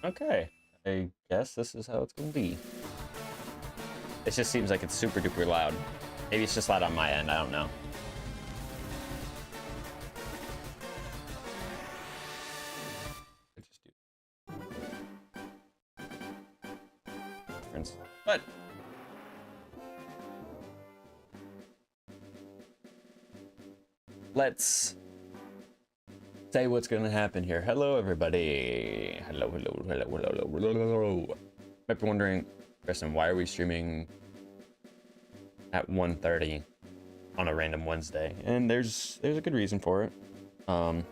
Okay, I guess this is how it's gonna be. It just seems like it's super duper loud. Maybe it's just loud on my end, I don't know. But let's say what's gonna happen here. Hello, everybody. Hello. Might be wondering, Kristen, why are we streaming at 1:30 on a random Wednesday? And there's a good reason for it. Your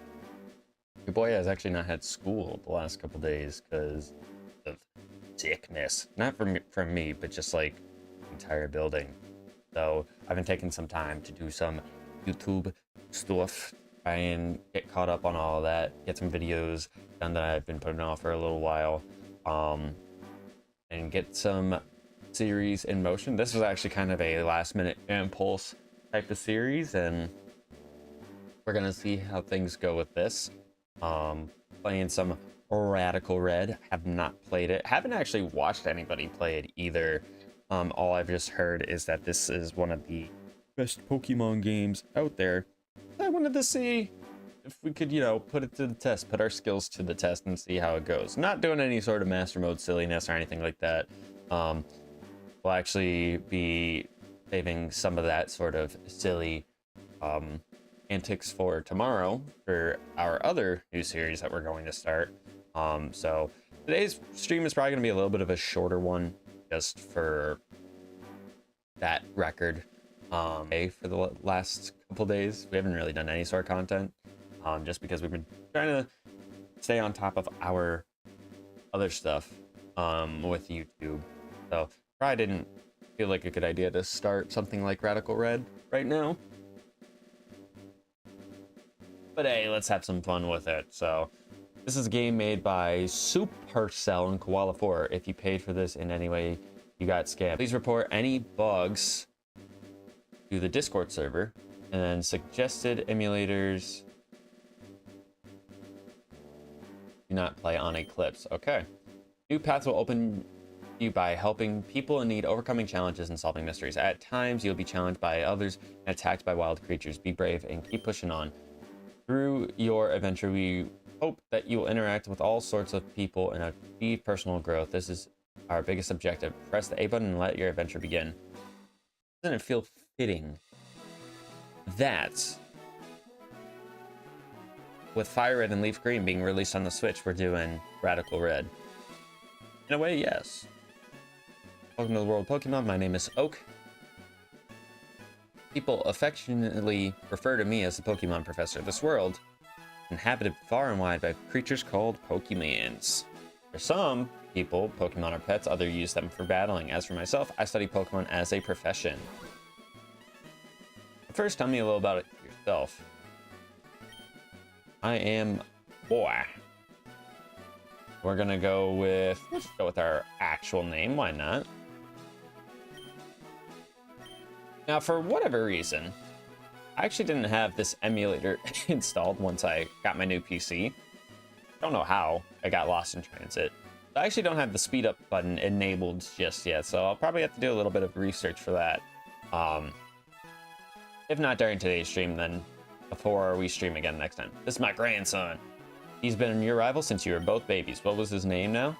boy has actually not had school the last couple days because of sickness. Not from me, but just like the entire building. So I've been taking some time to do some YouTube stuff, try and get caught up on all of that, get some videos done that I've been putting off for a little while, and get some series in motion. This was actually kind of a last minute impulse type of series, and we're gonna see how things go with this. Playing some Radical Red. Have not played it, haven't actually watched anybody play it either. All I've just heard is that this is one of the best Pokemon games out there. I wanted to see if we could, you know, put it to the test, put our skills to the test and see how it goes. Not doing any sort of master mode silliness or anything like that. We'll actually be saving some of that sort of silly antics for tomorrow for our other new series that we're going to start. So today's stream is probably going to be a little bit of a shorter one, just for that record. For the last couple days, we haven't really done any sort of content, just because we've been trying to stay on top of our other stuff with YouTube. So probably didn't feel like a good idea to start something like Radical Red right now. But hey, let's have some fun with it. So this is a game made by Supercell and Koala 4. If you paid for this in any way, you got scammed. Please report any bugs to the Discord server, and then suggested emulators do not play on Eclipse. Okay. New paths will open you by helping people in need, overcoming challenges, and solving mysteries. At times, you'll be challenged by others and attacked by wild creatures. Be brave and keep pushing on. Through your adventure, we hope that you will interact with all sorts of people and achieve personal growth. This is our biggest objective. Press the A button and let your adventure begin. Doesn't it feel fitting that with Fire Red and Leaf Green being released on the Switch, we're doing Radical Red? In a way, yes. Welcome to the world of Pokemon. My name is Oak. People affectionately refer to me as the Pokemon Professor. This world, inhabited far and wide by creatures called Pokemans. For some people, Pokemon are pets, others use them for battling. As for myself, I study Pokemon as a profession. First, tell me a little about it yourself. I am Boy. We're gonna go with, let's go with our actual name, why not? Now, for whatever reason, I actually didn't have this emulator installed once I got my new PC. Don't know how. I got lost in transit. I actually don't have the speed up button enabled just yet, so I'll probably have to do a little bit of research for that. If not during today's stream, then before we stream again next time. This is my grandson. He's been your rival since you were both babies. What was his name now?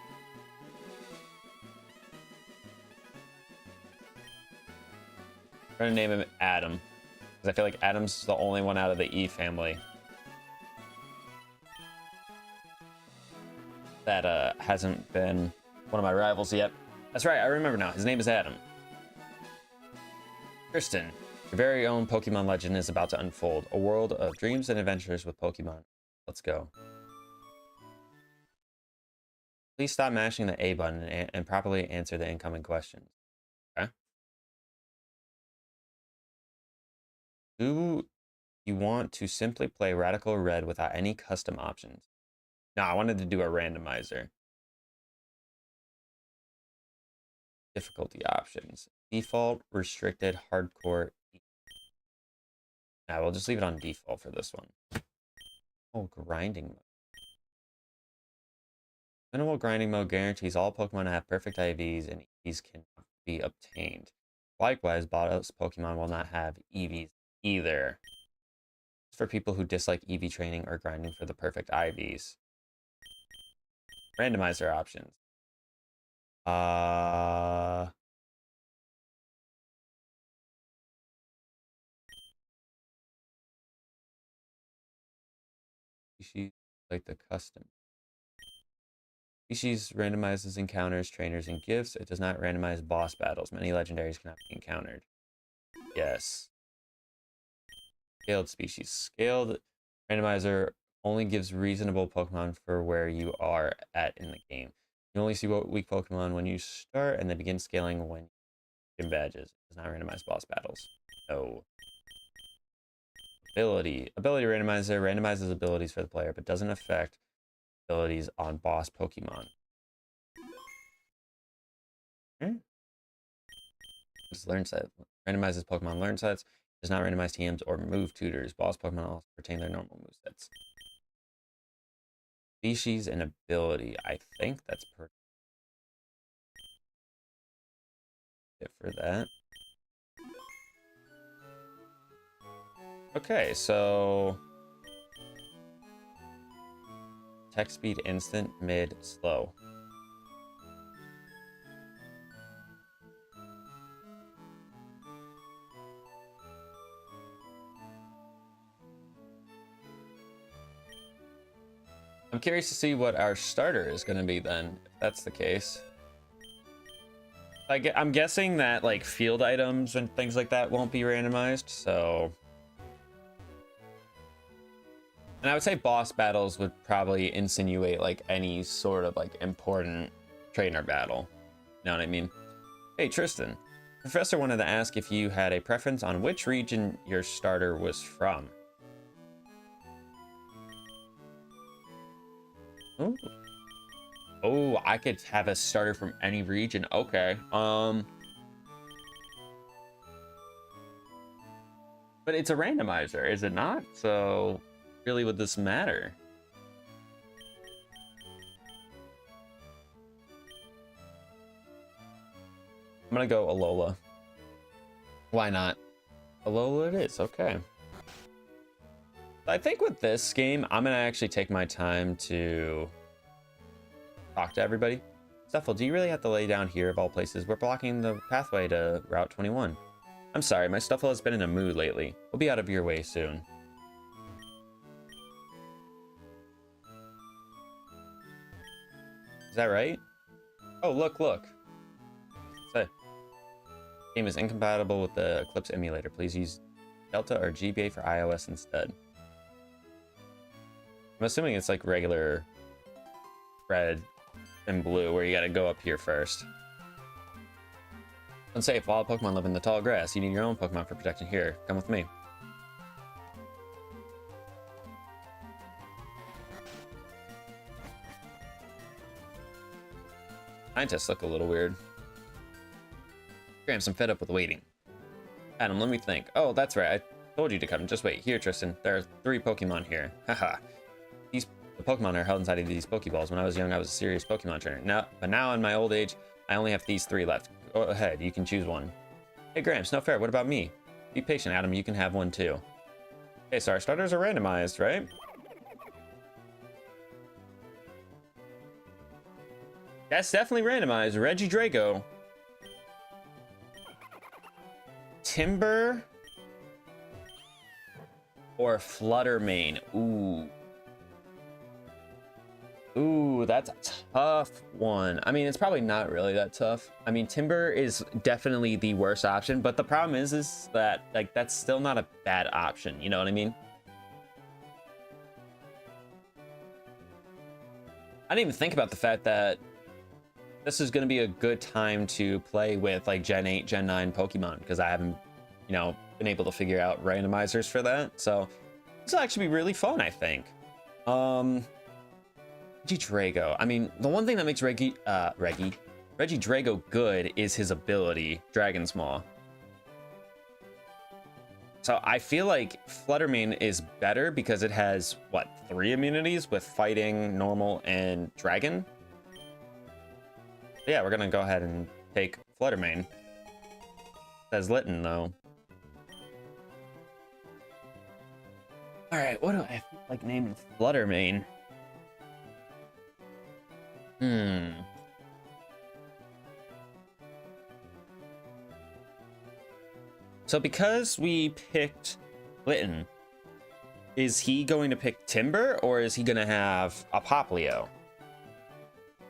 I'm gonna name him Adam, because I feel like Adam's the only one out of the E family that hasn't been one of my rivals yet. That's right, I remember now. His name is Adam. Kristen, your very own Pokemon legend is about to unfold. A world of dreams and adventures with Pokemon. Let's go. Please stop mashing the A button and properly answer the incoming questions. Okay? Do you want to simply play Radical Red without any custom options? No, I wanted to do a randomizer. Difficulty options. Default, restricted, hardcore. Nah, we'll just leave it on default for this one. Oh, grinding mode. Minimal grinding mode guarantees all Pokemon have perfect IVs, and EVs can be obtained. Likewise, boss Pokemon will not have EVs either. It's for people who dislike EV training or grinding for the perfect IVs. Randomizer options. Species like the custom. Species randomizes encounters, trainers, and gifts. It does not randomize boss battles. Many legendaries cannot be encountered. Yes. Scaled species. Scaled randomizer only gives reasonable Pokemon for where you are at in the game. You only see weak Pokemon when you start, and they begin scaling when you get badges. It does not randomize boss battles. No. Ability randomizer randomizes abilities for the player, but doesn't affect abilities on boss Pokemon. Just learn set. Randomizes Pokemon learn sets. Does not randomize TMs or move tutors. Boss Pokemon also retain their normal move sets. Species and ability. I think that's pretty good for that. Okay, so attack speed instant, mid, slow. I'm curious to see what our starter is going to be then, if that's the case. I'm guessing that like field items and things like that won't be randomized, so. And I would say boss battles would probably insinuate like any sort of like important trainer battle. You know what I mean? Hey, Tristan. Professor wanted to ask if you had a preference on which region your starter was from. Ooh. Oh, I could have a starter from any region. Okay. But it's a randomizer, is it not? So really would this matter? I'm gonna go Alola. Why not? Alola it is, okay. I think with this game, I'm gonna actually take my time to talk to everybody. Stuffle, do you really have to lay down here of all places? We're blocking the pathway to Route 21. I'm sorry, my Stuffle has been in a mood lately. We'll be out of your way soon. Is that right? Oh, look. Say, game is incompatible with the Eclipse emulator. Please use Delta or GBA for iOS instead. I'm assuming it's like regular red and blue, where you gotta go up here first. Unsafe. Wild Pokemon live in the tall grass. You need your own Pokemon for protection here. Come with me. Scientists look a little weird. Gramps, I'm fed up with waiting. Adam, let me think. Oh, that's right. I told you to come. Just wait. Here, Tristan. There are 3 Pokemon here. Haha. The Pokemon are held inside of these Pokeballs. When I was young, I was a serious Pokemon trainer. But now in my old age, I only have these 3 left. Go ahead. You can choose one. Hey, Gramps. No fair. What about me? Be patient, Adam. You can have one too. Okay, so our starters are randomized, right? That's definitely randomized. Regidrago. Timber. Or Fluttermane. Ooh. Ooh, that's a tough one. I mean, it's probably not really that tough. I mean, Timber is definitely the worst option, but the problem is that, like, that's still not a bad option. You know what I mean? I didn't even think about the fact that this is going to be a good time to play with, like, Gen 8, Gen 9 Pokemon, because I haven't, you know, been able to figure out randomizers for that. So this will actually be really fun, I think. Regidrago. I mean, the one thing that makes Regidrago good is his ability, Dragon's Maw. So I feel like Fluttermane is better because it has, what, 3 immunities with Fighting, Normal, and Dragon? Yeah, we're gonna go ahead and take Fluttermane. Says Litten though. All right, what do I feel like naming Fluttermane? So because we picked Litten, is he going to pick Timber or is he gonna have a Poplio?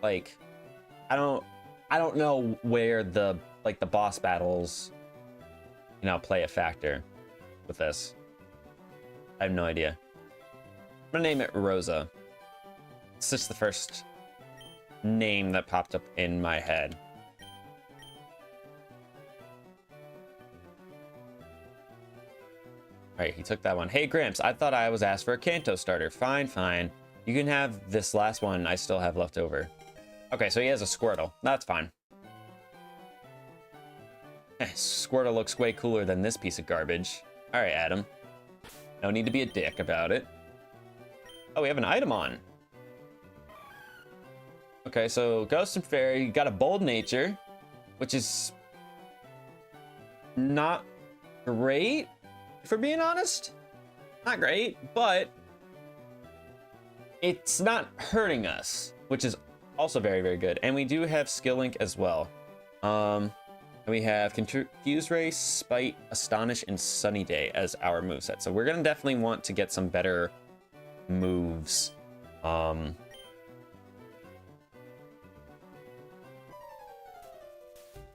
Like, I don't know where the boss battles, you know, play a factor with this. I have no idea. I'm gonna name it Rosa. It's just the first name that popped up in my head. All right, he took that one. Hey, Gramps, I thought I was asked for a Kanto starter. Fine, fine. You can have this last one I still have left over. Okay, so he has a Squirtle. That's fine. Squirtle looks way cooler than this piece of garbage. All right, Adam. No need to be a dick about it. Oh, we have an item on. Okay, so Ghost and Fairy got a Bold Nature, which is not great, if we're being honest. Not great, but it's not hurting us, which is also very, very good. And we do have Skill Link as well. And we have Confuse Ray, Spite, Astonish, and Sunny Day as our moveset. So we're gonna definitely want to get some better moves.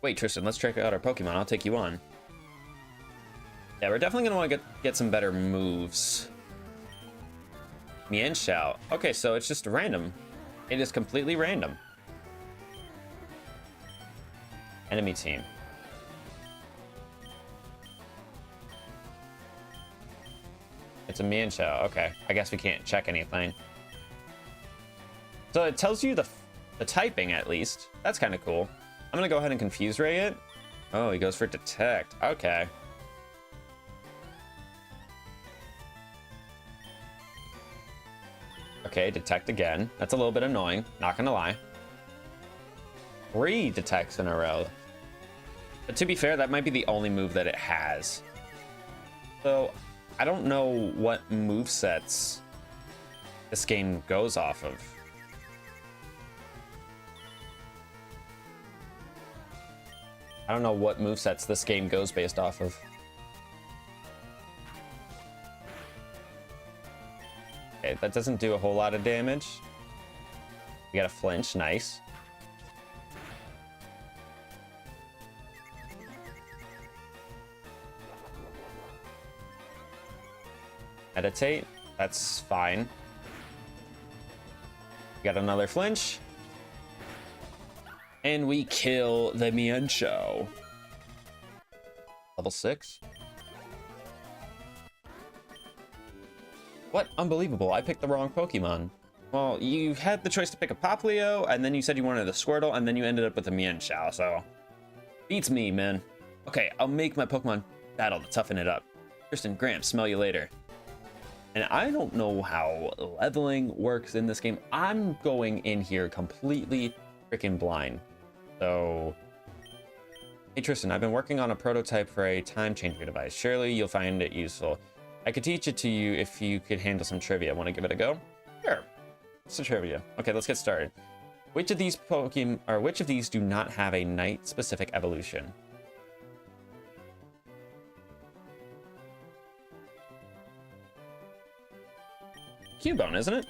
Wait, Tristan, let's check out our Pokemon. I'll take you on. Yeah, we're definitely gonna want to get some better moves. Mienshao. Okay, so it's just random. It is completely random. Enemy team. It's a Mienshao. Okay, I guess we can't check anything. So it tells you the typing at least. That's kind of cool. I'm gonna go ahead and Confuse Ray it. Oh, he goes for Detect. Okay. Okay, Detect again. That's a little bit annoying, not gonna lie. 3 Detects in a row. But to be fair, that might be the only move that it has. So, I don't know what movesets this game goes off of. I don't know what movesets this game goes based off of. Okay, that doesn't do a whole lot of damage. We got a flinch, nice. Meditate, that's fine. We got another flinch. And we kill the Mienshao. Level 6. What? Unbelievable. I picked the wrong Pokemon. Well, you had the choice to pick a Poplio, and then you said you wanted a Squirtle, and then you ended up with a Mienshao, so... Beats me, man. Okay, I'll make my Pokemon battle to toughen it up. Tristan, Gramps, smell you later. And I don't know how leveling works in this game. I'm going in here completely freaking blind. So, hey Tristan, I've been working on a prototype for a time changer device. Surely you'll find it useful. I could teach it to you if you could handle some trivia. Want to give it a go? Sure. Some trivia. Okay, let's get started. Which of these Pokemon, or which of these do not have a night-specific evolution? Cubone, isn't it?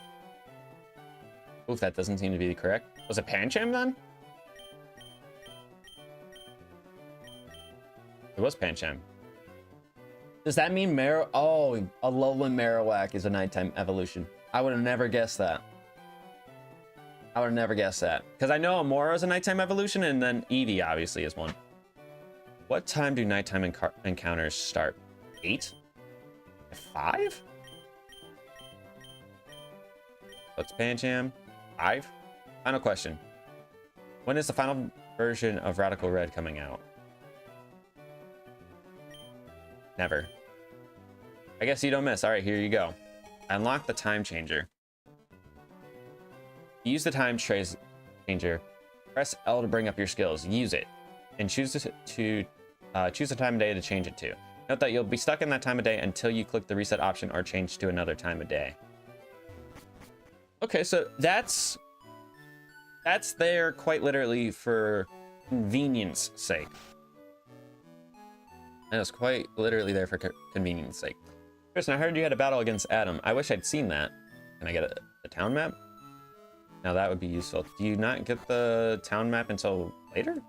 Oof, that doesn't seem to be correct. Was it Pancham then? It was Pancham. Does that mean Oh, a Alolan Marowak is a nighttime evolution. I would have never guessed that. I would have never guessed that. Because I know Amora is a nighttime evolution, and then Eevee obviously is one. What time do nighttime encounters start? 8? 5? What's Pancham? 5? Final question. When is the final version of Radical Red coming out? Never. I guess you don't miss. All right, here you go. Unlock the time changer. Use the time changer Press L to bring up your skills. Use it, and choose choose a time of day to change it to. Note that you'll be stuck in that time of day until you click the reset option or change to another time of day. Okay, so that's there quite literally for convenience sake. And it's quite literally there for convenience sake. Kristen, I heard you had a battle against Adam. I wish I'd seen that. Can I get a town map? Now that would be useful. Do you not get the town map until later?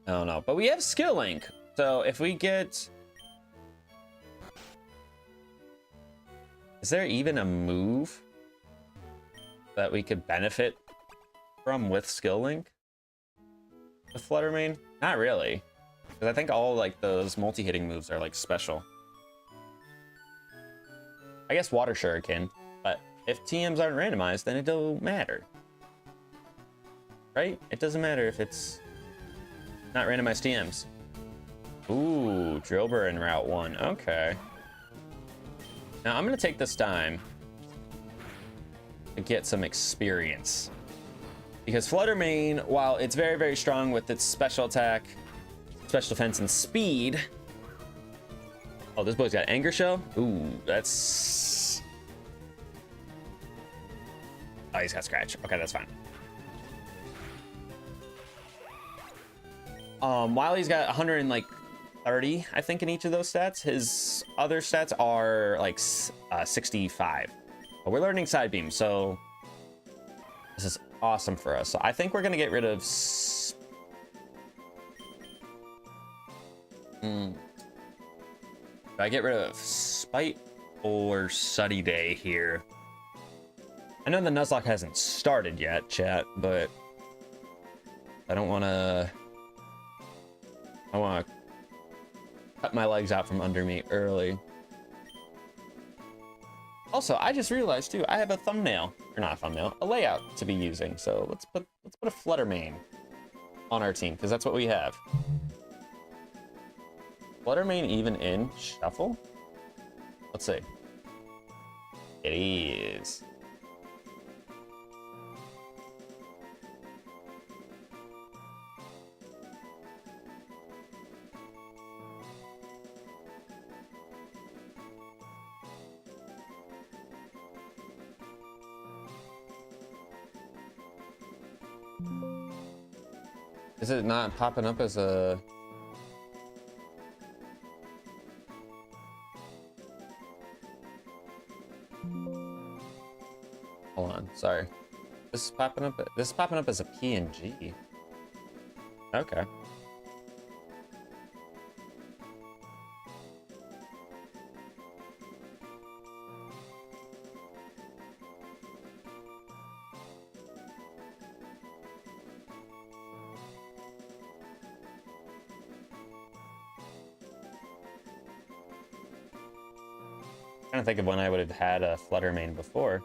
I don't know, but we have skill link. So if we get... Is there even a move that we could benefit from with skill link? With Flutter Mane? Not really. Because I think all like those multi-hitting moves are like special. I guess Water Shuriken, but if TMs aren't randomized, then it don't matter. Right? It doesn't matter if it's not randomized TMs. Ooh, Drillbur in Route 1. Okay. Now I'm gonna take this time to get some experience. Because Flutter Mane, while it's very, very strong with its special attack, special defense, and speed. Oh, this boy's got Anger Shell? Ooh, that's... Oh, he's got Scratch. Okay, that's fine. While he's got 130, I think, in each of those stats, his other stats are like 65. But we're learning Side Beam, so this is awesome for us. So I think we're gonna get rid of... Do I get rid of Spite or Sunny Day here? I know the Nuzlocke hasn't started yet, chat, but I don't want to... I want to cut my legs out from under me early. Also, I just realized too, I have a thumbnail, or not a thumbnail, a layout to be using. So let's put a Flutter Mane on our team, because that's what we have. Flutter Mane even in Shuffle? Let's see. It is. Is it not popping up as a... Hold on, sorry. This is popping up as a PNG. Okay. Trying to think of when I would have had a Flutter Mane before.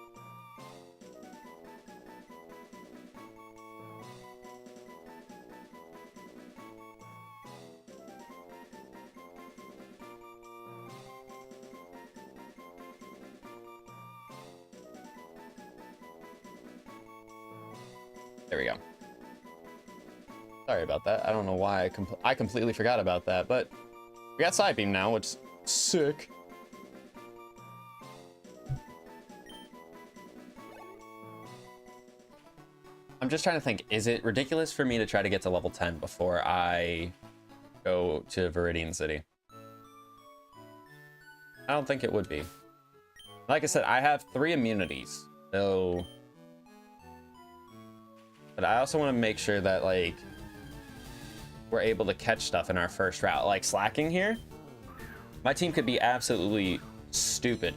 There we go. Sorry about that. I don't know why I completely forgot about that, but we got Side Beam now, which is sick. I'm just trying to think, is it ridiculous for me to try to get to level 10 before I go to Viridian City? I don't think it would be. Like I said, I have 3 immunities, so... But I also want to make sure that, like, we're able to catch stuff in our first route. Like, slacking here, my team could be absolutely stupid.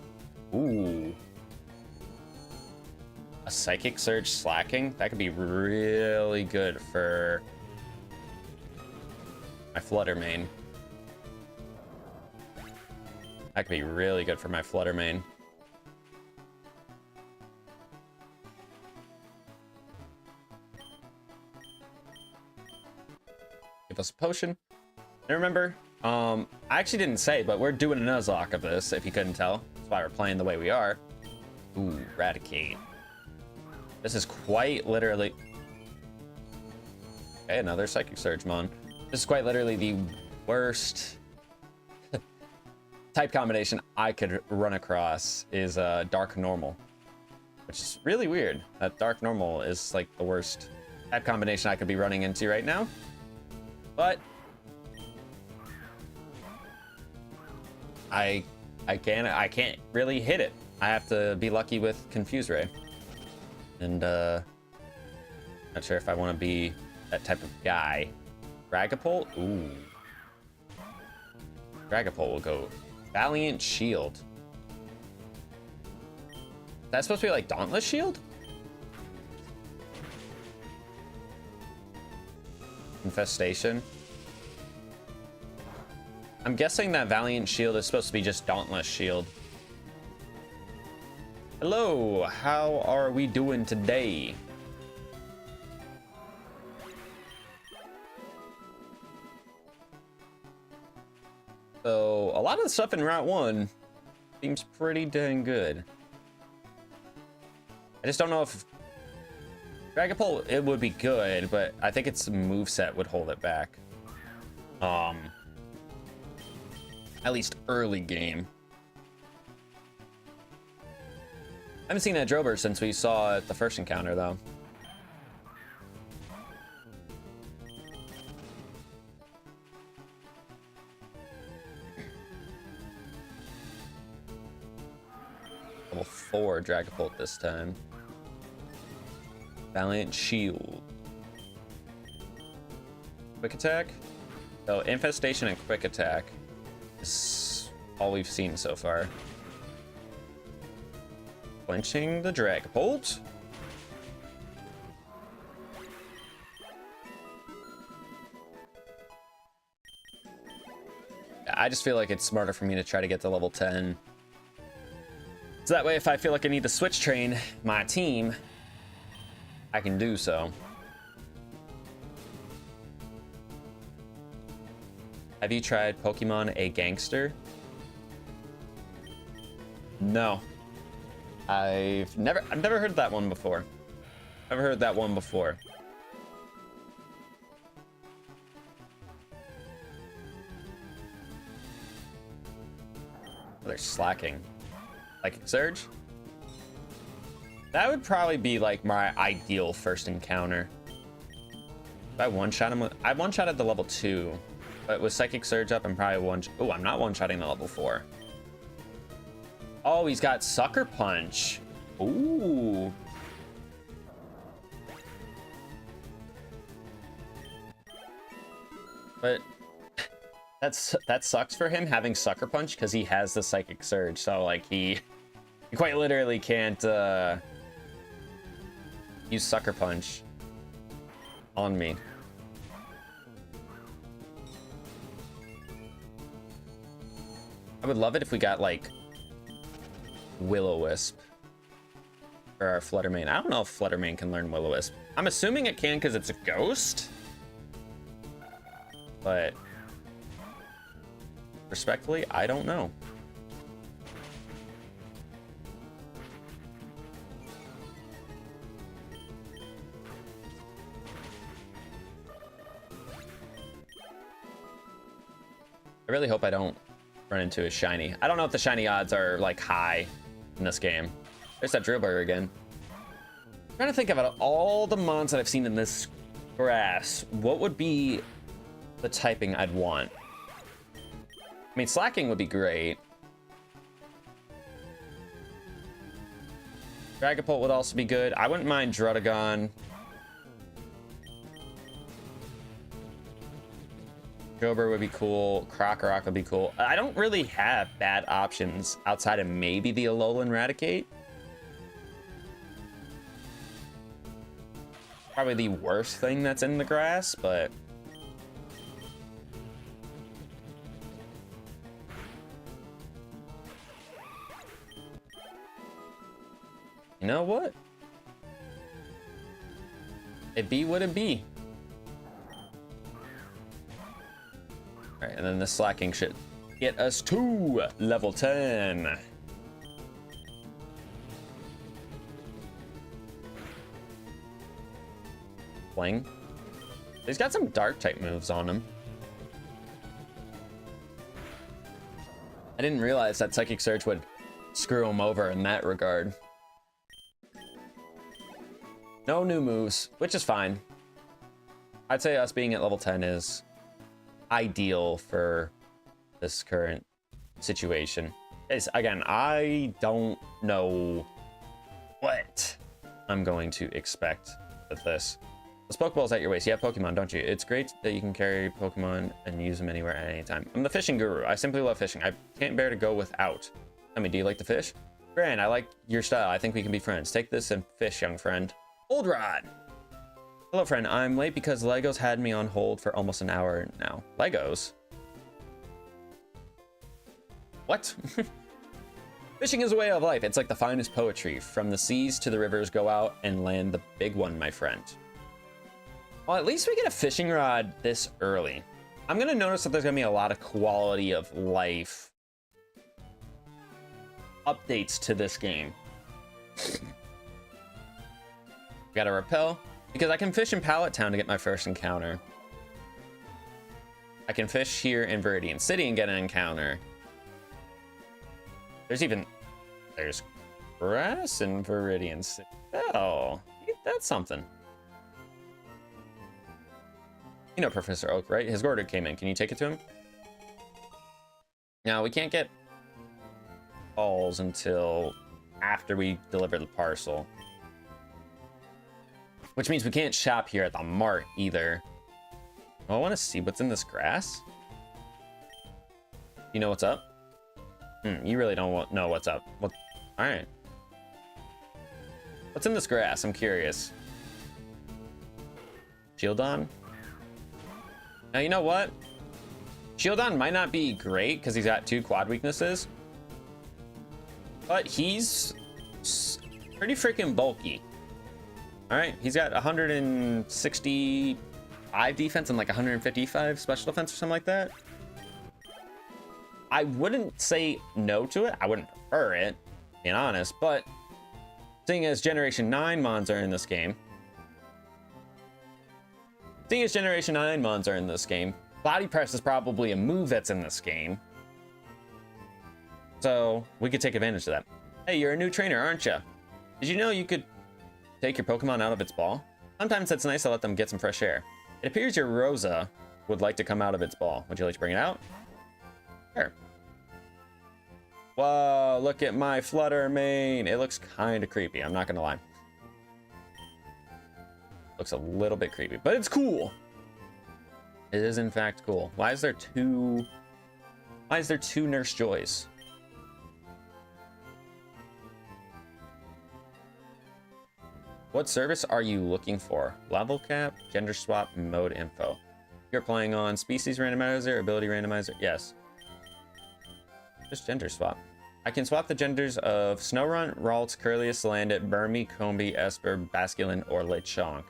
Ooh. A Psychic Surge slacking? That could be really good for my Flutter Mane. That could be really good for my Flutter Mane. Give us a potion. And remember, I actually didn't say, but we're doing a Nuzlocke of this, if you couldn't tell. That's why we're playing the way we are. Ooh, Eradicate. This is quite literally... Okay, another Psychic Surge, mon. This is quite literally the worst type combination I could run across is Dark Normal. Which is really weird. That Dark Normal is like the worst type combination I could be running into right now. But... I can't really hit it. I have to be lucky with Confuse Ray. And not sure if I want to be that type of guy. Dragapult? Ooh. Dragapult will go Valiant Shield. Is that supposed to be like Dauntless Shield? Infestation. I'm guessing that Valiant Shield is supposed to be just Dauntless Shield. Hello, how are we doing today? So, a lot of the stuff in Route 1 seems pretty dang good. I just don't know if Dragapult, it would be good, but I think its moveset would hold it back. At least early game. I haven't seen that Drober since we saw it the first encounter, though. Level 4 Dragapult this time. Valiant Shield. Quick Attack? So, Infestation and Quick Attack is all we've seen so far. Quenching the Dragapult. I just feel like it's smarter for me to try to get to level 10. So that way, if I feel like I need to switch train my team, I can do so. Have you tried Pokemon A Gangster? No. I've never heard that one before. Never heard that one before. Oh, they're slacking. Like Surge? That would probably be like my ideal first encounter. If I one-shot him with... I one-shotted the level 2. But with Psychic Surge up, I'm probably one... Oh, I'm not one-shotting the level 4. Oh, he's got Sucker Punch. Ooh. But that sucks for him having Sucker Punch because he has the Psychic Surge. So like he quite literally can't use Sucker Punch on me. I would love it if we got like Will-O-Wisp for our Fluttermane. I don't know if Fluttermane can learn Will-O-Wisp. I'm assuming it can because it's a ghost. But respectfully, I don't know. I really hope I don't run into a shiny. I don't know if the shiny odds are like high in this game. There's that Drillbur again. I'm trying to think about all the mons that I've seen in this grass. What would be the typing I'd want? I mean, Slacking would be great. Dragapult would also be good. I wouldn't mind Druddigon. Jober would be cool. Krokorok would be cool. I don't really have bad options outside of maybe the Alolan Raticate. Probably the worst thing that's in the grass, but... You know what? It be what it be. All right, and then the slacking should get us to level 10. Fling. He's got some dark type moves on him. I didn't realize that Psychic Surge would screw him over in that regard. No new moves, which is fine. I'd say us being at level 10 is ideal for this current situation. Again, I don't know what I'm going to expect with this. The Pokeball's at your waist. You have Pokemon, don't you? It's great that you can carry Pokemon and use them anywhere at any time. I'm the fishing guru. I simply love fishing. I can't bear to go without. I mean, do you like to fish? Grand, I like your style. I think we can be friends. Take this and fish, young friend. Old Rod. Hello, friend. I'm late because Legos had me on hold for almost an hour now. Legos? What? Fishing is a way of life. It's like the finest poetry. From the seas to the rivers, go out and land the big one, my friend. Well, at least we get a fishing rod this early. I'm going to notice that there's going to be a lot of quality of life updates to this game. Got a repel, because I can fish in Pallet Town to get my first encounter. I can fish here in Viridian City and get an encounter. There's grass in Viridian City. Oh, that's something. You know Professor Oak, right? His order came in. Can you take it to him? Now, we can't get balls until after we deliver the parcel. Which means we can't shop here at the mart either. Oh, I want to see what's in this grass. You know what's up? You really don't know what's up. All right. What's in this grass? I'm curious. Shieldon? Now, you know what? Shieldon might not be great because he's got 2 quad weaknesses. But he's pretty freaking bulky. All right, he's got 165 defense and like 155 special defense or something like that. I wouldn't say no to it. I wouldn't prefer it, being honest, but seeing as Generation 9 mons are in this game, Body Press is probably a move that's in this game. So we could take advantage of that. Hey, you're a new trainer, aren't you? Did you know you could take your Pokemon out of its ball? Sometimes it's nice to let them get some fresh air. It appears your Rosa would like to come out of its ball. Would you like to bring it out? Sure. Whoa, look at my Flutter Mane. It looks kind of creepy, I'm not gonna lie. Looks a little bit creepy, but it's cool. It is in fact cool. Why is there two Nurse Joys? What service are you looking for? Level cap, gender swap, mode info. You're playing on species randomizer, ability randomizer. Yes. Just gender swap. I can swap the genders of Snorunt, Ralts, Curlius, Landit, Burmy, Combee, Esper, Basculin, or Lechonk.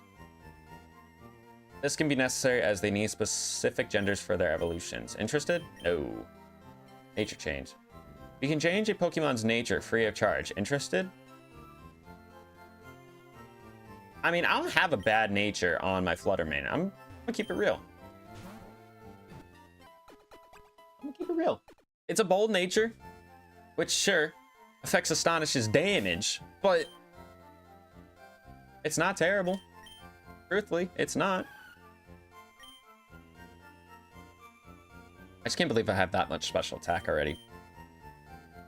This can be necessary as they need specific genders for their evolutions. Interested? No. Nature change. You can change a Pokemon's nature free of charge. Interested? I mean, I don't have a bad nature on my Fluttermane. I'm gonna keep it real. It's a bold nature, which sure affects Astonish's damage, but it's not terrible. Truthfully, it's not. I just can't believe I have that much special attack already.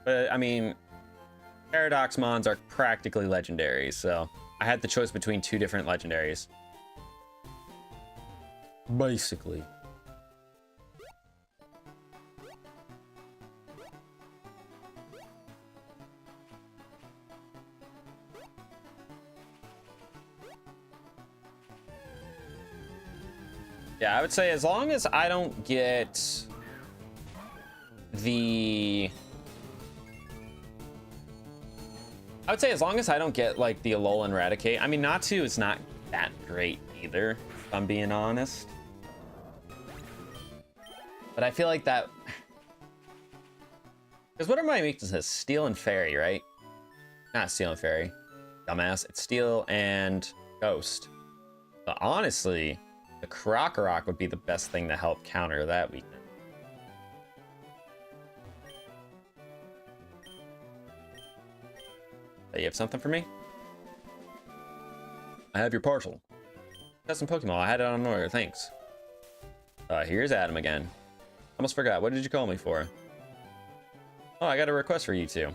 But I mean, Paradox Mons are practically legendary, so I had the choice between 2 different legendaries. Basically. Yeah, I would say as long as I don't get the... I would say as long as I don't get like the Alolan Raticate. I mean, Natu is not that great either, if I'm being honest. But I feel like that... Because what are my weaknesses? Steel and fairy, right? Not steel and fairy. Dumbass. It's steel and ghost. But honestly, the Krokorok would be the best thing to help counter that weakness. You have something for me? I have your parcel. Got some Pokemon. I had it on order. Thanks. Here's Adam again. Almost forgot. What did you call me for? Oh, I got a request for you two.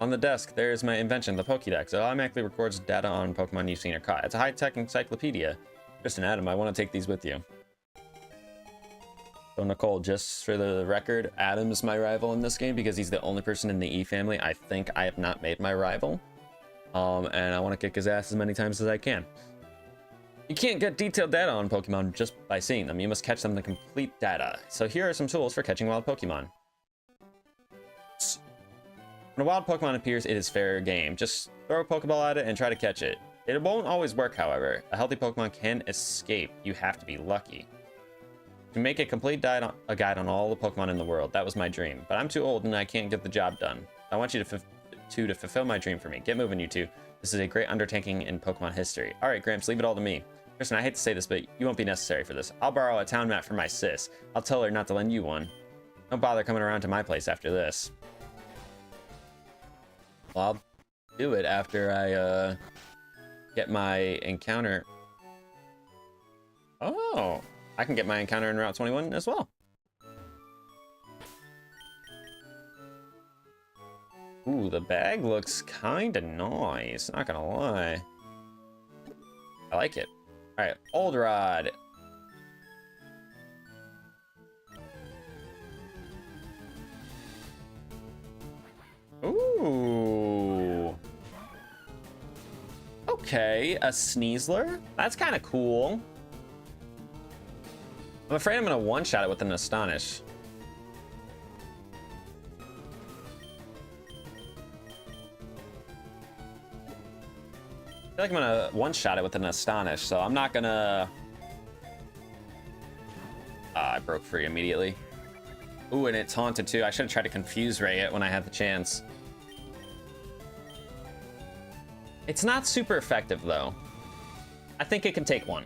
On the desk, there's my invention, the Pokédex. It automatically records data on Pokemon you've seen or caught. It's a high-tech encyclopedia. Listen, Adam, I want to take these with you. So, Nicole, just for the record, Adam's my rival in this game because he's the only person in the E family I think I have not made my rival. And I want to kick his ass as many times as I can. You can't get detailed data on Pokemon just by seeing them. You must catch them to complete data. So here are some tools for catching wild Pokemon. When a wild Pokemon appears, it is fair game. Just throw a Pokeball at it and try to catch it. It won't always work, however. A healthy Pokemon can escape. You have to be lucky. To make a complete guide on all the Pokemon in the world. That was my dream. But I'm too old and I can't get the job done. I want you to fulfill my dream for me. Get moving, you two. This is a great undertaking in Pokemon history. Alright, Gramps, leave it all to me. Listen, I hate to say this, but you won't be necessary for this. I'll borrow a town map from my sis. I'll tell her not to lend you one. Don't bother coming around to my place after this. Well, I'll do it after I, get my encounter. Oh, I can get my encounter in Route 21 as well. Ooh, the bag looks kinda nice, not gonna lie. I like it. Alright, Old Rod. Ooh. Okay, a Sneasler? That's kind of cool. I'm afraid I'm gonna one-shot it with an Astonish. I feel like I'm gonna one-shot it with an Astonish, so I'm not gonna... I broke free immediately. Ooh, and it's haunted too. I should have tried to Confuse Ray it when I had the chance. It's not super effective, though. I think it can take one.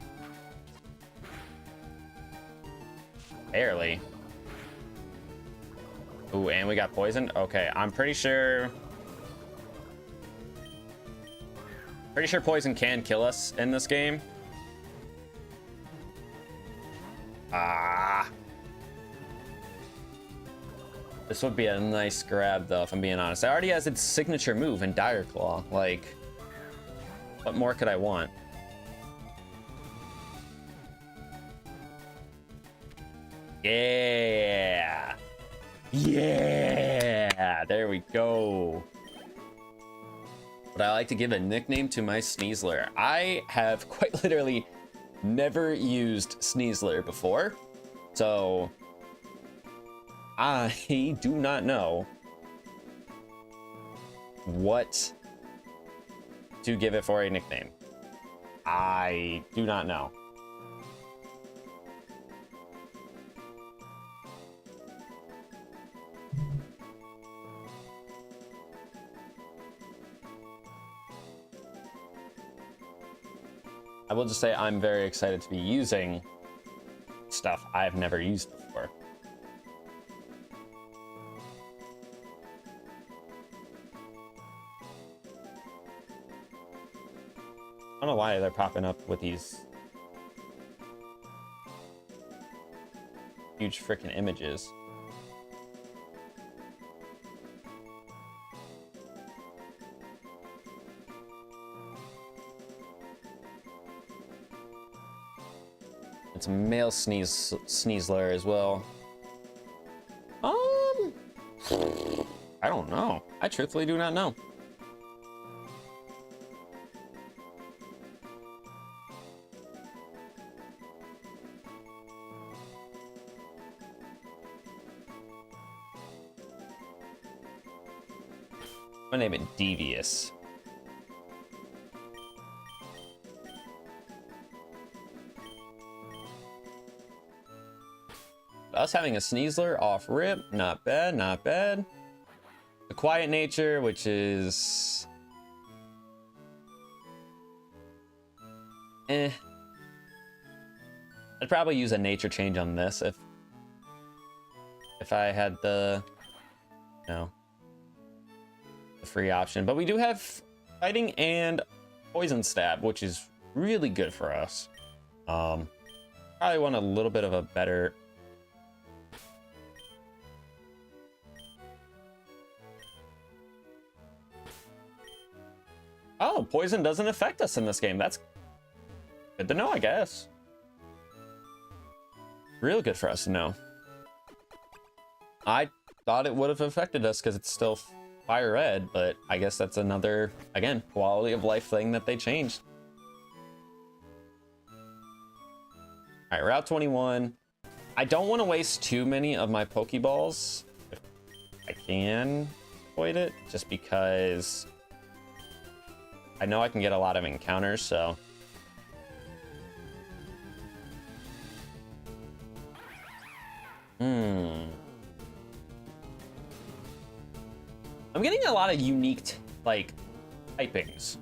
Barely. Ooh, and we got poisoned? Okay, I'm pretty sure... Pretty sure poison can kill us in this game. Ah. This would be a nice grab, though, if I'm being honest. It already has its signature move in Dire Claw. Like, what more could I want? Yeah. Yeah. There we go. But I like to give a nickname to my Sneasler. I have quite literally never used Sneasler before, so I do not know what to give it for a nickname. I do not know. I will just say I'm very excited to be using stuff I've never used before. I don't know why they're popping up with these huge freaking images. It's a male Sneasler as well. I don't know. I truthfully do not know. I'm gonna name it Devious. us having a Sneasler off rip, not bad, not bad. The quiet nature, which is I'd probably use a nature change on this if I had the, you know, the free option. But we do have fighting and poison stab, which is really good for us. Probably want a little bit of a better. Oh, poison doesn't affect us in this game. That's good to know, I guess. Real good for us to know. I thought it would have affected us because it's still fire red, but I guess that's another, again, quality of life thing that they changed. All right, Route 21. I don't want to waste too many of my Pokeballs if I can avoid it, just because I know I can get a lot of encounters, so. I'm getting a lot of unique, like, typings.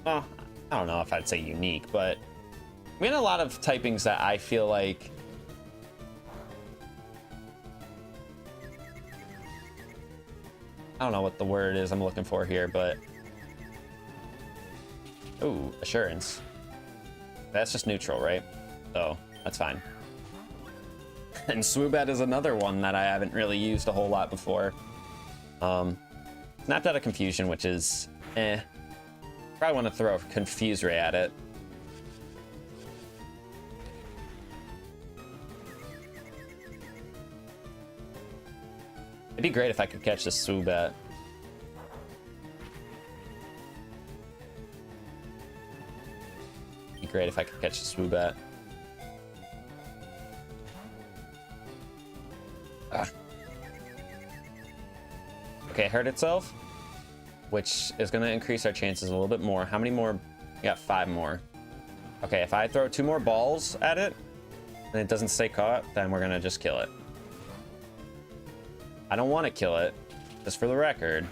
Well, I don't know if I'd say unique, but I'm getting a lot of typings that I feel like I don't know what the word is I'm looking for here, but ooh, assurance. That's just neutral, right? So that's fine. And Swoobat is another one that I haven't really used a whole lot before. Snapped Out of Confusion, which is probably want to throw Confuse Ray at it. It'd be great if I could catch this Swoobat. It'd be great if I could catch the Swoobat. Okay, hurt itself, which is going to increase our chances a little bit more. How many more? We got 5 more. Okay, if I throw 2 more balls at it and it doesn't stay caught, then we're going to just kill it. I don't want to kill it, just for the record.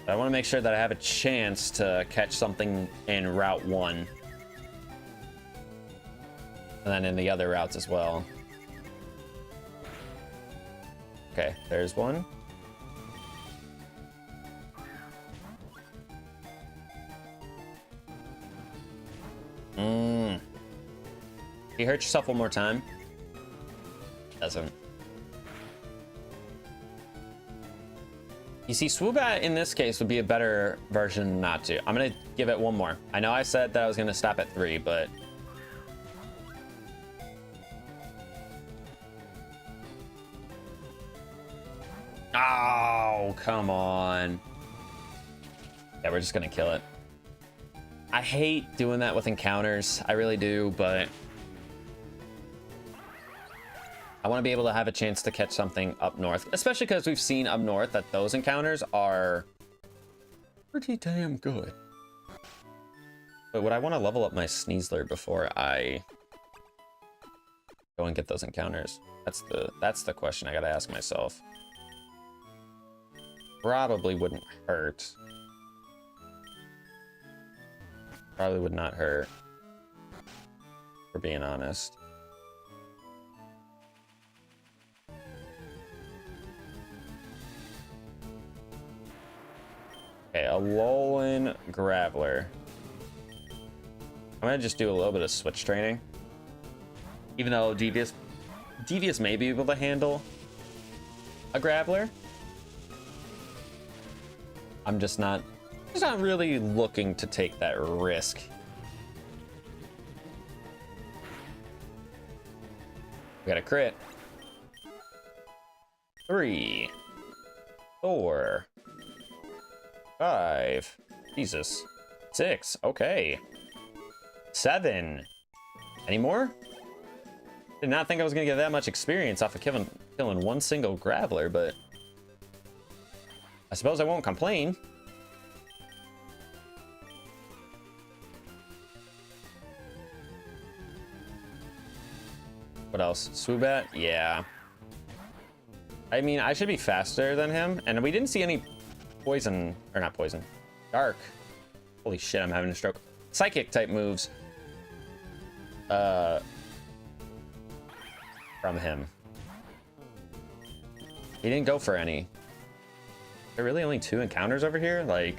But I want to make sure that I have a chance to catch something in Route 1. And then in the other routes as well. Okay, there's one. You hurt yourself one more time? Doesn't. You see, Swoobat in this case would be a better version not to. I'm gonna give it one more. I know I said that I was gonna stop at 3, but oh, come on. Yeah, we're just gonna kill it. I hate doing that with encounters. I really do, but I want to be able to have a chance to catch something up north, especially because we've seen up north that those encounters are pretty damn good. But would I want to level up my Sneasler before I go and get those encounters? That's the question I gotta ask myself. Probably wouldn't hurt. Probably would not hurt, for being honest. Okay, a Alolan Graveler. I'm gonna just do a little bit of switch training. Even though Devious may be able to handle a Graveler. I'm just not really looking to take that risk. We got a crit. 3, 4, 5. Jesus. 6. Okay. 7. Any more? Did not think I was gonna get that much experience off of killing one single Graveler, but I suppose I won't complain. What else? Swoobat? Yeah. I mean, I should be faster than him. And we didn't see any poison, or not poison, dark. Holy shit, I'm having a stroke. Psychic type moves. From him. He didn't go for any. There are really only 2 encounters over here? Like,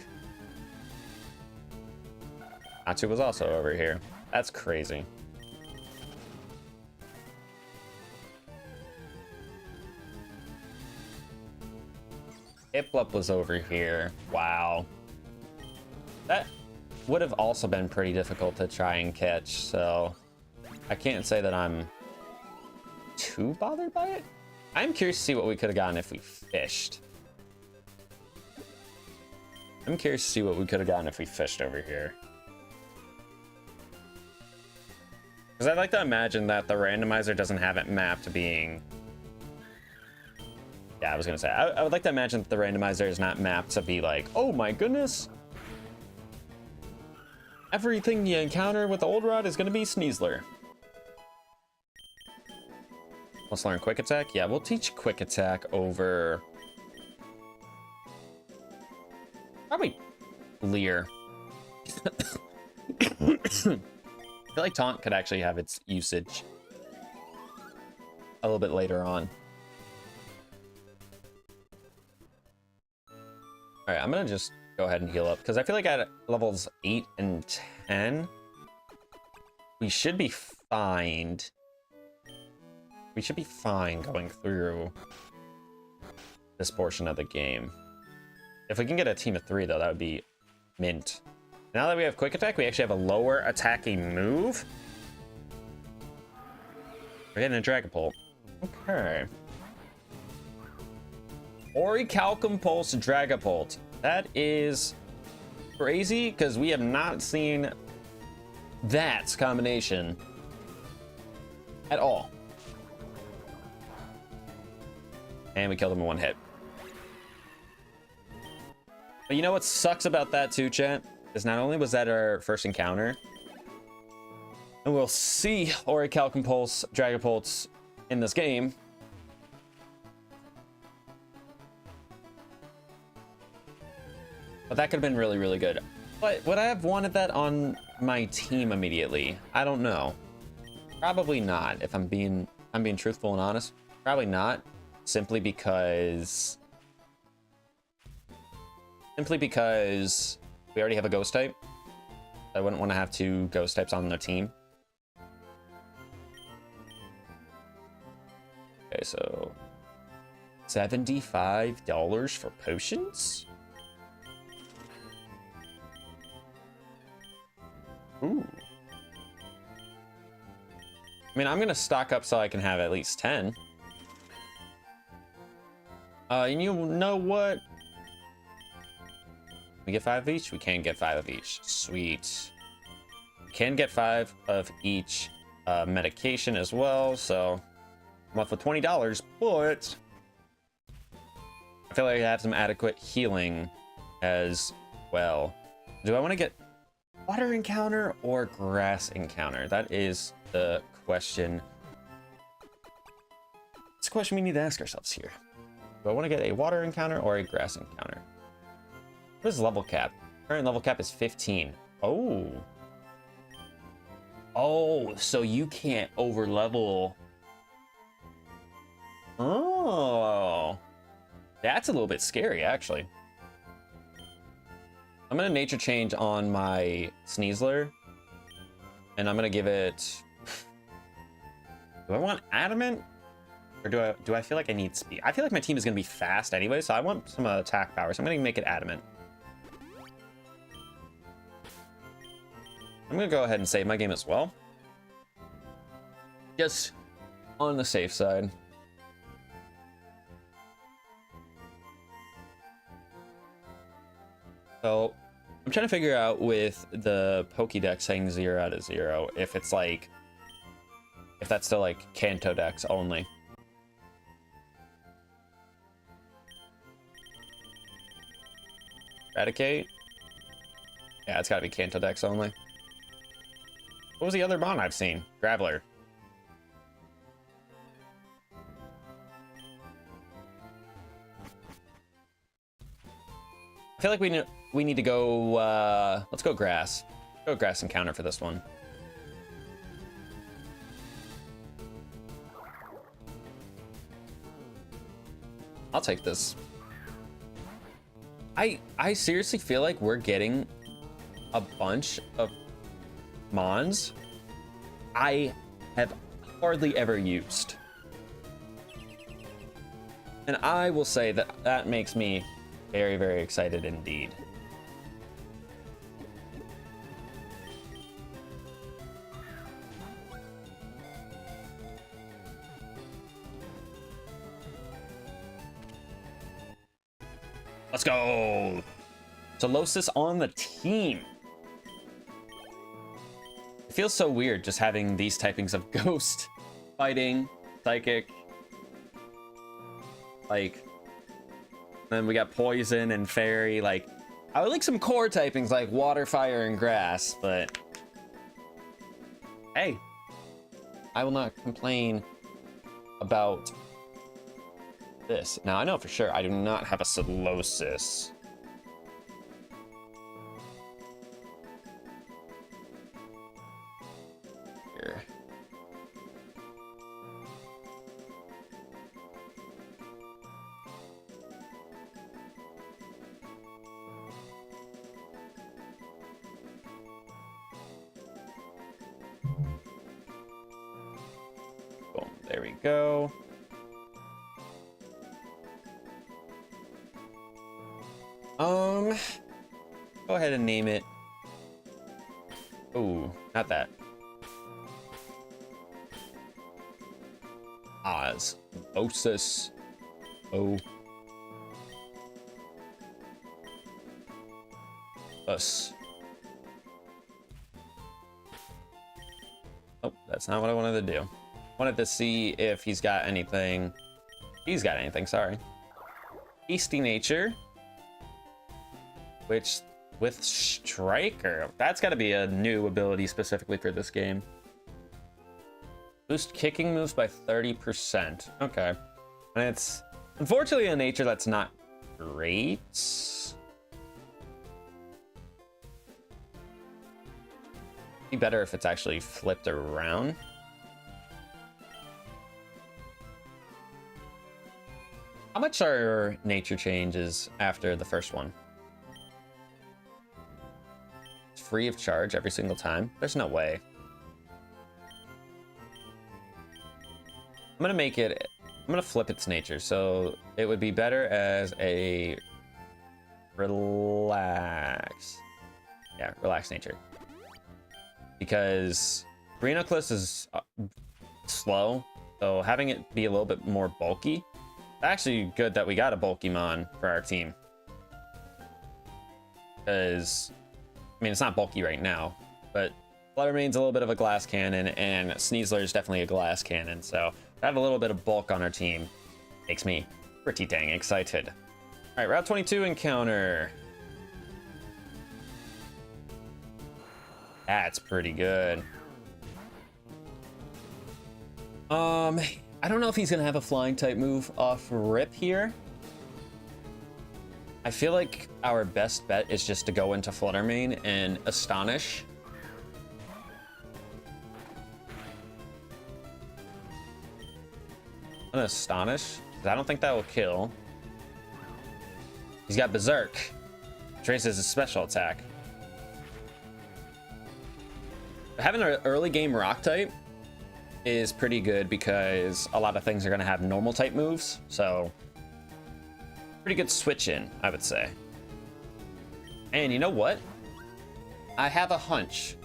Natsu was also over here. That's crazy. Iplup was over here. Wow. That would have also been pretty difficult to try and catch, so I can't say that I'm too bothered by it. I'm curious to see what we could have gotten if we fished. I'm curious to see what we could have gotten if we fished over here. Because I'd like to imagine that the randomizer doesn't have it mapped to being... Yeah, I was going to say, I would like to imagine that the randomizer is not mapped to be like, oh my goodness, everything you encounter with the old rod is going to be Sneasler. Let's learn Quick Attack. Yeah, we'll teach Quick Attack over... probably Leer. I feel like Taunt could actually have its usage a little bit later on. All right, I'm gonna just go ahead and heal up because I feel like at levels 8 and 10, we should be fine. We should be fine going through this portion of the game. If we can get a team of 3, though, that would be mint. Now that we have Quick Attack, we actually have a lower attacking move. We're getting a Dragapult. Okay. Orichalcum Pulse Dragapult. That is crazy because we have not seen that combination at all. And we killed him in 1 hit. But you know what sucks about that too, chat? Is not only was that our first encounter, and we'll see Orichalcum Pulse Dragapults in this game. But that could have been really, really good. But would I have wanted that on my team immediately? I don't know. Probably not, if I'm being truthful and honest. Probably not. Simply because we already have a ghost type. I wouldn't want to have 2 ghost types on the team. Okay, so $75 for potions? Ooh. I mean, I'm gonna stock up so I can have at least 10. And you know what? We get 5 of each? We can get 5 of each. Sweet. We can get 5 of each medication as well, so I'm off with $20, but I feel like I have some adequate healing as well. Do I want to get water encounter or grass encounter? That is the question. It's a question we need to ask ourselves here. Do I want to get a water encounter or a grass encounter? What is level cap? Current level cap is 15. Oh. Oh, so you can't over level. Oh. That's a little bit scary, actually. I'm going to nature change on my Sneasler. And I'm going to give it... Do I want adamant? Or do I feel like I need speed? I feel like my team is going to be fast anyway, so I want some attack power. So I'm going to make it adamant. I'm going to go ahead and save my game as well. Just on the safe side. So I'm trying to figure out with the Pokédex saying 0 out of 0 if it's like, if that's still like Kanto Dex only. Eradicate? Yeah, it's gotta be Kanto Dex only. What was the other Mon I've seen? Graveler. I feel like we need to go, let's go grass. Go grass and counter for this one. I'll take this. I seriously feel like we're getting a bunch of mons I have hardly ever used. And I will say that that makes me very, very excited indeed. Let's go. Solosis on the team. It feels so weird just having these typings of ghost, fighting, psychic. Like, then we got poison and fairy. Like, I would like some core typings like water, fire, and grass, but hey, I will not complain about this. Now, I know for sure I do not have a Solosis. Here. Boom, there we go. Go ahead and name it. Oh, not that. Oz. Osis. Oh. Us. Oh, that's not what I wanted to do. Wanted to see if he's got anything. He's got anything, sorry. Hasty nature. Which, with Striker, that's got to be a new ability specifically for this game. Boost kicking moves by 30%. Okay. And it's unfortunately a nature that's not great. Be better if it's actually flipped around. How much are nature changes after the first one? Free of charge every single time? There's no way. I'm gonna make it, I'm gonna flip its nature. So it would be better as a relax. Yeah, relax nature. Because Rhinoclus is slow, so having it be a little bit more bulky. Actually good that we got a bulky mon for our team. Because I mean, it's not bulky right now, but Fluttermane's a little bit of a glass cannon, and Sneasler is definitely a glass cannon, so to have a little bit of bulk on our team makes me pretty dang excited. All right, Route 22 encounter. That's pretty good. I don't know if he's gonna have a flying type move off rip here. I feel like our best bet is just to go into Fluttermane and Astonish. I'm gonna Astonish, because I don't think that will kill. He's got Berserk, which raises his special attack. Having an early game rock type is pretty good because a lot of things are gonna have normal type moves, so pretty good switch in, I would say. And you know what? I have a hunch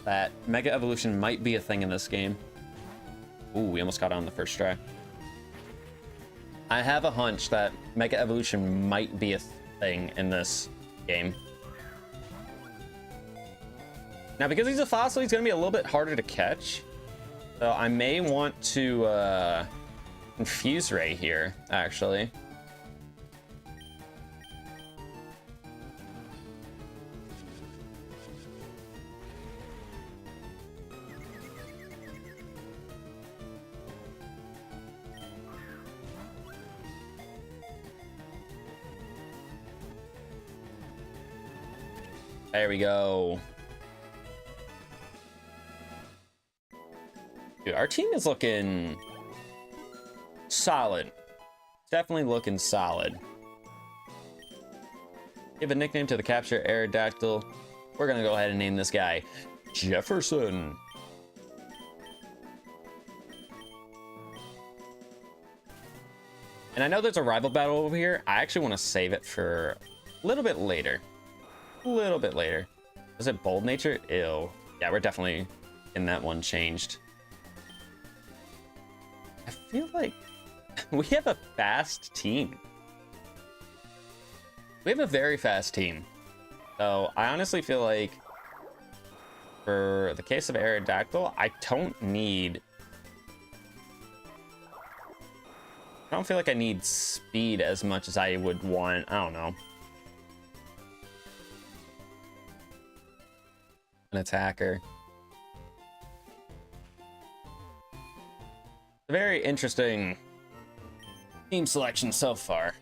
that Mega Evolution might be a thing in this game. Ooh, we almost got it on the first try. I have a hunch that Mega Evolution might be a thing in this game. Now, because he's a fossil, he's gonna be a little bit harder to catch. So I may want to Confuse Ray here, actually. There we go. Dude, our team is looking solid. Definitely looking solid. Give a nickname to the capture Aerodactyl. We're gonna go ahead and name this guy Jefferson. And I know there's a rival battle over here. I actually want to save it for a little bit later. A little bit later. Is it bold nature? Ew. Yeah, we're definitely in that one changed. I feel like we have a fast team. We have a very fast team. So I honestly feel like for the case of Aerodactyl, I don't feel like I need speed as much as I would want. I don't know. An attacker. Very interesting team selection so far.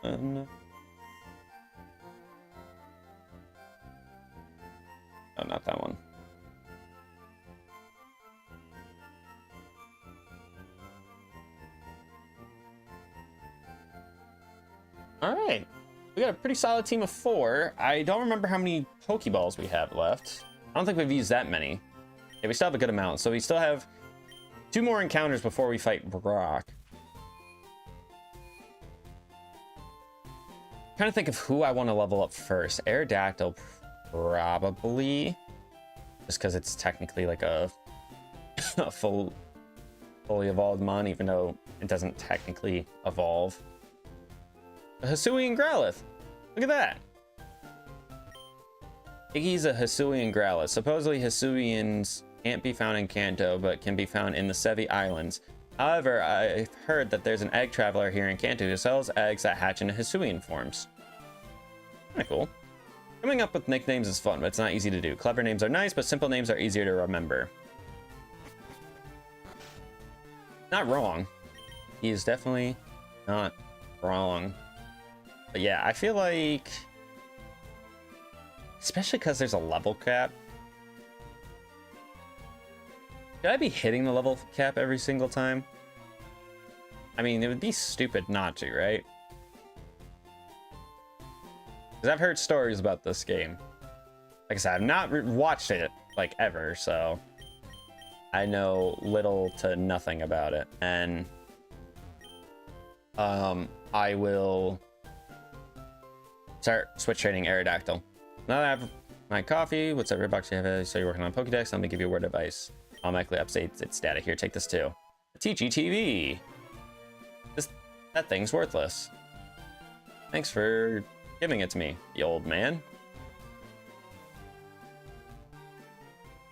No, not that one. All right, we got a pretty solid team of 4. I don't remember how many Pokeballs we have left. I don't think we've used that many. Yeah, we still have a good amount, so we still have 2 more encounters before we fight Brock. Trying to think of who I want to level up first. Aerodactyl, probably, just because it's technically like a fully evolved mon, even though it doesn't technically evolve. A Hisuian Growlithe. Look at that. Iggy's a Hisuian Growlithe. Supposedly Hisuians can't be found in Kanto, but can be found in the Sevi Islands. However, I've heard that there's an egg traveler here in Kanto who sells eggs that hatch into Hisuian forms. Kinda cool. Coming up with nicknames is fun, but it's not easy to do. Clever names are nice, but simple names are easier to remember. Not wrong. He is definitely not wrong. But yeah, I feel like, especially because there's a level cap. Should I be hitting the level cap every single time? I mean, it would be stupid not to, right? Because I've heard stories about this game. Like I said, I've not watched it, like, ever, so I know little to nothing about it. And I will start switch trading Aerodactyl. Now that I have my coffee, what's up, Redbox? You have so you're working on Pokédex. Let me give you a word of advice. Automatically updates its data. Here, take this too. TGTV. That thing's worthless. Thanks for giving it to me, you old man.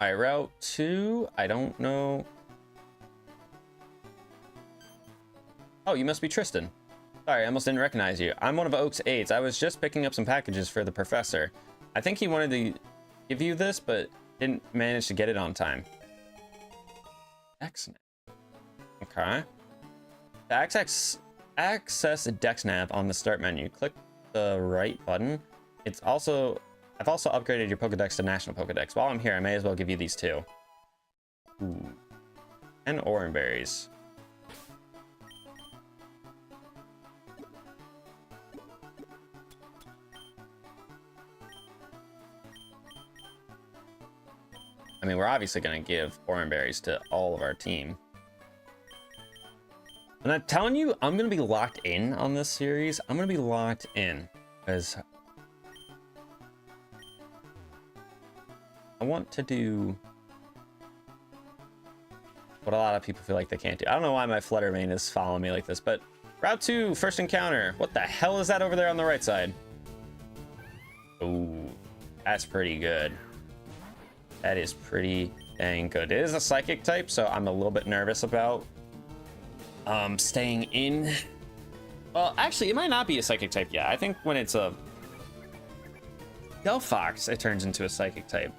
Alright, route 2. I don't know. Oh, you must be Tristan. Sorry, I almost didn't recognize you. I'm one of Oak's aides. I was just picking up some packages for the professor. I think he wanted to give you this, but didn't manage to get it on time. Excellent. Okay. To access DexNav on the start menu, click the right button. I've also upgraded your Pokedex to National Pokedex. While I'm here, I may as well give you these too. Ooh. And orange berries. I mean, we're obviously going to give orange berries to all of our team. And I'm telling you, I'm going to be locked in on this series. I'm going to be locked in because I want to do what a lot of people feel like they can't do. I don't know why my Fluttermane is following me like this, but route 2, first encounter. What the hell is that over there on the right side? Ooh, that's pretty good. That is pretty dang good. It is a psychic type, so I'm a little bit nervous about staying in. Well, actually, it might not be a psychic type yet. I think when it's a Delphox, it turns into a psychic type.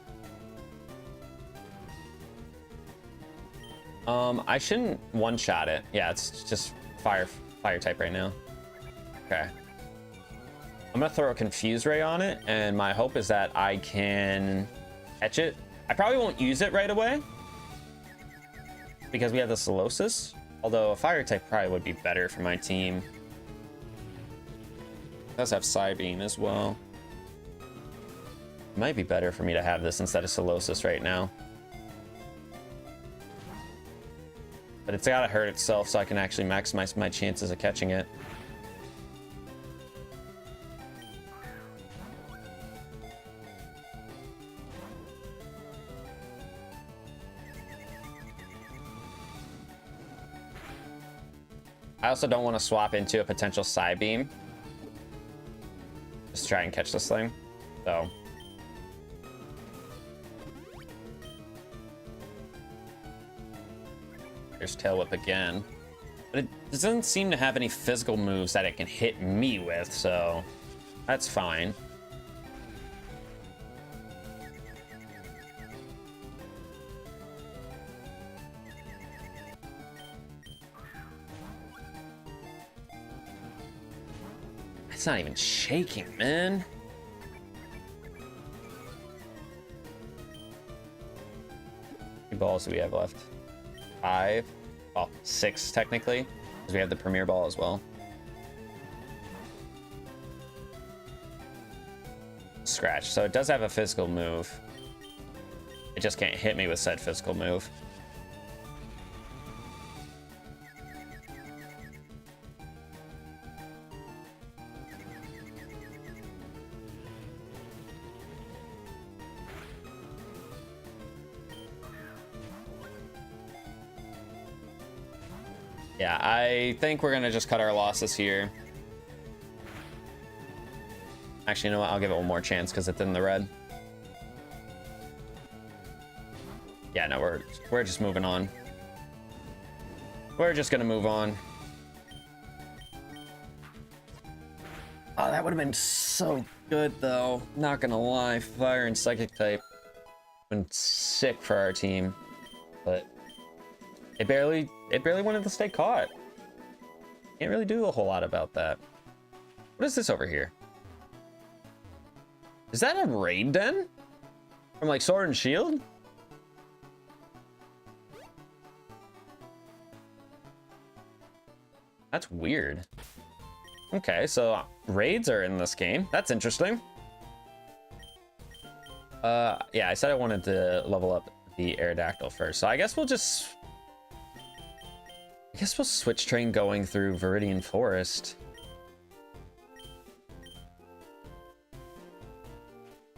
I shouldn't one-shot it. Yeah, it's just fire type right now. Okay. I'm gonna throw a Confuse Ray on it, and my hope is that I can catch it. I probably won't use it right away because we have the Solosis, although a fire type probably would be better for my team. It does have Psybeam as well. It might be better for me to have this instead of Solosis right now. But it's gotta hurt itself so I can actually maximize my chances of catching it. I also don't want to swap into a potential Psybeam. Just try and catch this thing. So. There's Tail Whip again. But it doesn't seem to have any physical moves that it can hit me with, so that's fine. It's not even shaking, man. How many balls do we have left? 5. Well, 6 technically, because we have the Premier Ball as well. Scratch. So it does have a physical move. It just can't hit me with said physical move. Yeah, I think we're gonna just cut our losses here. Actually, you know what? I'll give it one more chance because it's in the red. Yeah, no, we're just moving on. We're just gonna move on. Oh, that would have been so good though. Not gonna lie, fire and psychic type been sick for our team, but it barely wanted to stay caught. Can't really do a whole lot about that. What is this over here? Is that a raid den? From like Sword and Shield? That's weird. Okay, so raids are in this game. That's interesting. Yeah, I said I wanted to level up the Aerodactyl first, so I guess we'll switch train going through Viridian Forest.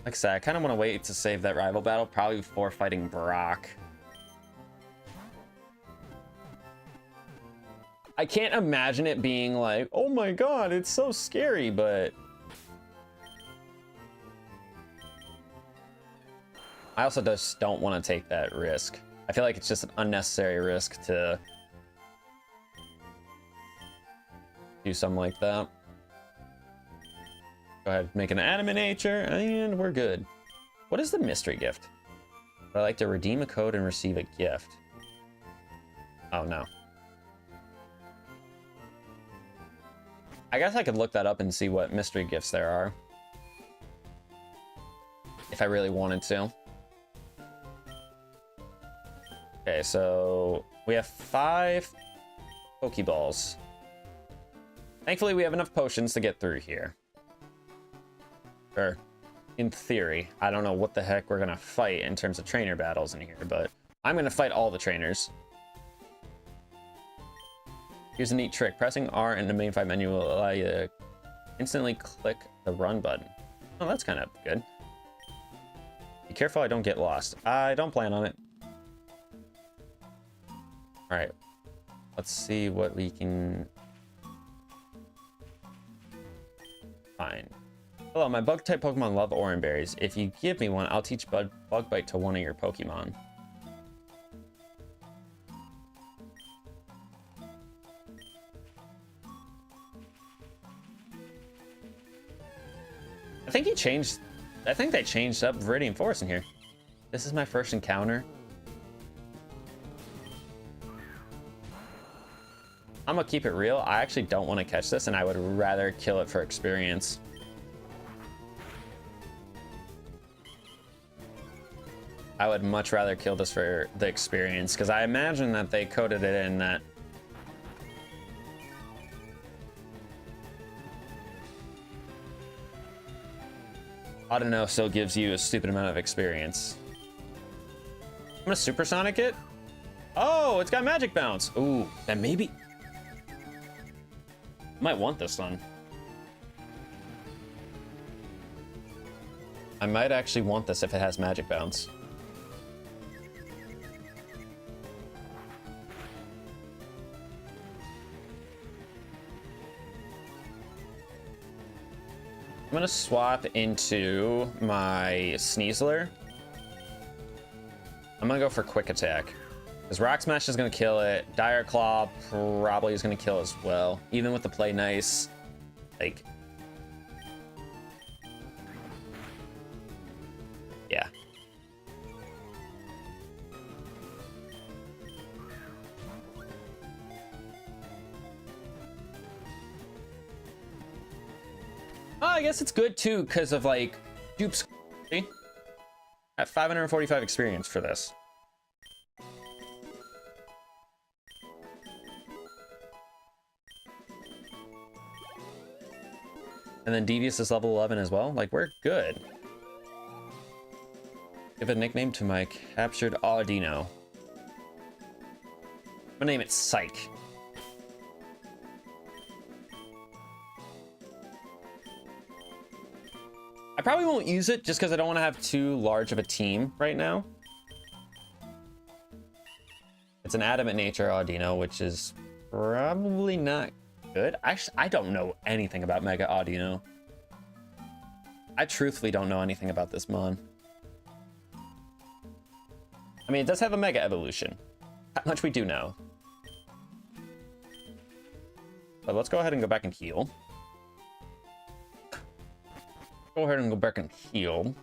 Like I said, I kind of want to wait to save that rival battle, probably before fighting Brock. I can't imagine it being like, oh my god, it's so scary, but I also just don't want to take that risk. I feel like it's just an unnecessary risk to do something like that. Go ahead, make an Animature, and we're good. What is the mystery gift? Would I like to redeem a code and receive a gift? Oh no. I guess I could look that up and see what mystery gifts there are. If I really wanted to. Okay, so we have 5 Pokeballs. Thankfully, we have enough potions to get through here. Or, in theory. I don't know what the heck we're gonna fight in terms of trainer battles in here, but I'm gonna fight all the trainers. Here's a neat trick. Pressing R in the main fight menu will allow you to instantly click the run button. Oh, that's kind of good. Be careful I don't get lost. I don't plan on it. Alright. Let's see what we can find. Hello, my bug-type Pokemon love Oran Berries. If you give me one, I'll teach Bug Bite to one of your Pokemon. I think he changed I think they changed up Viridian Forest in here. This is my first encounter. I'm gonna keep it real. I actually don't want to catch this, and I would rather kill it for experience. I would much rather kill this for the experience, because I imagine that they coded it in that I don't know, still gives you a stupid amount of experience. I'm gonna supersonic it. Oh, it's got magic bounce. Ooh, then maybe might want this one. I might actually want this if it has magic bounce. I'm gonna swap into my Sneasler. I'm gonna go for quick attack. Because Rock Smash is gonna kill it. Dire Claw probably is gonna kill as well. Even with the play nice. Like, yeah. Oh, I guess it's good too, because of like dupes. See? At 545 experience for this. And then Devious is level 11 as well. Like, we're good. Give a nickname to my captured Audino. I'm gonna name it Psych. I probably won't use it just because I don't want to have too large of a team right now. It's an adamant nature Audino, which is probably not good. Actually, I don't know anything about Mega Audino. I truthfully don't know anything about this mon. I mean, it does have a Mega Evolution. That much we do know. But let's go ahead and go back and heal. Go ahead and go back and heal.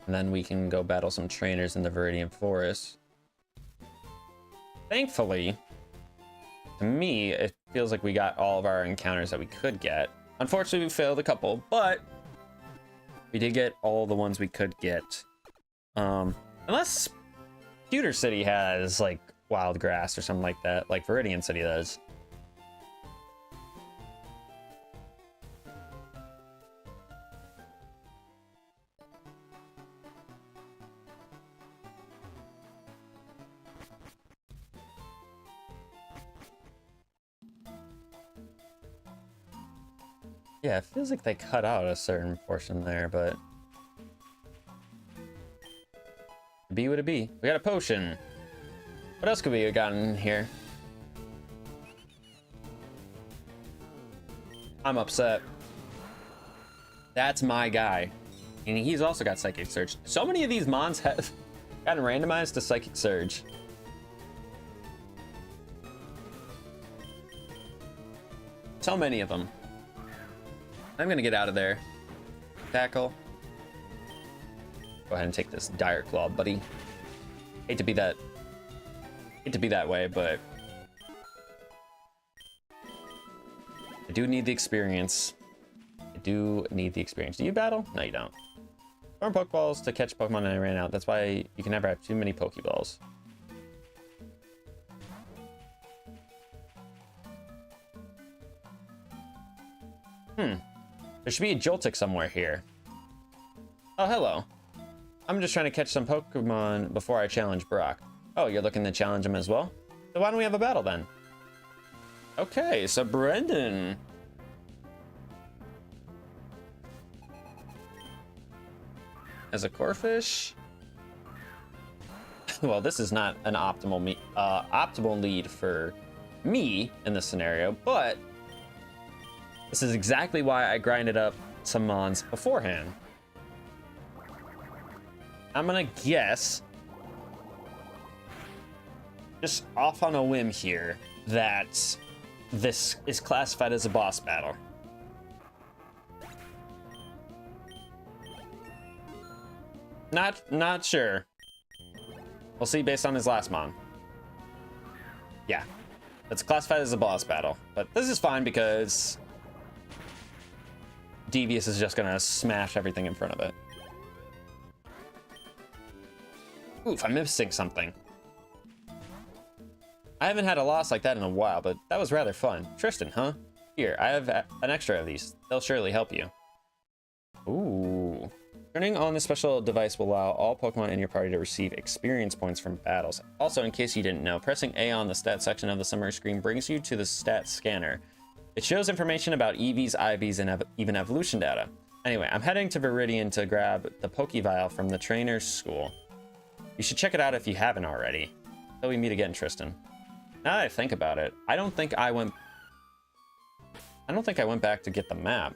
And then we can go battle some trainers in the Viridian Forest. Thankfully, to me, it feels like we got all of our encounters that we could get. Unfortunately, we failed a couple, but we did get all the ones we could get. Unless Pewter City has, like, wild grass or something like that, like Viridian City does. Yeah, it feels like they cut out a certain portion there, but be what it be. We got a potion. What else could we have gotten here? I'm upset. That's my guy. And he's also got Psychic Surge. So many of these mons have gotten randomized to Psychic Surge. So many of them. I'm gonna get out of there. Tackle. Go ahead and take this Dire Claw, buddy. Hate to be that way, but I do need the experience. I do need the experience. Do you battle? No, you don't. Farm Pokeballs to catch Pokemon and I ran out. That's why you can never have too many Pokeballs. There should be a Joltik somewhere here. Oh, hello. I'm just trying to catch some Pokemon before I challenge Brock. Oh, you're looking to challenge him as well? So why don't we have a battle then? Okay, so Brendan. As a Corphish? Well, this is not an optimal lead for me in this scenario, but this is exactly why I grinded up some mons beforehand. I'm gonna guess, just off on a whim here, that this is classified as a boss battle. Not sure. We'll see based on his last mon. Yeah. It's classified as a boss battle. But this is fine because Devious is just gonna smash everything in front of it. Oof, I'm missing something. I haven't had a loss like that in a while, but that was rather fun. Tristan, huh? Here, I have an extra of these. They'll surely help you. Ooh. Turning on the special device will allow all Pokemon in your party to receive experience points from battles. Also, in case you didn't know, pressing A on the stats section of the summary screen brings you to the stats scanner. It shows information about EVs, IVs, and even evolution data. Anyway, I'm heading to Viridian to grab the Pokevile from the trainer's school. You should check it out if you haven't already. Until we meet again, Tristan. Now that I think about it, I don't think I went back to get the map.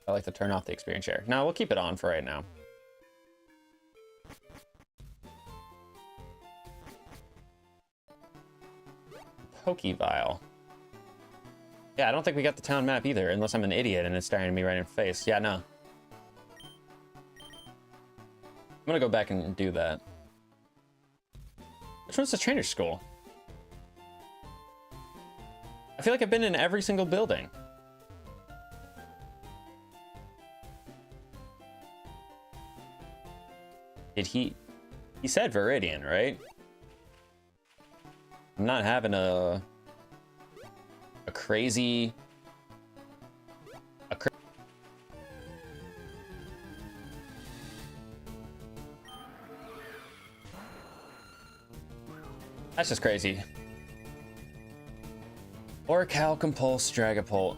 I like to turn off the experience share. No, we'll keep it on for right now. Pokevile. Yeah, I don't think we got the town map either, unless I'm an idiot and it's staring at me right in the face. Yeah, no. I'm gonna go back and do that. Which one's the trainer school? I feel like I've been in every single building. Did he said Viridian, right? I'm not having a crazy... That's just crazy. Orcal, Compulse, Dragapult.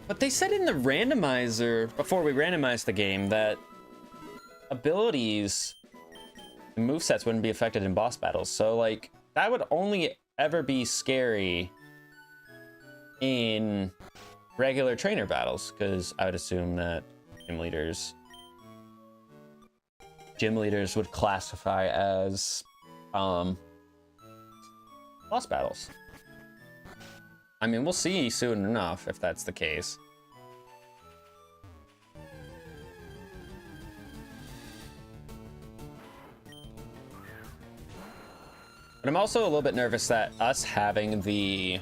But they said in the randomizer, before we randomized the game, that abilities and movesets wouldn't be affected in boss battles. So, like, that would only ever be scary in regular trainer battles, because I would assume that gym leaders would classify as boss battles. I mean, we'll see soon enough if that's the case. But I'm also a little bit nervous that us having the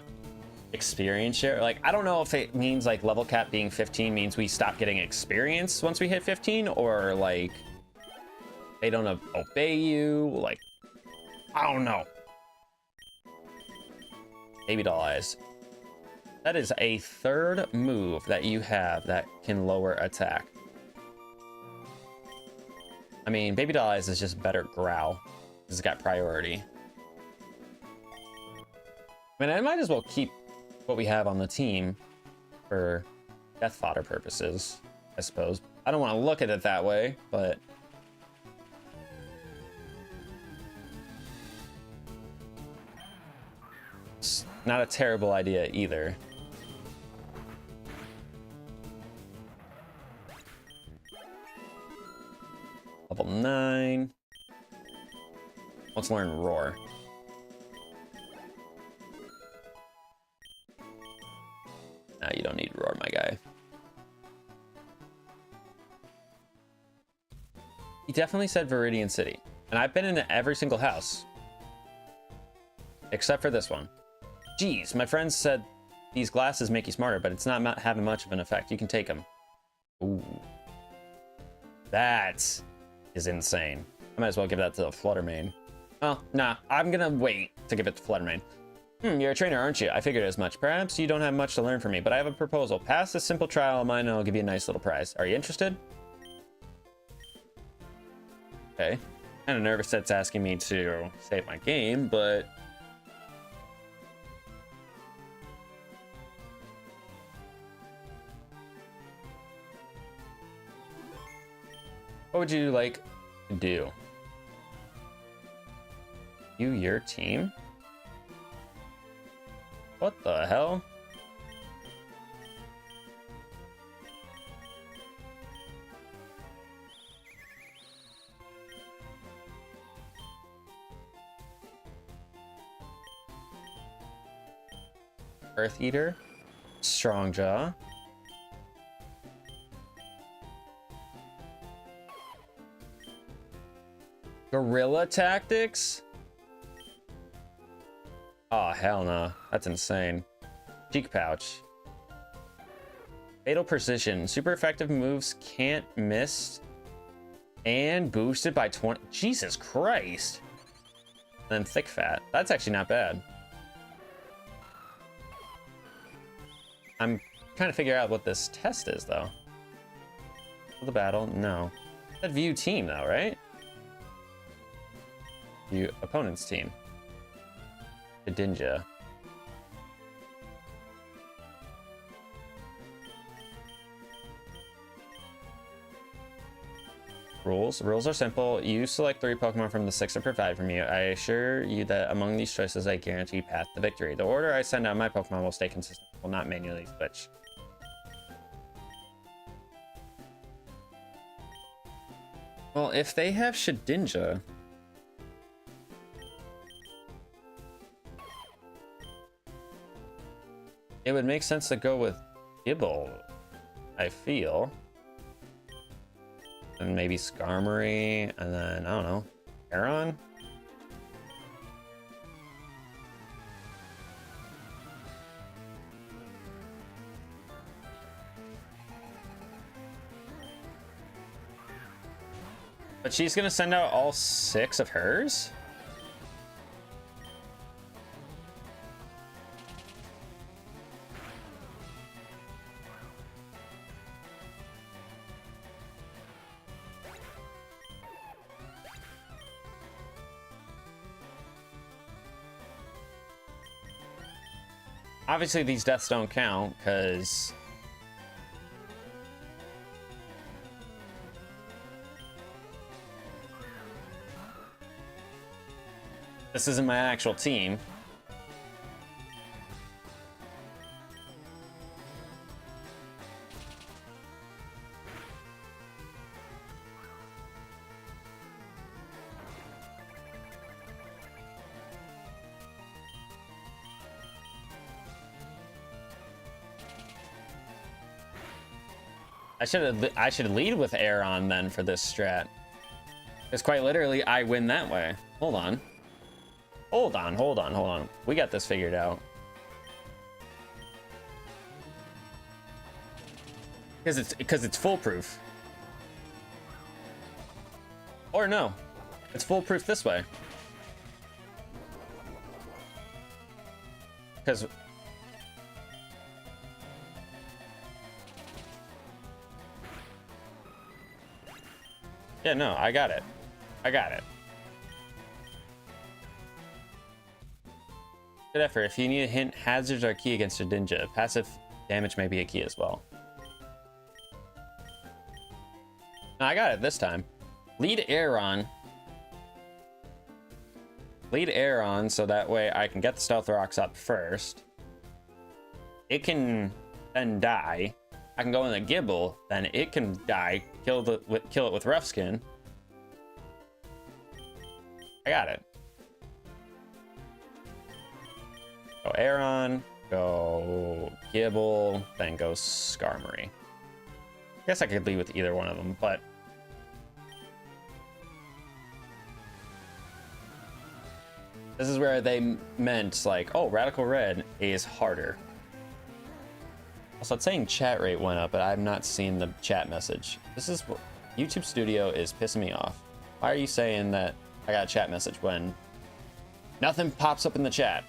experience share, like, I don't know if it means like level cap being 15 means we stop getting experience once we hit 15, or like they don't obey you, like, I don't know. Baby doll eyes. That is a third move that you have that can lower attack. I mean, baby doll eyes is just better growl. It's got priority. I mean, I might as well keep what we have on the team for death fodder purposes, I suppose. I don't want to look at it that way, but it's not a terrible idea either. Level 9. Let's learn Roar. Nah, you don't need Roar, my guy. He definitely said Viridian City. And I've been in every single house. Except for this one. Geez, my friends said these glasses make you smarter, but it's not having much of an effect. You can take them. Ooh. That is insane. I might as well give that to the Fluttermane. Well, nah, I'm gonna wait to give it to Fluttermane. You're a trainer, aren't you? I figured as much. Perhaps you don't have much to learn from me, but I have a proposal. Pass this simple trial of mine and I'll give you a nice little prize. Are you interested? Okay. Kind of nervous that's asking me to save my game, but... what would you like to do? Your team? What the hell? Earth Eater, Strong Jaw. Guerrilla Tactics? Oh, hell no. That's insane. Cheek Pouch. Fatal Precision. Super effective moves can't miss. And boosted by 20. Jesus Christ. And then Thick Fat. That's actually not bad. I'm trying to figure out what this test is, though. The battle? No. That view team, though, right? View opponent's team. Shedinja. Rules. Rules are simple. You select 3 Pokemon from the 6 I provide from you. I assure you that among these choices, I guarantee path to victory. The order I send out my Pokemon will stay consistent. Will not manually switch. Well, if they have Shedinja, it would make sense to go with Gibble, I feel. And maybe Skarmory, and then, I don't know, Aron? But she's gonna send out all 6 of hers? Obviously, these deaths don't count, because... this isn't my actual team. I should lead with Aron then for this strat. Because quite literally, I win that way. Hold on. Hold on. We got this figured out. Because it's foolproof. Or no, it's foolproof this way. Because yeah, no, I got it. Good effort. If you need a hint, hazards are key against Shedinja. Passive damage may be a key as well. No, I got it this time. Lead Aron so that way I can get the Stealth Rocks up first. It can then die. I can go in the Gibble, then it can die. Kill it with Rough Skin. I got it. Go Aron, go Gibble, then go Skarmory. I guess I could lead with either one of them, but this is where they meant like, oh, Radical Red is harder. Also, it's saying chat rate went up, but I've not seen the chat message. This is what YouTube Studio is pissing me off. Why are you saying that I got a chat message when nothing pops up in the chat?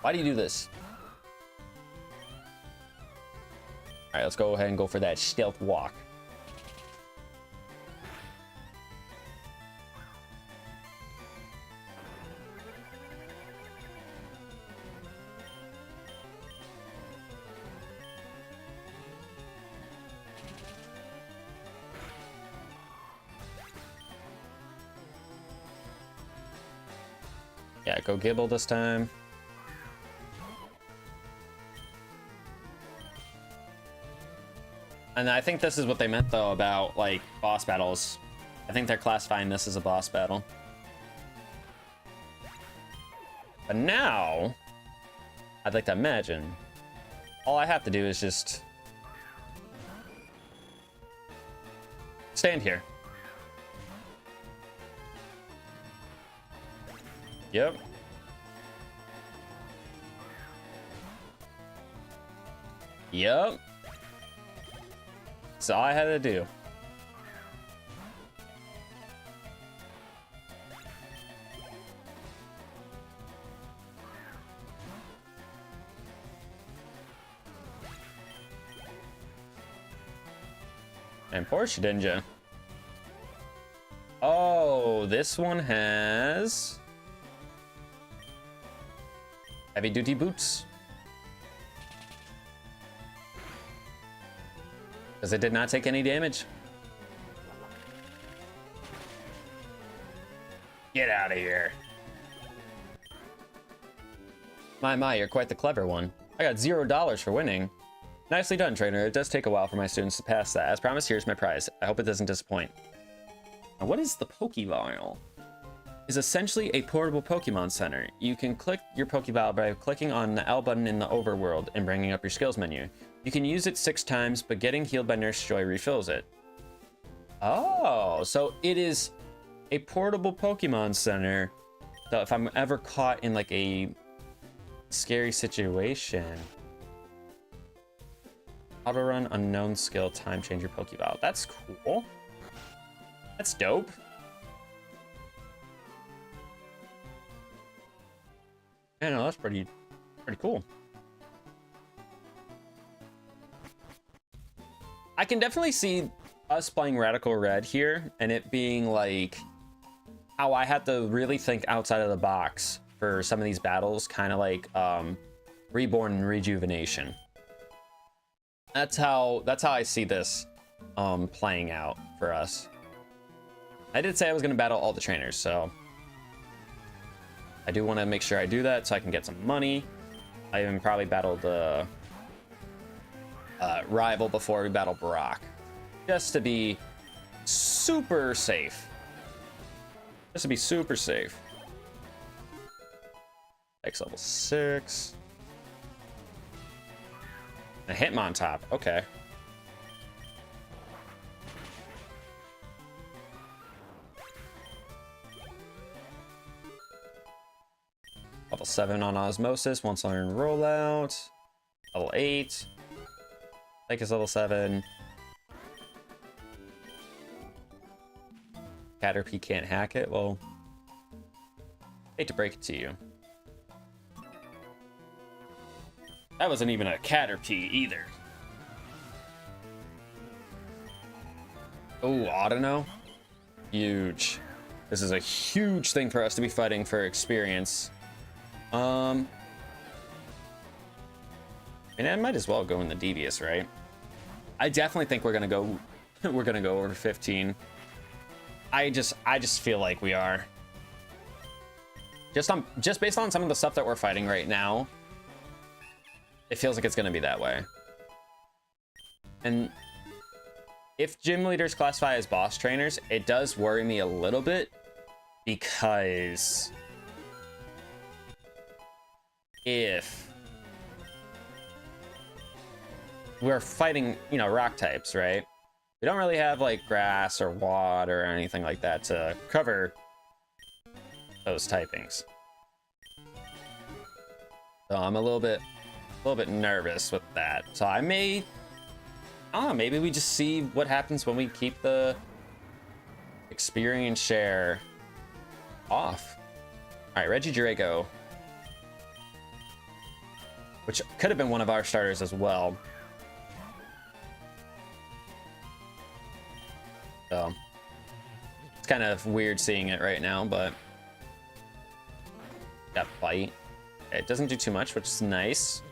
Why do you do this? All right, let's go ahead and go for that stealth walk. Yeah, go Gibble this time. And I think this is what they meant, though, about, like, boss battles. I think they're classifying this as a boss battle. But now, I'd like to imagine, all I have to do is just stand here. Yep. Yep. That's all I had to do. And Porsche, didn't you? Oh, this one has heavy duty boots. Because it did not take any damage. Get out of here. My, you're quite the clever one. I got $0 for winning. Nicely done, trainer. It does take a while for my students to pass that. As promised, here's my prize. I hope it doesn't disappoint. Now, what is the Pokeball? Is essentially a portable Pokemon Center. You can click your Pokeball by clicking on the L button in the overworld and bringing up your skills menu. You can use it 6 times, but getting healed by Nurse Joy refills it. Oh, so it is a portable Pokemon Center. So if I'm ever caught in like a scary situation. Auto run, unknown skill, time change your Pokeball. That's cool. That's dope. Yeah, no, that's pretty cool. I can definitely see us playing Radical Red here and it being like how I had to really think outside of the box for some of these battles, kind of like Reborn and Rejuvenation. That's how I see this playing out for us. I did say I was going to battle all the trainers, so I do want to make sure I do that so I can get some money. I even probably battled the rival before we battle Brock, just to be super safe. Just to be super safe. X level 6. A Hitmontop, okay. Level 7 on Osmosis, once learned rollout. Level 8. Like is level 7. Caterpie can't hack it. Well, hate to break it to you. That wasn't even a Caterpie either. Oh, Audino? Huge. This is a huge thing for us to be fighting for experience. And I might as well go in the Devious, right? I definitely think we're gonna go over 15. I just feel like we are. Just based on some of the stuff that we're fighting right now, it feels like it's gonna be that way. And if gym leaders classify as boss trainers, it does worry me a little bit because if we're fighting, you know, rock types, right? We don't really have like grass or water or anything like that to cover those typings. So I'm a little bit nervous with that. So I don't know, maybe we just see what happens when we keep the experience share off. All right, Regidrago, which could have been one of our starters as well. So it's kind of weird seeing it right now, but that bite. It doesn't do too much, which is nice.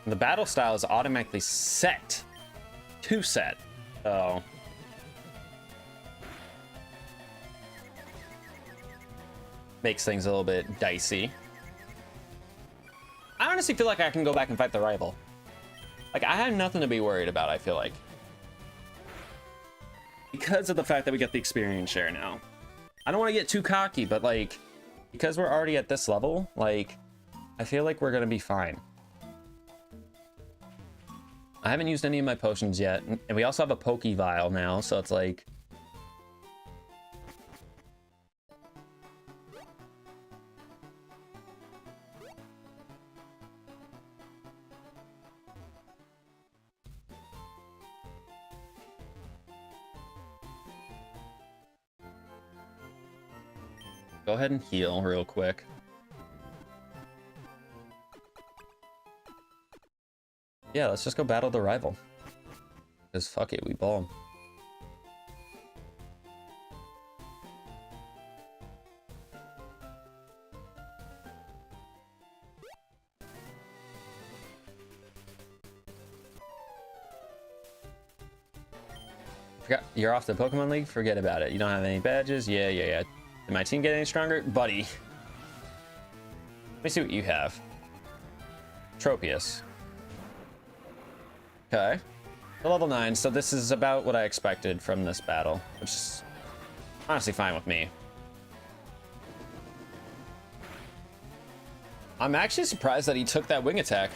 The battle style is automatically set to set, so makes things a little bit dicey. I honestly feel like I can go back and fight the rival. Like, I have nothing to be worried about, I feel like. Because of the fact that we get the experience share now. I don't want to get too cocky, but like, because we're already at this level, like, I feel like we're gonna be fine. I haven't used any of my potions yet, and we also have a Poke Vial now, so it's like... Go ahead and heal real quick. Yeah, let's just go battle the rival. Because fuck it, we ball. Forgot, you're off the Pokemon League? Forget about it. You don't have any badges? Yeah. Did my team get any stronger? Buddy. Let me see what you have. Tropius. Okay. Level 9, so this is about what I expected from this battle, which is honestly fine with me. I'm actually surprised that he took that wing attack.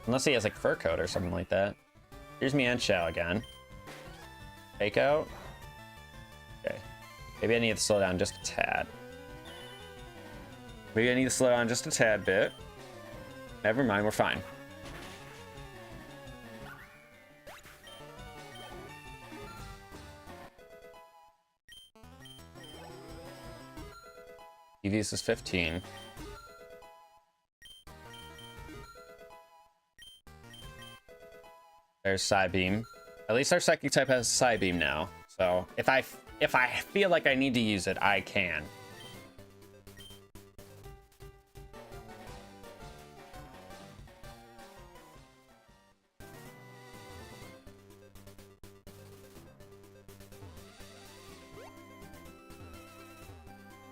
Unless he has like fur coat or something like that. Here's Mienshao again. Fake out. Okay. Maybe I need to slow down just a tad. Maybe I need to slow down just a tad bit. Never mind, we're fine. EVs is 15. There's Psybeam. At least our Psychic type has Psybeam now. So if I feel like I need to use it, I can.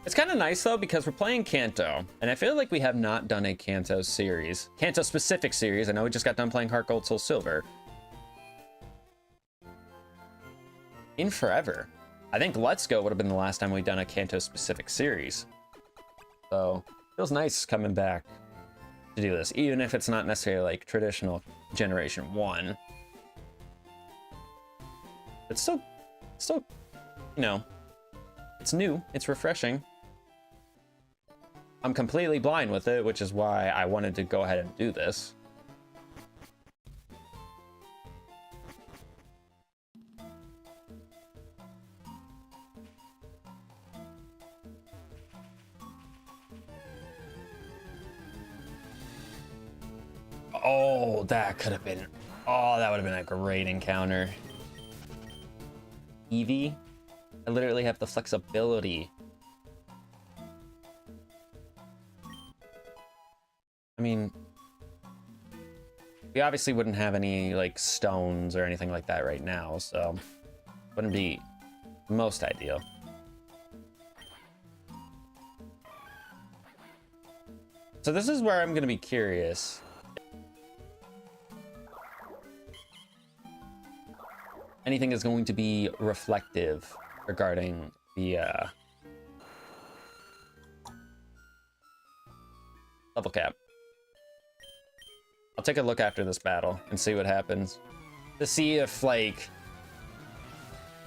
It's kind of nice though, because we're playing Kanto, and I feel like we have not done a Kanto series. Kanto specific series. I know we just got done playing Heart Gold Soul Silver. In forever. I think Let's Go would have been the last time we'd done a Kanto specific series. So, feels nice coming back to do this, even if it's not necessarily like traditional Generation 1. It's still, you know, it's new, it's refreshing. I'm completely blind with it, which is why I wanted to go ahead and do this. Oh, that could have been... Oh, that would have been a great encounter. Eevee? I literally have the flexibility. I mean... We obviously wouldn't have any, like, stones or anything like that right now, so... Wouldn't be most ideal. So this is where I'm gonna be curious. Anything is going to be reflective regarding the level cap. I'll take a look after this battle and see what happens to see if like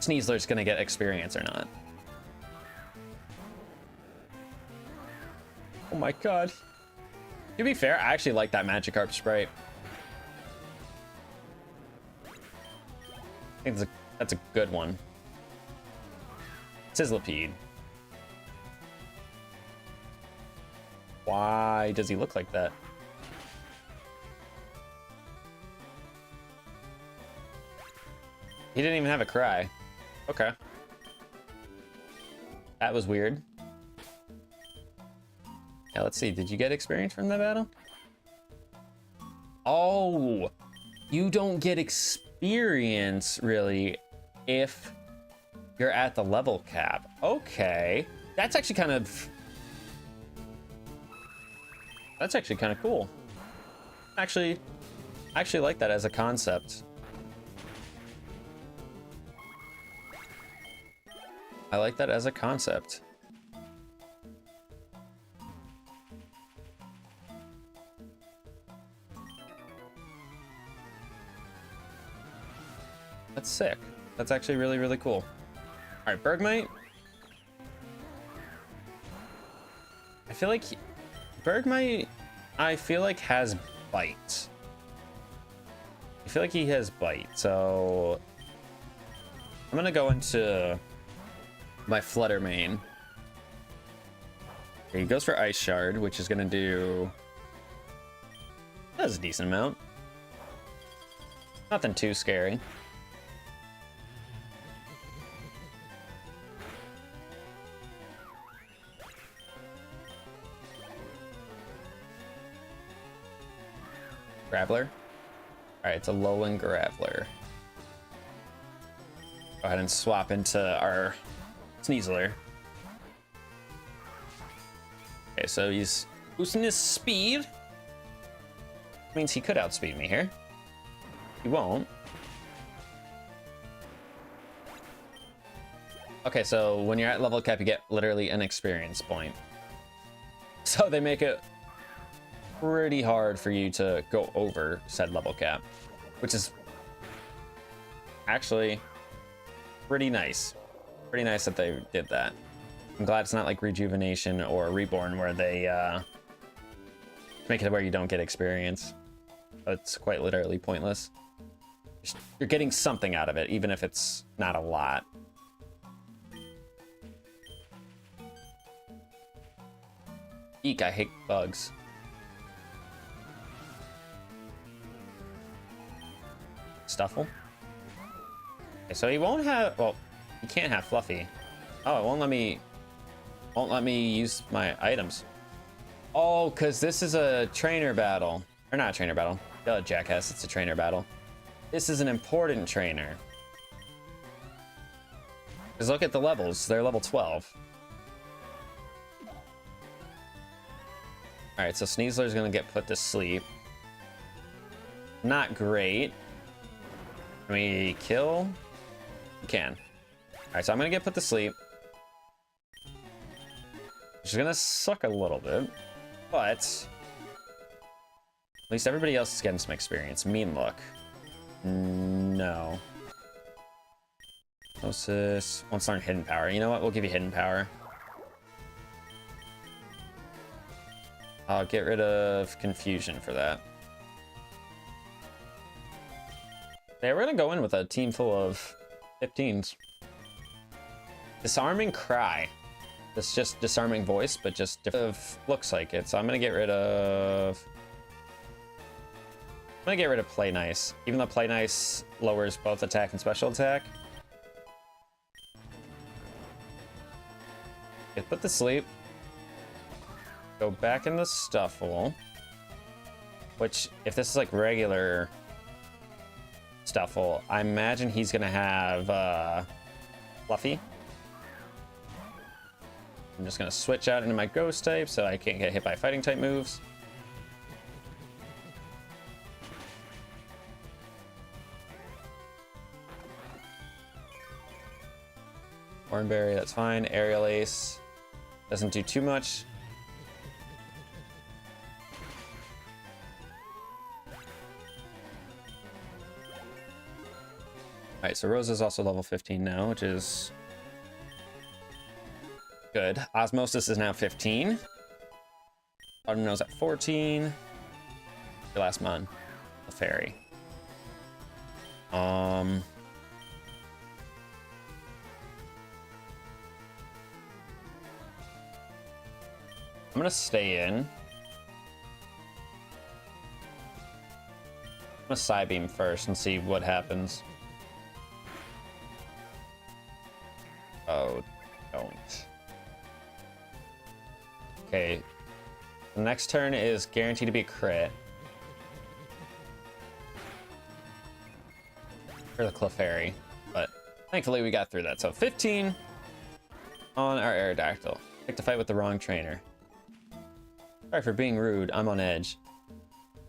Sneasler's gonna get experience or not. Oh my god. To be fair, I actually like that Magikarp sprite. I think that's a good one. Sizzlipede. Why does he look like that? He didn't even have a cry. Okay. That was weird. Yeah, let's see. Did you get experience from that battle? Oh, you don't get experience really if You're at the level cap. Okay. That's actually kind of... That's actually kind of cool. Actually, I actually like that as a concept. I like that as a concept. That's sick. That's actually really, really cool. All right, Bergmite. I feel like Bergmite, I feel like has bite. I feel like he has bite, so I'm gonna go into my Flutter main. Okay, he goes for Ice Shard, which is gonna do... That's a decent amount. Nothing too scary. Graveler. Alright, it's a Lowland Graveler. Go ahead and swap into our Sneasler. Okay, so he's boosting his speed. Means he could outspeed me here. He won't. Okay, so when you're at level cap, you get literally an experience point. So they make it pretty hard for you to go over said level cap, which is actually pretty nice. Pretty nice that they did that. I'm glad it's not like Rejuvenation or Reborn where they make it where you don't get experience. It's quite literally pointless. You're getting something out of it, even if it's not a lot. Eek, I hate bugs. Stuffle. Okay, so he won't have, well, he can't have Fluffy. Oh, it won't let me use my items. Oh, because this is a trainer battle. Or not a trainer battle. Duh, jackass, it's a trainer battle. This is an important trainer. Because look at the levels, they're level 12. Alright, so Sneasler's gonna get put to sleep. Not great. Can we kill? We can. Alright, so I'm gonna get put to sleep. Which is gonna suck a little bit. But at least everybody else is getting some experience. Mean look. No. Osmosis. Won't learn hidden power. You know what? We'll give you hidden power. I'll get rid of confusion for that. Yeah, we're gonna go in with a team full of 15s. Disarming Cry. It's just disarming voice, but just different. Looks like it. So I'm gonna get rid of. I'm gonna get rid of Play Nice. Even though Play Nice lowers both attack and special attack. Get put to sleep. Go back in the Stuffle. Which, if this is like regular Stuffle, I imagine he's gonna have Fluffy. I'm just gonna switch out into my Ghost type so I can't get hit by fighting type moves. Hornberry, that's fine. Aerial Ace doesn't do too much. Alright, so Rose is also level 15 now, which is good. Osmosis is now 15. Autumnose at 14. Your last mon, a fairy. I'm gonna stay in. I'm gonna Psybeam first and see what happens. Oh, don't. Okay. The next turn is guaranteed to be a crit. For the Clefairy, but Thankfully, we got through that. So 15 on our Aerodactyl. Picked a fight with the wrong trainer. Sorry for being rude. I'm on edge.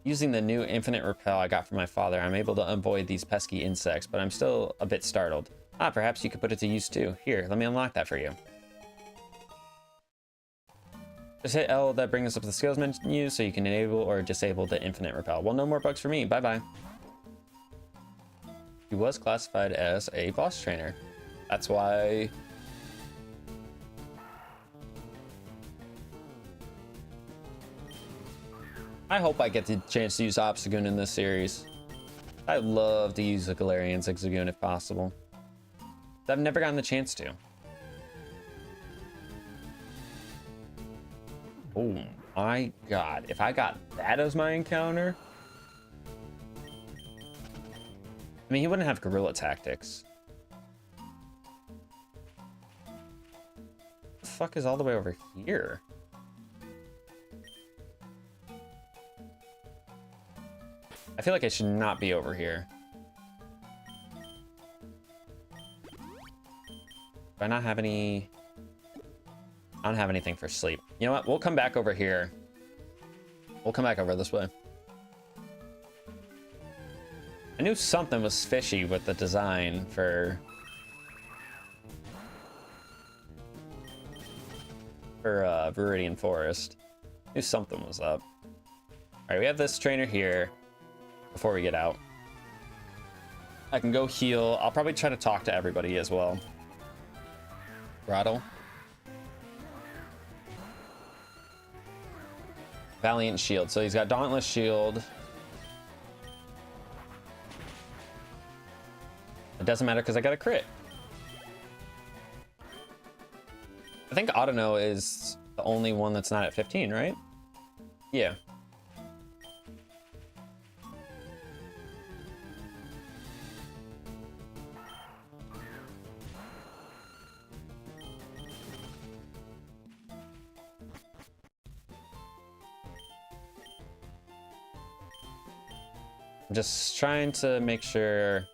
Using the new infinite repel I got from my father, I'm able to avoid these pesky insects, but I'm still a bit startled. Ah, perhaps you could put it to use too. Here, let me unlock that for you. Just hit L, that brings us up to the skills menu, so you can enable or disable the infinite repel. Well, no more bugs for me. Bye-bye. He was classified as a boss trainer. That's why... I hope I get the chance to use Obstagoon in this series. I'd love to use a Galarian Zigzagoon if possible. I've never gotten the chance to. Oh my god. If I got that as my encounter... I mean, he wouldn't have guerrilla tactics. What the fuck is all the way over here? I feel like I should not be over here. Do I not have any... I don't have anything for sleep. You know what? We'll come back over here. We'll come back over this way. I knew something was fishy with the design for Viridian Forest. I knew something was up. All right, we have this trainer here. Before we get out, I can go heal. I'll probably try to talk to everybody as well. Rattle. Valiant Shield. So he's got Dauntless Shield. It doesn't matter because I got a crit. I think Autono is the only one that's not at 15, right? Yeah. I'm just trying to make sure,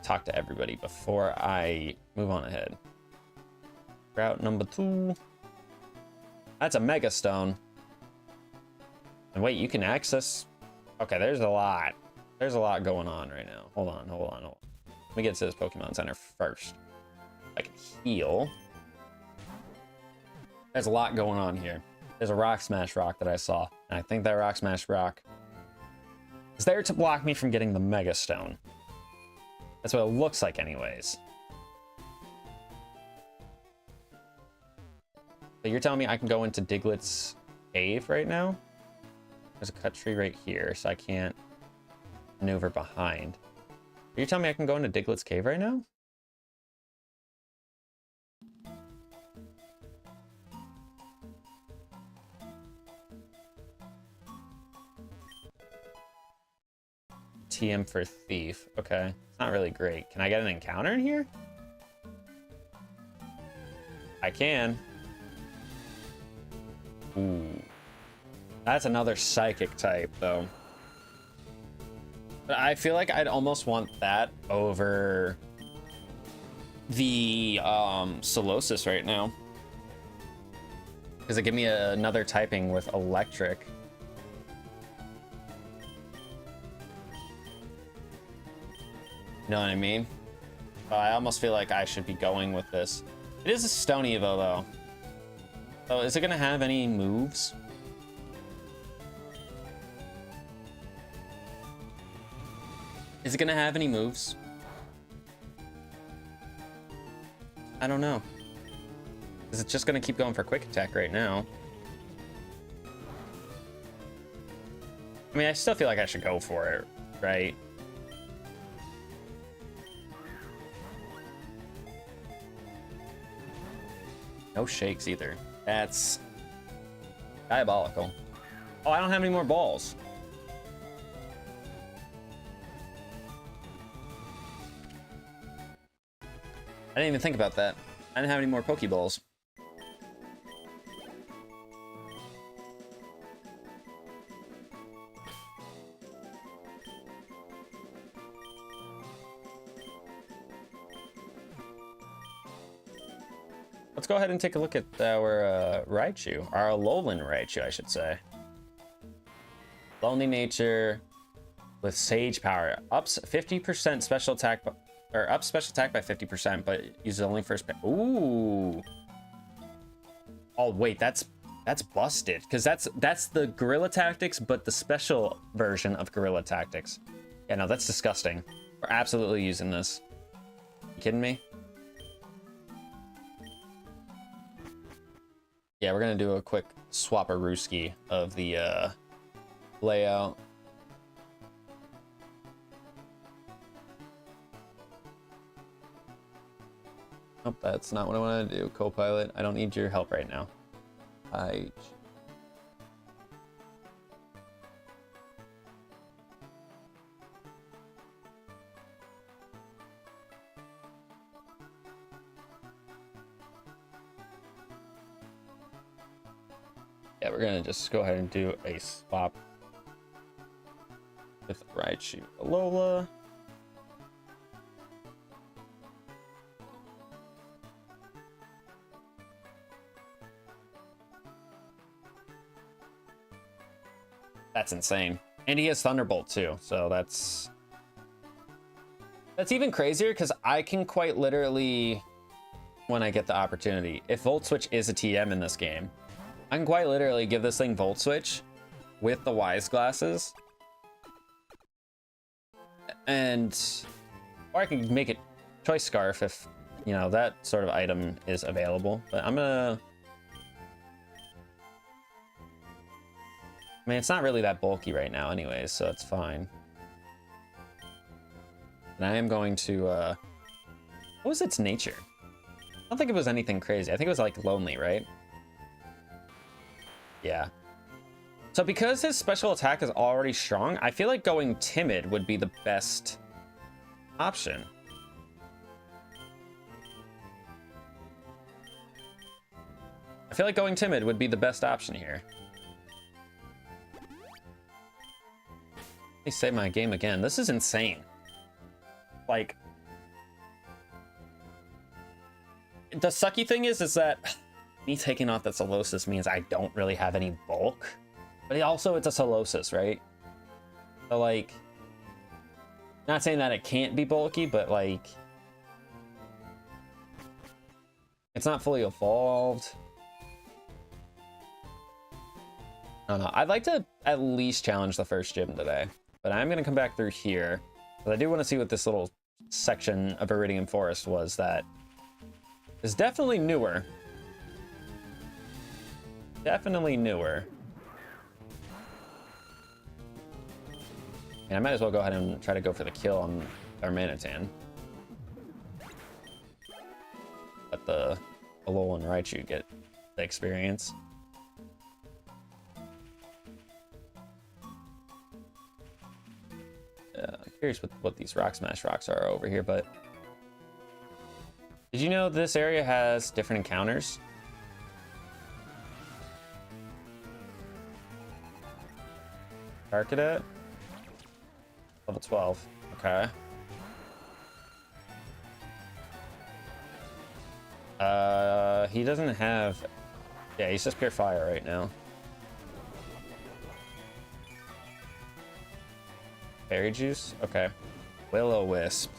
talk to everybody before I move on ahead. Route number 2. That's a Mega Stone. And wait, you can access... Okay, there's a lot. There's a lot going on right now. Hold on. Let me get to this Pokemon Center first. I can heal. There's a lot going on here. There's a Rock Smash Rock that I saw. And I think that Rock Smash Rock is there to block me from getting the Mega Stone. That's what it looks like anyways. So you're telling me I can go into Diglett's cave right now? There's a cut tree right here, so I can't maneuver behind. Are you telling me I can go into Diglett's cave right now? TM for Thief. Okay. It's not really great. Can I get an encounter in here? I can. Ooh. That's another psychic type, though. But I feel like I'd almost want that over the Solosis right now. Because it give me another typing with electric. You know what I mean? I almost feel like I should be going with this. It is a Stone Evo, though. So is it going to have any moves? Is it going to have any moves? I don't know. Is it just going to keep going for quick attack right now? I mean, I still feel like I should go for it, right? No shakes either. That's diabolical. Oh, I don't have any more balls. I didn't even think about that. I didn't have any more Pokeballs. let's go ahead and take a look at our Raichu, our Alolan Raichu, I should say. Lonely nature with Sage Power, ups 50% special attack, or ups special attack by 50%, but uses only first. Ooh. Oh wait, that's busted, because that's the Gorilla Tactics, but the special version of Gorilla Tactics. Yeah, no, that's disgusting. We're absolutely using this. You kidding me? Yeah, we're gonna do a quick swap-a-rooski of the layout. Oh, that's not what I want to do, Copilot. I don't need your help right now. Yeah, we're gonna just go ahead and do a swap with Raichu Alola. That's insane. And he has Thunderbolt too, so that's even crazier, because I can quite literally, when I get the opportunity, if Volt Switch is a TM in this game, I can quite literally give this thing Volt Switch with the Wise Glasses, and or I can make it Choice Scarf if, you know, that sort of item is available. But I'm gonna, I mean, it's not really that bulky right now anyways, so it's fine. And I am going to, what was its nature? I don't think it was anything crazy. I think it was like lonely, right? Yeah. So because his special attack is already strong, I feel like going timid would be the best option. I feel like going timid would be the best option here. Let me save my game again. This is insane. Like, the sucky thing is that me taking off the Solosis means I don't really have any bulk, but also it's a Solosis, right? So like, not saying that it can't be bulky, but like, it's not fully evolved. I don't know. I'd like to at least challenge the first gym today, but I'm gonna come back through here. But I do want to see what this little section of Iridium Forest was that is definitely newer. Definitely newer. And I might as well go ahead and try to go for the kill on our Manatan. Let the Alolan Raichu get the experience. I'm curious what these Rock Smash rocks are over here, but did you know this area has different encounters? Cadet? Level 12. Okay. He doesn't have... Yeah, he's just pure fire right now. Berry juice? Okay. Will-O-Wisp.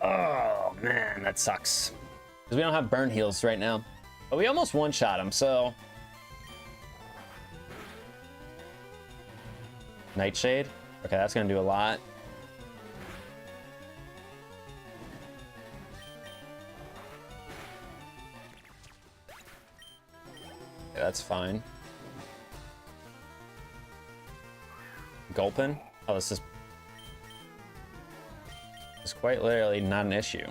Oh, man, that sucks. Because we don't have burn heals right now. But we almost one-shot him, so... Nightshade? Okay, that's gonna do a lot. Okay, that's fine. Gulpin? Oh, this is quite literally not an issue.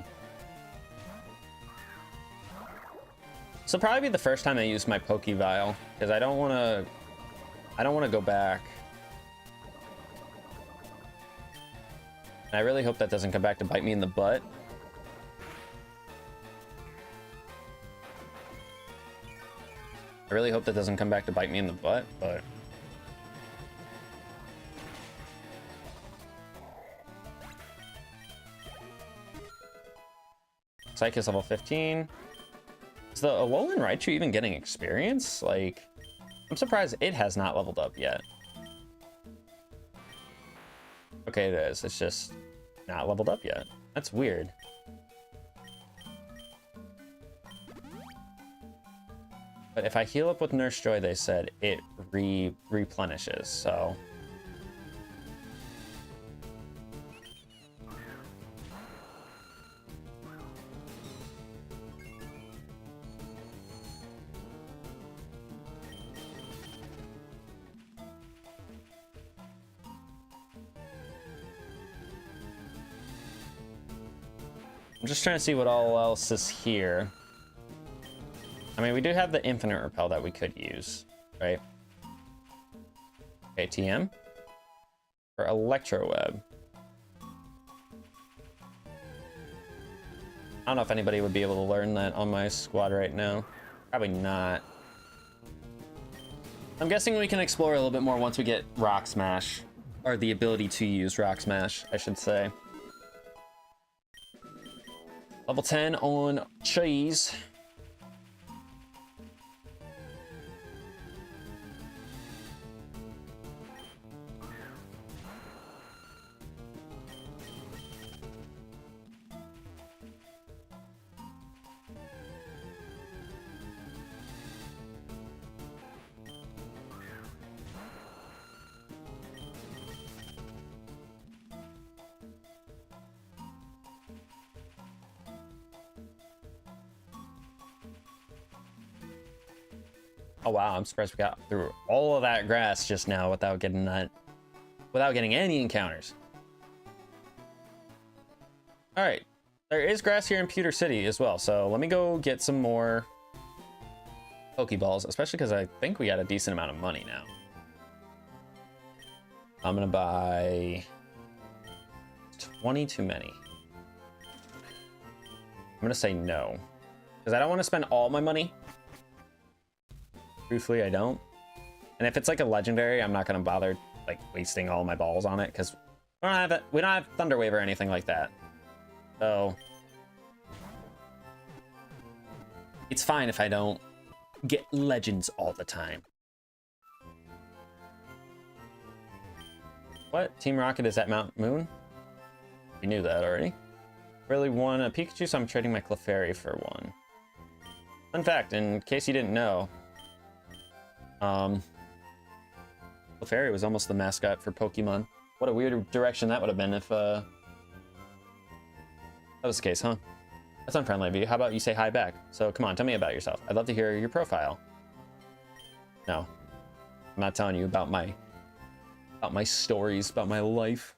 This will probably be the first time I use my Pokevile, because I don't want to go back. And I really hope that doesn't come back to bite me in the butt. I really hope that doesn't come back to bite me in the butt, but... Psychic level 15. Is the Alolan Raichu even getting experience? Like, I'm surprised it has not leveled up yet. Okay, it is. It's just not leveled up yet. That's weird. But if I heal up with Nurse Joy, they said it replenishes, so... I'm just trying to see what all else is here. I mean, we do have the Infinite Repel that we could use, right? ATM or Electro Web. I don't know if anybody would be able to learn that on my squad right now. Probably not. I'm guessing we can explore a little bit more once we get Rock Smash, or the ability to use Rock Smash, I should say. Level 10 on Cheese. Oh wow, I'm surprised we got through all of that grass just now without getting any encounters. All right, there is grass here in Pewter City as well, so let me go get some more Pokeballs, especially because I think we got a decent amount of money now. I'm gonna buy 20 too many. I'm gonna say no, because I don't want to spend all my money. Truthfully, I don't. And if it's like a legendary, I'm not gonna bother like wasting all my balls on it because we don't have Thunder Wave or anything like that. So it's fine if I don't get legends all the time. What? Team Rocket is at Mount Moon? We knew that already. Really want a Pikachu, so I'm trading my Clefairy for one. Fun fact, in case you didn't know, Clefairy was almost the mascot for Pokemon. What a weird direction that would have been if that was the case, huh? That's unfriendly of you. How about you say hi back? So come on, tell me about yourself. I'd love to hear your profile. No, I'm not telling you about my stories, about my life.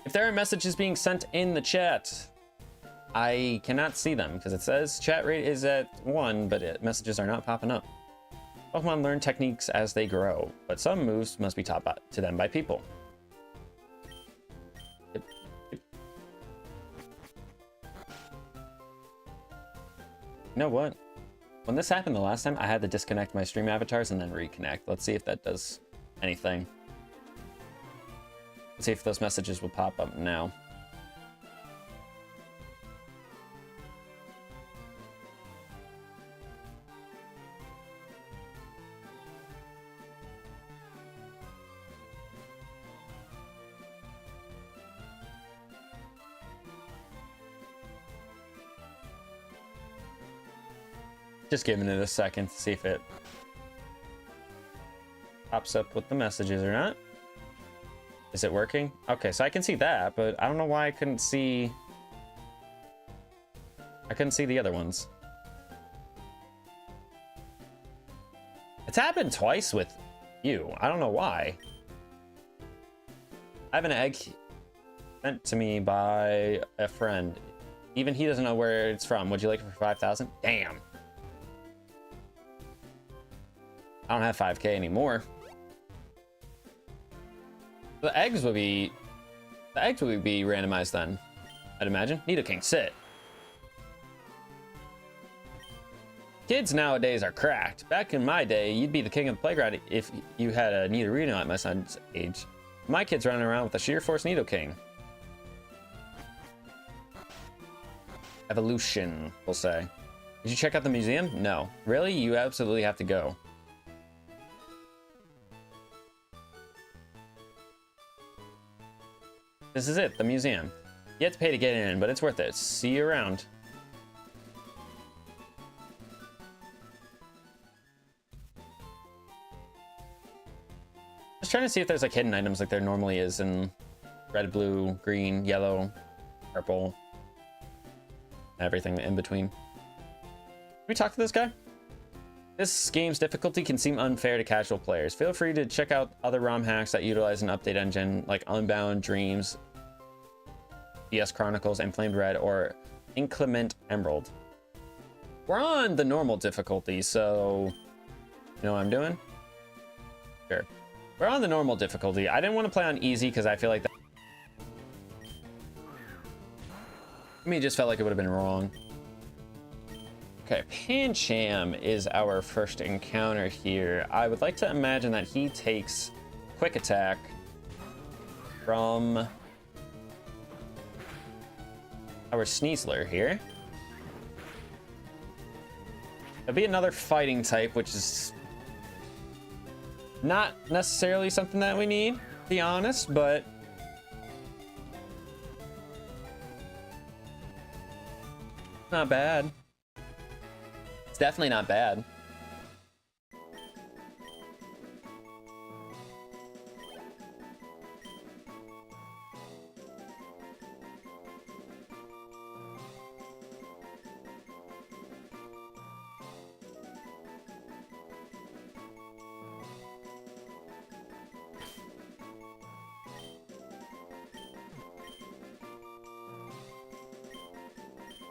If there are messages being sent in the chat, I cannot see them because it says chat rate is at 1, but messages are not popping up. Pokemon learn techniques as they grow, but some moves must be taught to them by people. Yep. You know what? When this happened the last time, I had to disconnect my stream avatars and then reconnect. Let's see if that does anything. Let's see if those messages will pop up now. Just giving it a second to see if it pops up with the messages or not. Is it working? Okay, so I can see that, but I don't know why I couldn't see the other ones. It's happened twice with you. I don't know why. I have an egg sent to me by a friend. Even he doesn't know where it's from. Would you like it for 5,000? Damn. I don't have 5K anymore. The eggs would be randomized then, I'd imagine. Nidoking, sit. Kids nowadays are cracked. Back in my day, you'd be the king of the playground if you had a Nidorino at my son's age. My kid's running around with a Sheer Force Nidoking. evolution, we'll say. Did you check out the museum? No. Really? You absolutely have to go. This is it, the museum. You have to pay to get in, but it's worth it. See you around. Just trying to see if there's like hidden items like there normally is in red, blue, green, yellow, purple, everything in between. Can we talk to this guy? This game's difficulty can seem unfair to casual players. Feel free to check out other ROM hacks that utilize an update engine like Unbound, Dreams, DS Chronicles, and Flamed Red, or Inclement Emerald. We're on the normal difficulty, so you know what I'm doing? Sure. We're on the normal difficulty. I didn't want to play on easy because I feel like that. I mean, it just felt like it would have been wrong. Okay, Pancham is our first encounter here. I would like to imagine that he takes quick attack from our Sneasler here. It'll be another fighting type, which is not necessarily something that we need, to be honest, but not bad. It's definitely not bad.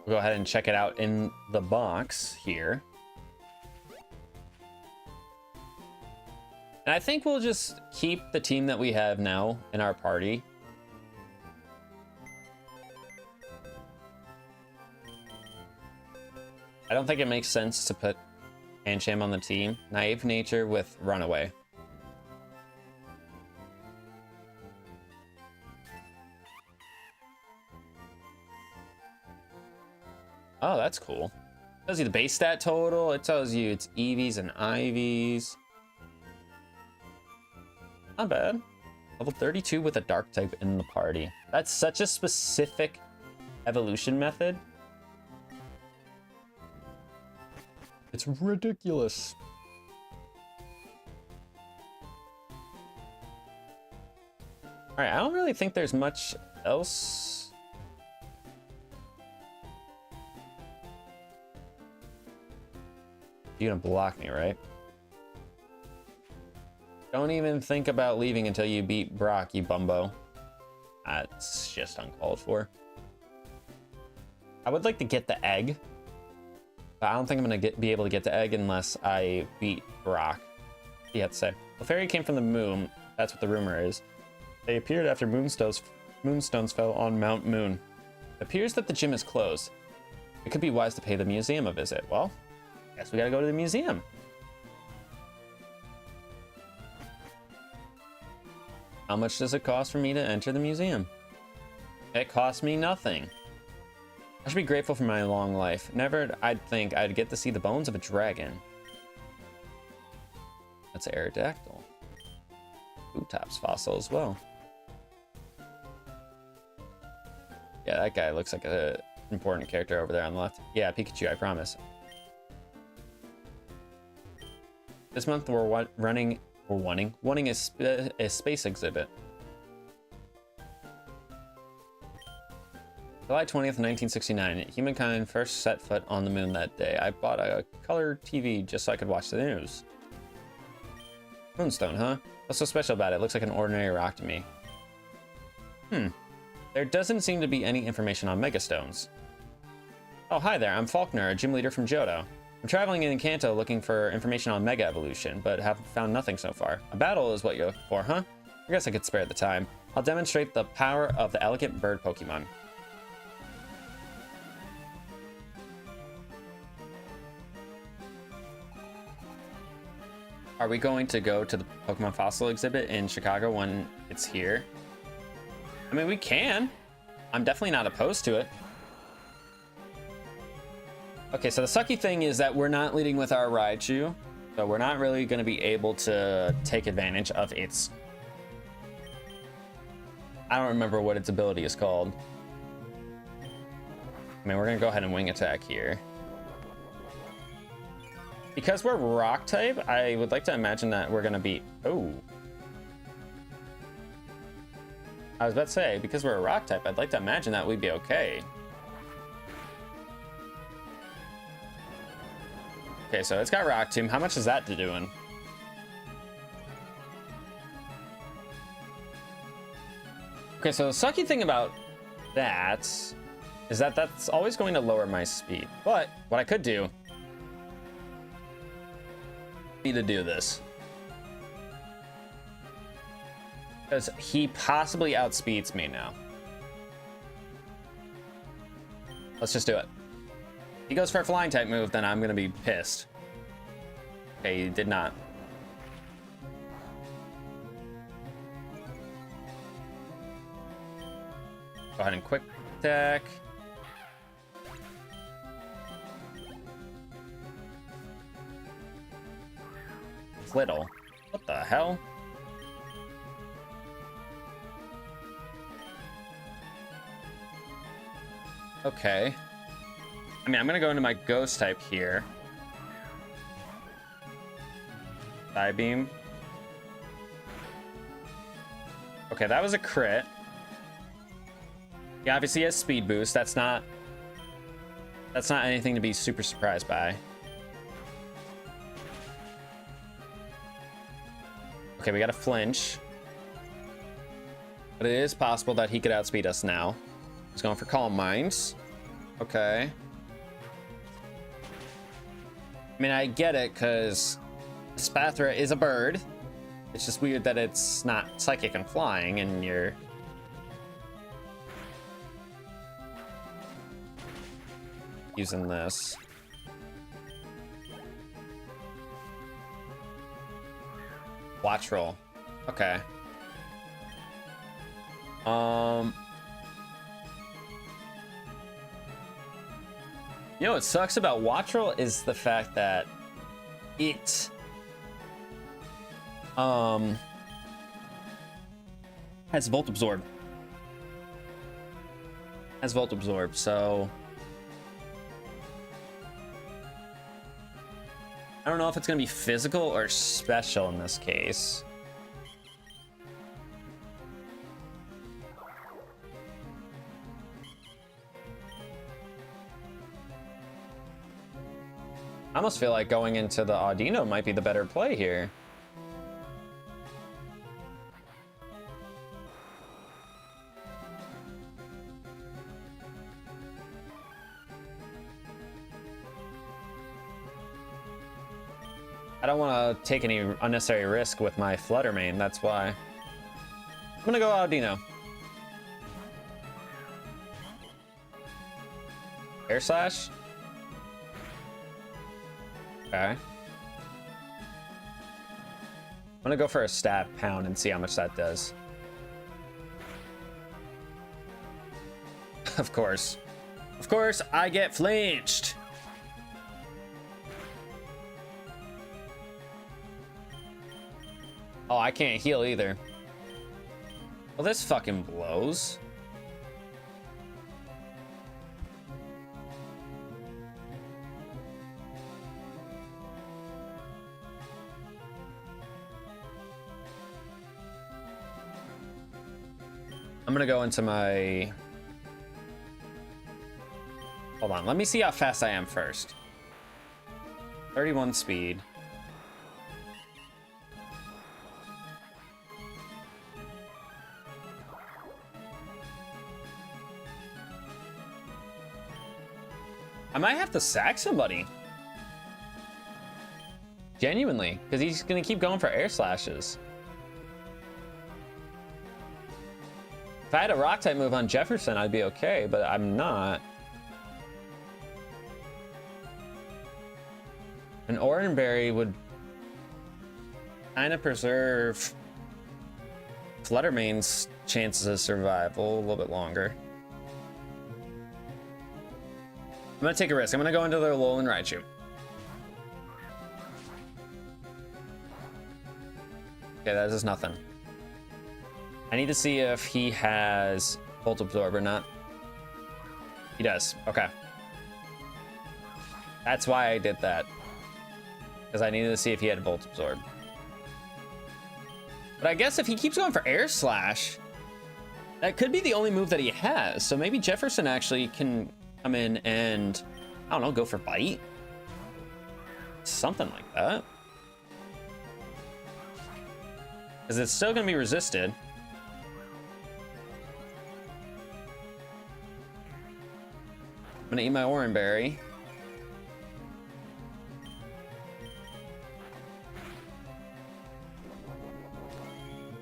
We'll go ahead and check it out in the box here. And I think we'll just keep the team that we have now in our party. I don't think it makes sense to put Pancham on the team. Naive Nature with Runaway. Oh, that's cool. It tells you the base stat total. It tells you it's EVs and IVs. Not bad. Level 32 with a dark type in the party. That's such a specific evolution method. It's ridiculous. All right, I don't really think there's much else. You're gonna block me, right? Don't even think about leaving until you beat Brock, you bumbo. That's just uncalled for. I would like to get the egg, but I don't think I'm gonna be able to get the egg unless I beat Brock. You have to say. The fairy came from the moon. That's what the rumor is. They appeared after moonstones fell on Mount Moon. It appears that the gym is closed. It could be wise to pay the museum a visit. Well, guess we gotta go to the museum. How much does it cost for me to enter the museum? It costs me nothing. I should be grateful for my long life. Never I'd think I'd get to see the bones of a dragon. That's Aerodactyl. Bootop's fossil as well. Yeah, that guy looks like an important character over there on the left. Yeah, Pikachu, I promise. This month we're wanting a space exhibit. July 20th, 1969. Humankind first set foot on the moon that day. I bought a color TV just so I could watch the news. Moonstone, huh? What's so special about it? Looks like an ordinary rock to me. There doesn't seem to be any information on megastones. Oh, hi there. I'm Faulkner, a gym leader from Johto. I'm traveling in Kanto looking for information on Mega Evolution, but have found nothing so far. A battle is what you're looking for, huh? I guess I could spare the time. I'll demonstrate the power of the elegant bird Pokemon. Are we going to go to the Pokemon Fossil exhibit in Chicago when it's here? I mean, we can. I'm definitely not opposed to it. Okay, so the sucky thing is that we're not leading with our Raichu, so we're not really going to be able to take advantage of its... I don't remember what its ability is called. I mean, we're going to go ahead and wing attack here. Because we're rock type, I would like to imagine that we're going to be... Oh. I was about to say, because we're a rock type, I'd like to imagine that we'd be okay. Okay, so it's got Rock Tomb. How much is that doing? Okay, so the sucky thing about that is that that's always going to lower my speed. But what I could do be to do this. Because he possibly outspeeds me now. Let's just do it. If he goes for a flying type move, then I'm gonna be pissed. Okay, he did not. Go ahead and quick attack. Little. What the hell? Okay. I mean, I'm gonna go into my ghost type here. Beam. Okay, that was a crit. He obviously has speed boost. That's not anything to be super surprised by. Okay, we got a flinch. But it is possible that he could outspeed us now. He's going for Calm Minds. Okay. I mean, I get it, because Spathra is a bird. It's just weird that it's not psychic and flying, and you're... using this. Watch roll. Okay. You know what sucks about Watch Roll is the fact that it has Volt Absorb. Has Volt Absorb, so I don't know if it's gonna be physical or special in this case. I almost feel like going into the Audino might be the better play here. I don't want to take any unnecessary risk with my Flutter Mane, that's why. I'm gonna go Audino. Air Slash? Okay. I'm gonna go for a stab pound and see how much that does. Of course. Of course, I get flinched. Oh, I can't heal either. Well, this fucking blows. I'm gonna go into my... Hold on, let me see how fast I am first. 31 speed. I might have to sack somebody. Genuinely, because he's gonna keep going for air slashes. If I had a rock type move on Jefferson, I'd be okay, but I'm not. An Oranberry would kind of preserve Fluttermane's chances of survival a little bit longer. I'm gonna take a risk. I'm gonna go into the Alolan Raichu. Okay, that is nothing. I need to see if he has Volt Absorb or not. He does. Okay. That's why I did that. Because I needed to see if he had Volt Absorb. But I guess if he keeps going for Air Slash, that could be the only move that he has. So maybe Jefferson actually can come in and, I don't know, go for Bite? Something like that. Because it's still going to be resisted. I'm going to eat my Oran Berry.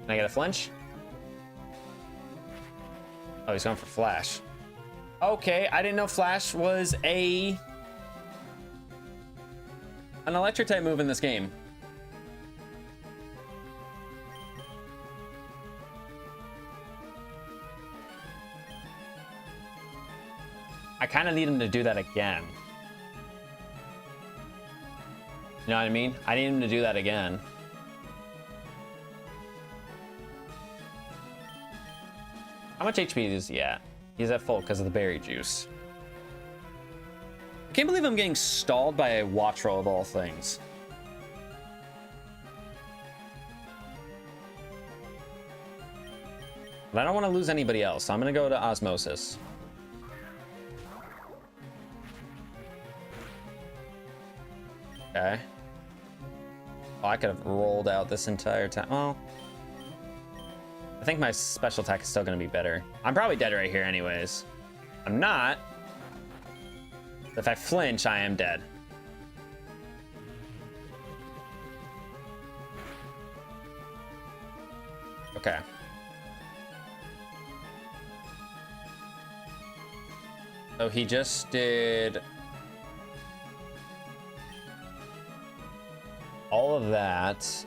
Can I get a flinch? Oh, he's going for Flash. Okay, I didn't know Flash was an electric type move in this game. I kind of need him to do that again. You know what I mean? I need him to do that again. How much HP is he at? He's at full because of the berry juice. I can't believe I'm getting stalled by a Wattrel of all things. But I don't want to lose anybody else, so I'm going to go to Osmosis. Okay. Oh, I could have rolled out this entire time. Well, I think my special attack is still going to be better. I'm probably dead right here anyways. I'm not. If I flinch, I am dead. Okay. So he just did all of that.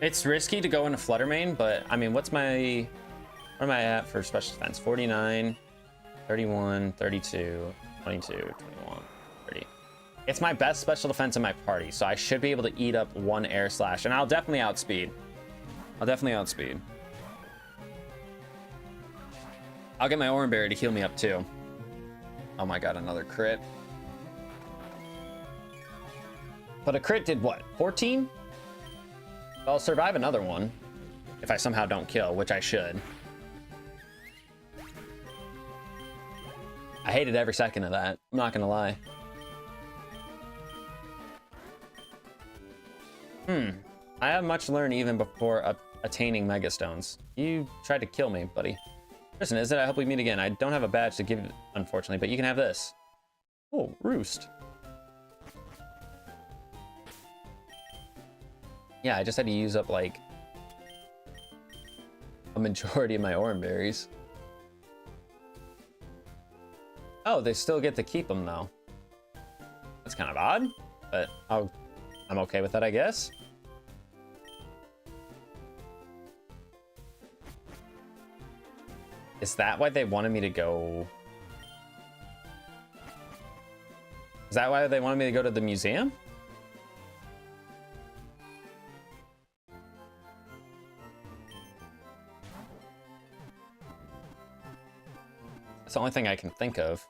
It's risky to go into Flutter Mane, but I mean, what am I at for special defense? 49, 31, 32, 22, 21, 30. It's my best special defense in my party, so I should be able to eat up one Air Slash, and I'll definitely outspeed. I'll get my Oran Berry to heal me up too. Oh my god, another crit. But a crit did what? 14? I'll survive another one if I somehow don't kill, which I should. I hated every second of that. I'm not gonna lie. I have much learned even before attaining Mega Stones. You tried to kill me, buddy. Listen, is it? I hope we meet again. I don't have a badge to give, unfortunately, but you can have this. Oh, Roost. Yeah, I just had to use up, like, a majority of my Oran Berries. Oh, they still get to keep them, though. That's kind of odd, but I'm okay with that, I guess. Is that why they wanted me to go? Is that why they wanted me to go to the museum? That's the only thing I can think of.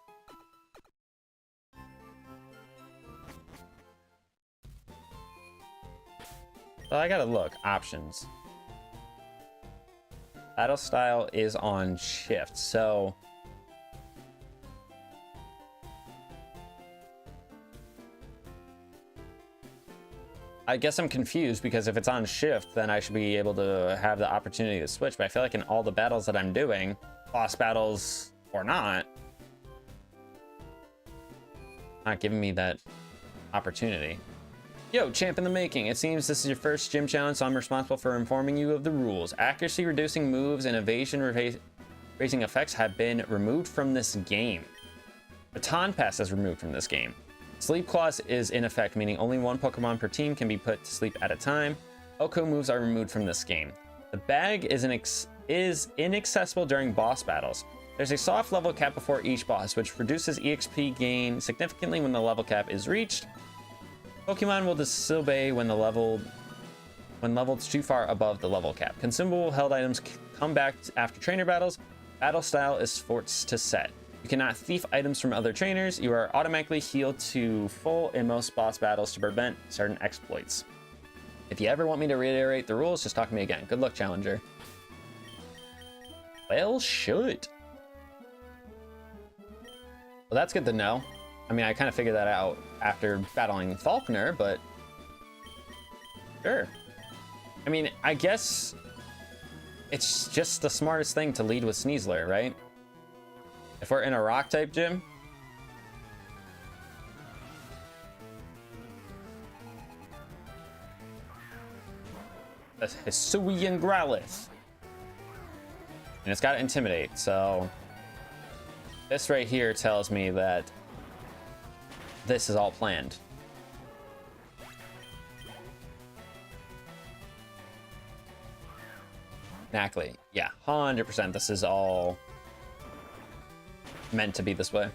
So I gotta look. Options. Battle style is on shift, so I guess I'm confused because if it's on shift, then I should be able to have the opportunity to switch. But I feel like in all the battles that I'm doing, boss battles or not giving me that opportunity. Yo, champ in the making. It seems this is your first gym challenge, so I'm responsible for informing you of the rules. Accuracy reducing moves and evasion raising effects have been removed from this game. Baton Pass is removed from this game. Sleep Clause is in effect, meaning only one Pokemon per team can be put to sleep at a time. Oko moves are removed from this game. The bag is is inaccessible during boss battles. There's a soft level cap before each boss, which reduces EXP gain significantly when the level cap is reached. Pokemon will disobey when leveled too far above the level cap. Consumable held items come back after trainer battles. Battle style is forced to set. You cannot thief items from other trainers. You are automatically healed to full in most boss battles to prevent certain exploits. If you ever want me to reiterate the rules, just talk to me again. Good luck, Challenger. Well, should. Well, that's good to know. I mean, I kind of figured that out after battling Falkner, but sure. I mean, I guess it's just the smartest thing to lead with Sneasler, right? If we're in a rock type gym, a Hisuian Growlithe. And it's got Intimidate, so this right here tells me that this is all planned. Exactly. Yeah, 100% this is all meant to be this way.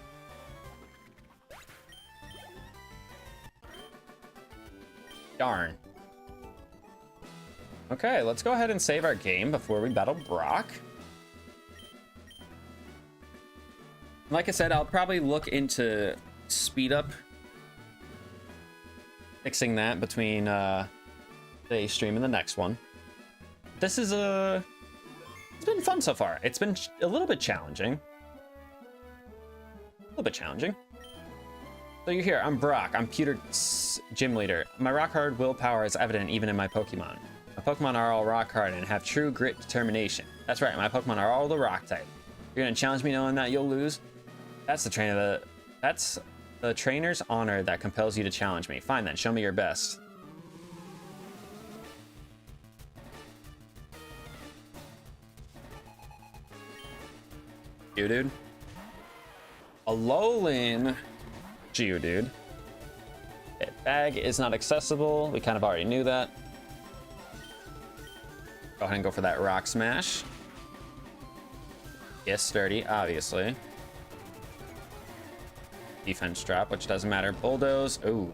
Darn. Okay, let's go ahead and save our game before we battle Brock. Like I said, I'll probably look into speed up, fixing that between today's stream and the next one. This is it's been fun so far. It's been a little bit challenging. So you're here, I'm Brock, I'm Pewter's gym leader. My rock hard willpower is evident even in my Pokemon. My Pokemon are all rock hard and have true grit determination. That's right, my Pokemon are all the rock type. You're gonna challenge me knowing that you'll lose? That's the trainer's honor that compels you to challenge me. Fine then, show me your best. Geodude. Alolan Geodude. Okay, bag is not accessible. We kind of already knew that. Go ahead and go for that Rock Smash. Yes, sturdy, obviously. Defense drop, which doesn't matter. Bulldoze. Ooh.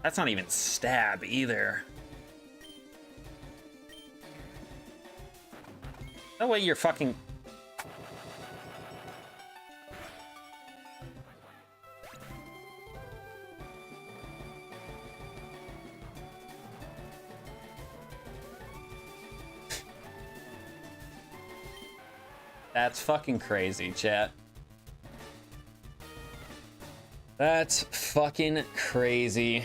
That's not even stab either. No way you're fucking... That's fucking crazy, chat. That's fucking crazy.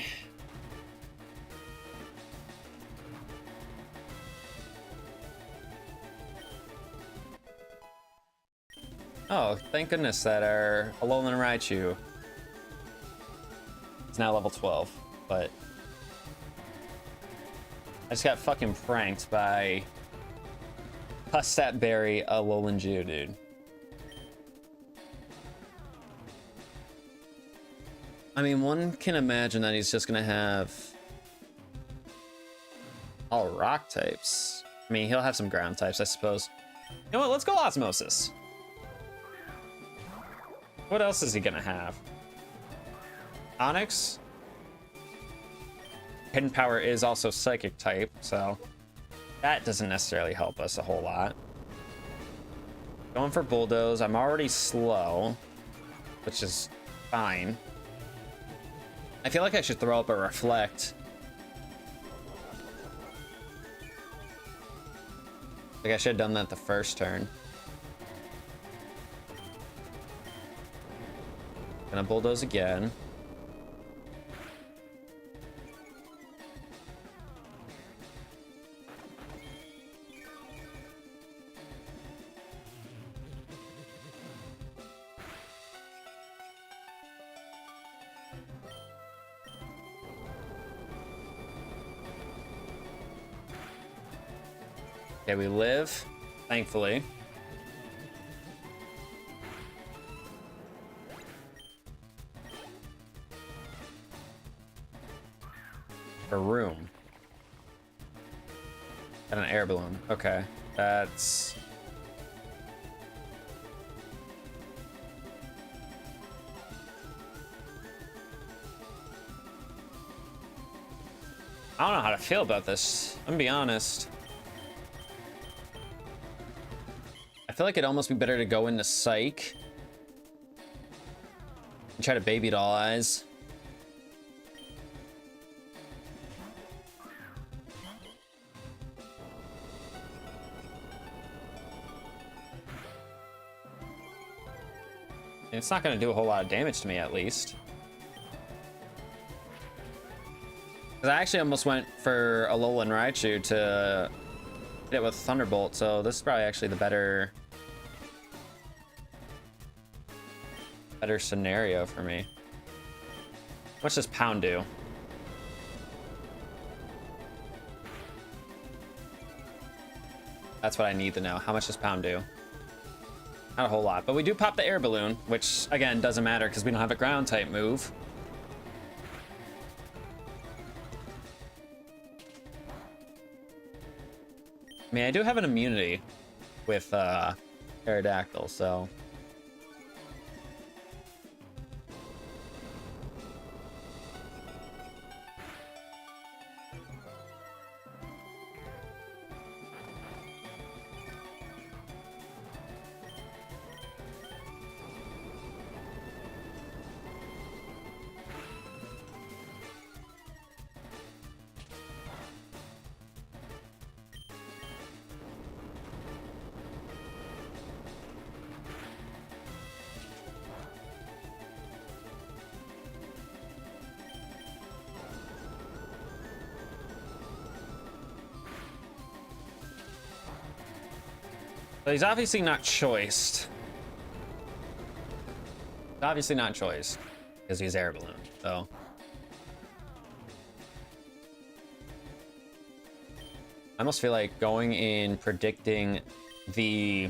Oh, thank goodness that our Alolan Raichu is now level 12, but I just got fucking pranked by Hustat Berry Alolan Geodude. I mean, one can imagine that he's just gonna have all rock types. I mean, he'll have some ground types, I suppose. You know what? Let's go Osmosis. What else is he gonna have? Onyx? Hidden Power is also Psychic type, so that doesn't necessarily help us a whole lot. Going for Bulldoze. I'm already slow, which is fine. I feel like I should throw up a Reflect. Like I should have done that the first turn. Gonna Bulldoze again. Okay, we live, thankfully. For room. And an air balloon. Okay. That's... I don't know how to feel about this. I'm gonna be honest. I feel like it'd almost be better to go into Psych and try to baby doll eyes. It's not going to do a whole lot of damage to me, at least. Because I actually almost went for a Alolan Raichu to hit it with Thunderbolt, so this is probably actually the better scenario for me. How much does Pound do? That's what I need to know. How much does Pound do? Not a whole lot, but we do pop the air balloon, which again doesn't matter because we don't have a ground type move. I mean, I do have an immunity with Aerodactyl, so but he's obviously not choiced. He's obviously not choiced because he's air balloon, so. I almost feel like going in predicting the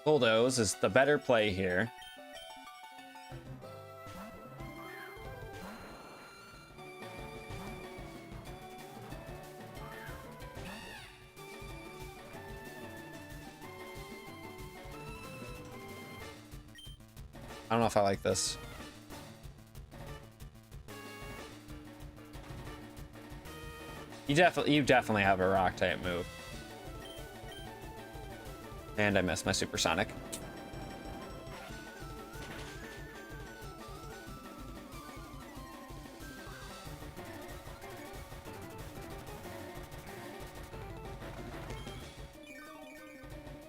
bulldoze is the better play here. I don't know if I like this. You definitely have a rock type move. And I missed my supersonic.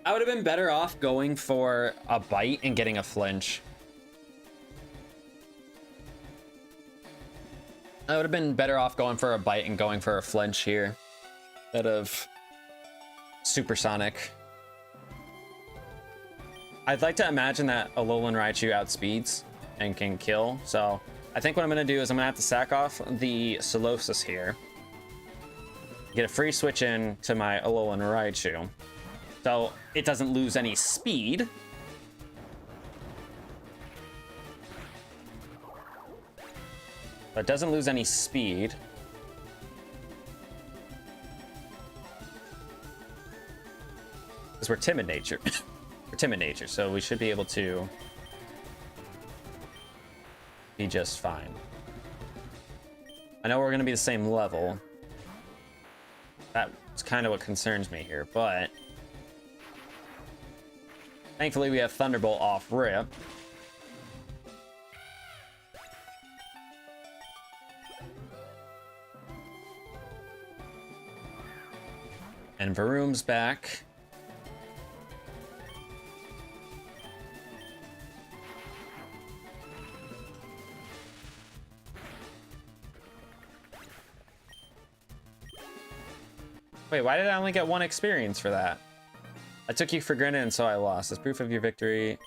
I would have been better off going for a bite and getting a flinch. I would have been better off going for a bite and going for a flinch here instead of supersonic. I'd like to imagine that Alolan Raichu outspeeds and can kill, so I think what I'm going to do is I'm going to have to sack off the Solosis here. Get a free switch in to my Alolan Raichu, so it doesn't lose any speed. It doesn't lose any speed. Because we're timid nature. We're timid nature, so we should be able to be just fine. I know we're going to be the same level. That's kind of what concerns me here, but thankfully we have Thunderbolt off rip. And Varoom's back. Wait, why did I only get 1 experience for that? I took you for granted and so I lost. As proof of your victory,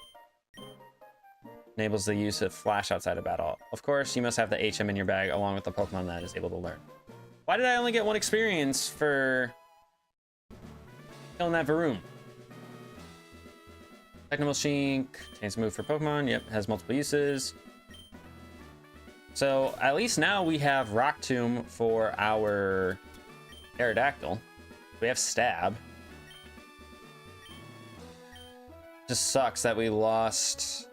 enables the use of Flash outside of battle. Of course, you must have the HM in your bag along with the Pokemon that is able to learn. Why did I only get 1 experience for killing that Varoom? Techno Machine contains a move for Pokemon. Yep, has multiple uses. So at least now we have Rock Tomb for our Aerodactyl. We have stab. Just sucks that we lost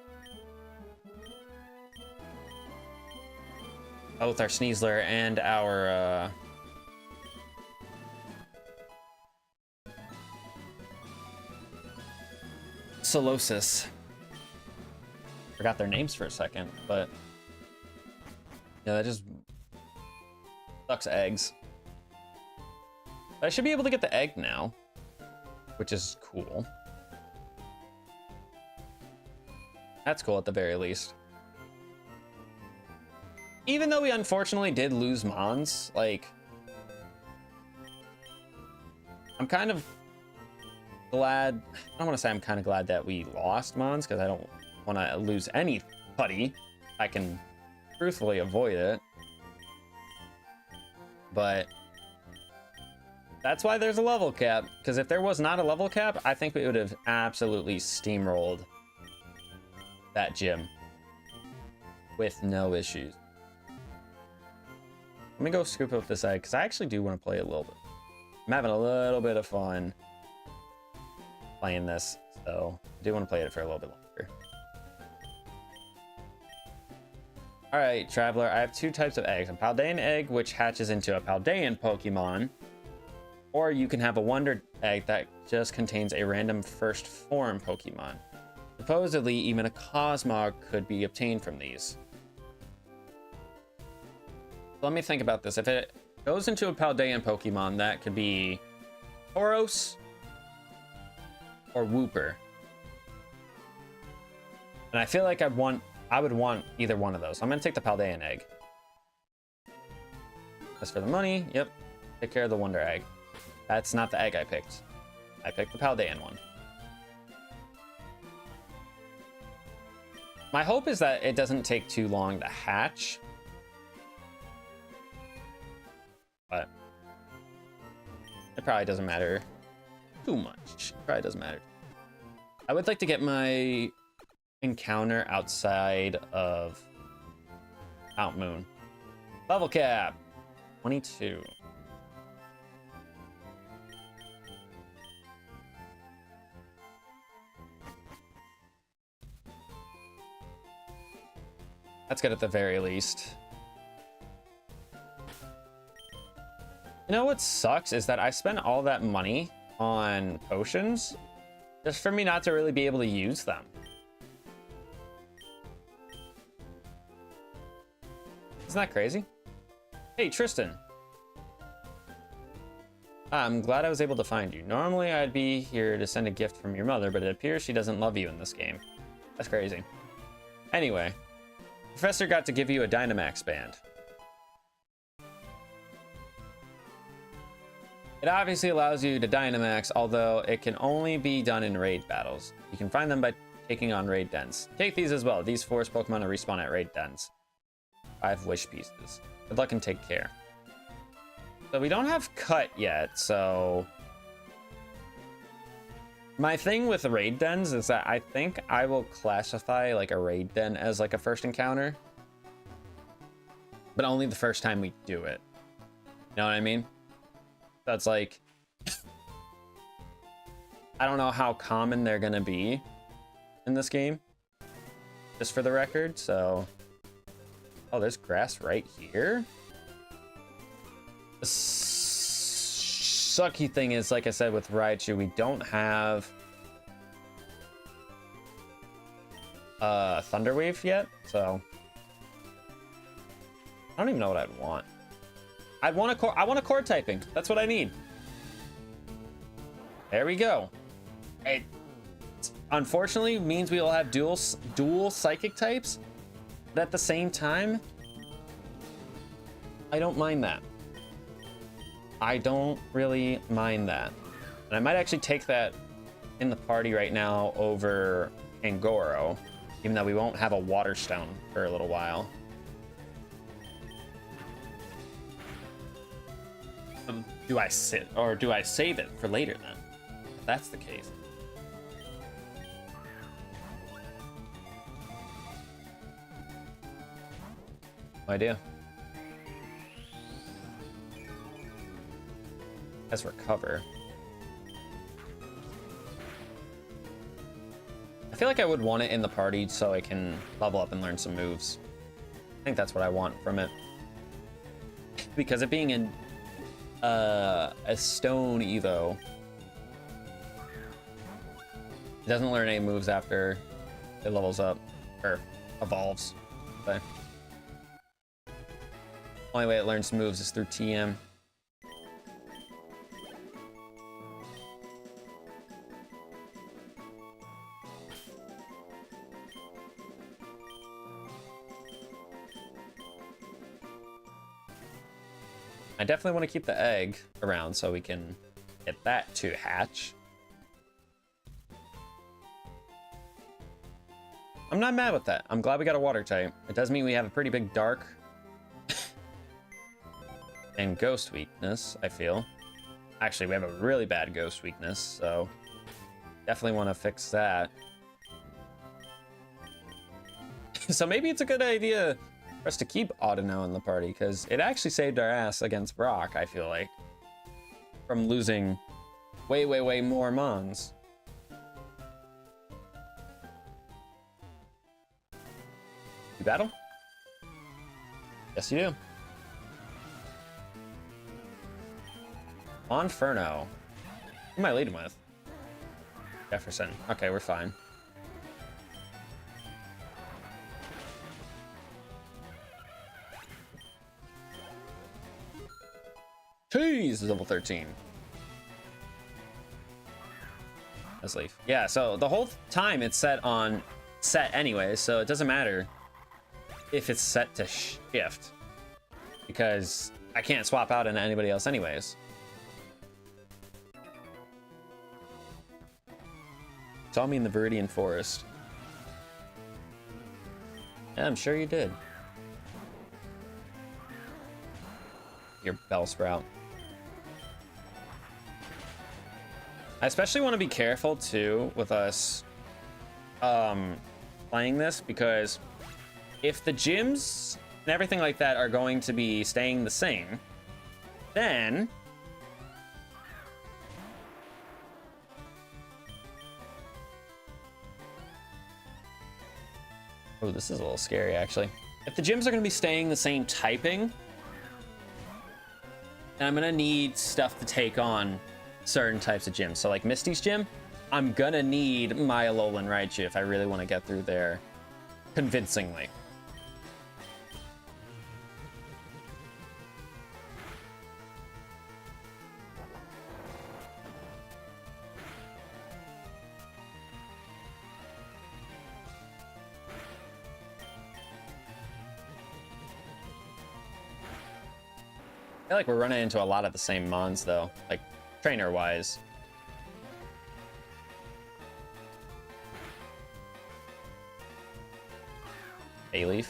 both our Sneasler and our Solosis. Forgot their names for a second, but yeah, that just sucks eggs. I should be able to get the egg now, which is cool. That's cool at the very least. Even though we unfortunately did lose Mons, like, I'm kind of glad, I don't want to say I'm kind of glad that we lost Mons, because I don't want to lose anybody. I can truthfully avoid it. But that's why there's a level cap, because if there was not a level cap, I think we would have absolutely steamrolled that gym with no issues. Let me go scoop up this egg, because I actually do want to play a little bit. I'm having a little bit of fun playing this, so I do want to play it for a little bit longer. All right, Traveler, I have two types of eggs. A Paldean egg, which hatches into a Paldean Pokemon, or you can have a Wonder Egg that just contains a random first form Pokemon. Supposedly, even a Cosmog could be obtained from these. Let me think about this. If it goes into a Paldean Pokemon, that could be Tauros or Wooper. And I feel like I would want either one of those. So I'm gonna take the Paldean egg. As for the money, yep, take care of the Wonder Egg. That's not the egg I picked. I picked the Paldean one. My hope is that it doesn't take too long to hatch. But it probably doesn't matter too much. It probably doesn't matter. I would like to get my encounter outside of Mount Moon. Level cap 22. That's good at the very least. You know what sucks is that I spent all that money on potions just for me not to really be able to use them. Isn't that crazy? Hey, Tristan. I'm glad I was able to find you. Normally, I'd be here to send a gift from your mother, but it appears she doesn't love you in this game. That's crazy. Anyway, Professor got to give you a Dynamax band. It obviously allows you to Dynamax, although it can only be done in raid battles. You can find them by taking on raid dens. Take these as well. These force Pokemon will respawn at raid dens. 5 wish pieces. Good luck and take care. So we don't have cut yet, so my thing with raid dens is that I think I will classify like a raid den as like a first encounter, but only the first time we do it. You know what I mean? That's like, I don't know how common they're gonna be in this game, just for the record. So, oh, there's grass right here. The sucky thing is, like I said, with Raichu, we don't have Thunder Wave yet, so I don't even know what I'd want. I want a core typing. That's what I need. There we go. It unfortunately means we will have dual psychic types, but at the same time, I don't mind that. I don't really mind that. And I might actually take that in the party right now over Angoro, even though we won't have a Water Stone for a little while. Do I do I save it for later then? If that's the case. No idea. Let's recover. I feel like I would want it in the party so I can level up and learn some moves. I think that's what I want from it. Because it being in a stone Evo, it doesn't learn any moves after it levels up, or evolves. Okay. Only way it learns moves is through TM. I definitely want to keep the egg around so we can get that to hatch. I'm not mad with that. I'm glad we got a water type. It does mean we have a pretty big dark and ghost weakness, I feel. Actually, we have a really bad ghost weakness, so definitely want to fix that. So maybe it's a good idea for us to keep Audino in the party, because it actually saved our ass against Brock, I feel like, from losing way, way, way more Mons. You battle? Yes, you do. On Inferno. Who am I leading with? Jefferson. Okay, we're fine. Jeez, is level 13. Let's leave. Yeah, so the whole time it's set anyway, so it doesn't matter if it's set to shift, because I can't swap out into anybody else anyways. Saw me in the Viridian Forest. Yeah, I'm sure you did. Your Bellsprout. I especially want to be careful too with us playing this, because if the gyms and everything like that are going to be staying the same, then oh, this is a little scary actually. If the gyms are going to be staying the same typing, then I'm going to need stuff to take on certain types of gyms. So like Misty's gym, I'm going to need my Alolan Raichu if I really want to get through there convincingly. I feel like we're running into a lot of the same Mons though, like trainer wise. Bayleaf.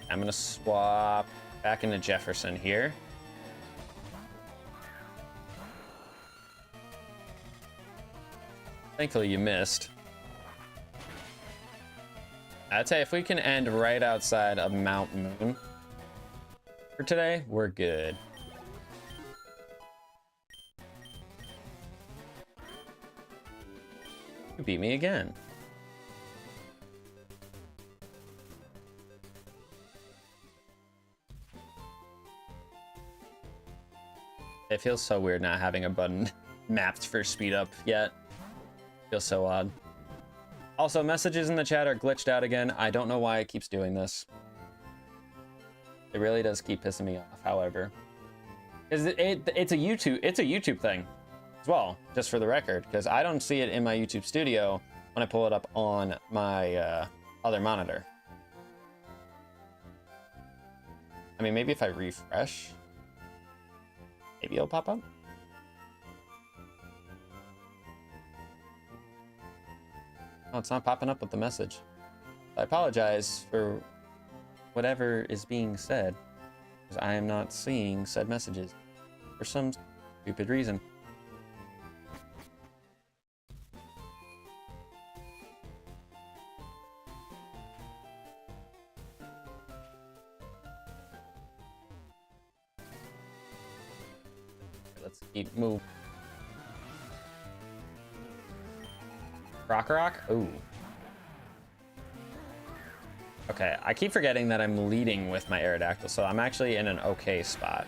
I'm gonna swap back into Jefferson here. Thankfully you missed. I'd say if we can end right outside of Mount Moon for today, we're good. You beat me again. It feels so weird not having a button mapped for speed up yet. Feels so odd. Also, messages in the chat are glitched out again. I don't know why it keeps doing this. It really does keep pissing me off, however. It's a YouTube thing as well, just for the record, because I don't see it in my YouTube studio when I pull it up on my other monitor. I mean, maybe if I refresh, maybe it'll pop up. Oh, it's not popping up with the message. I apologize for whatever is being said, because I am not seeing said messages for some stupid reason. Let's keep moving. Rock. Ooh. Okay, I keep forgetting that I'm leading with my Aerodactyl, so I'm actually in an okay spot.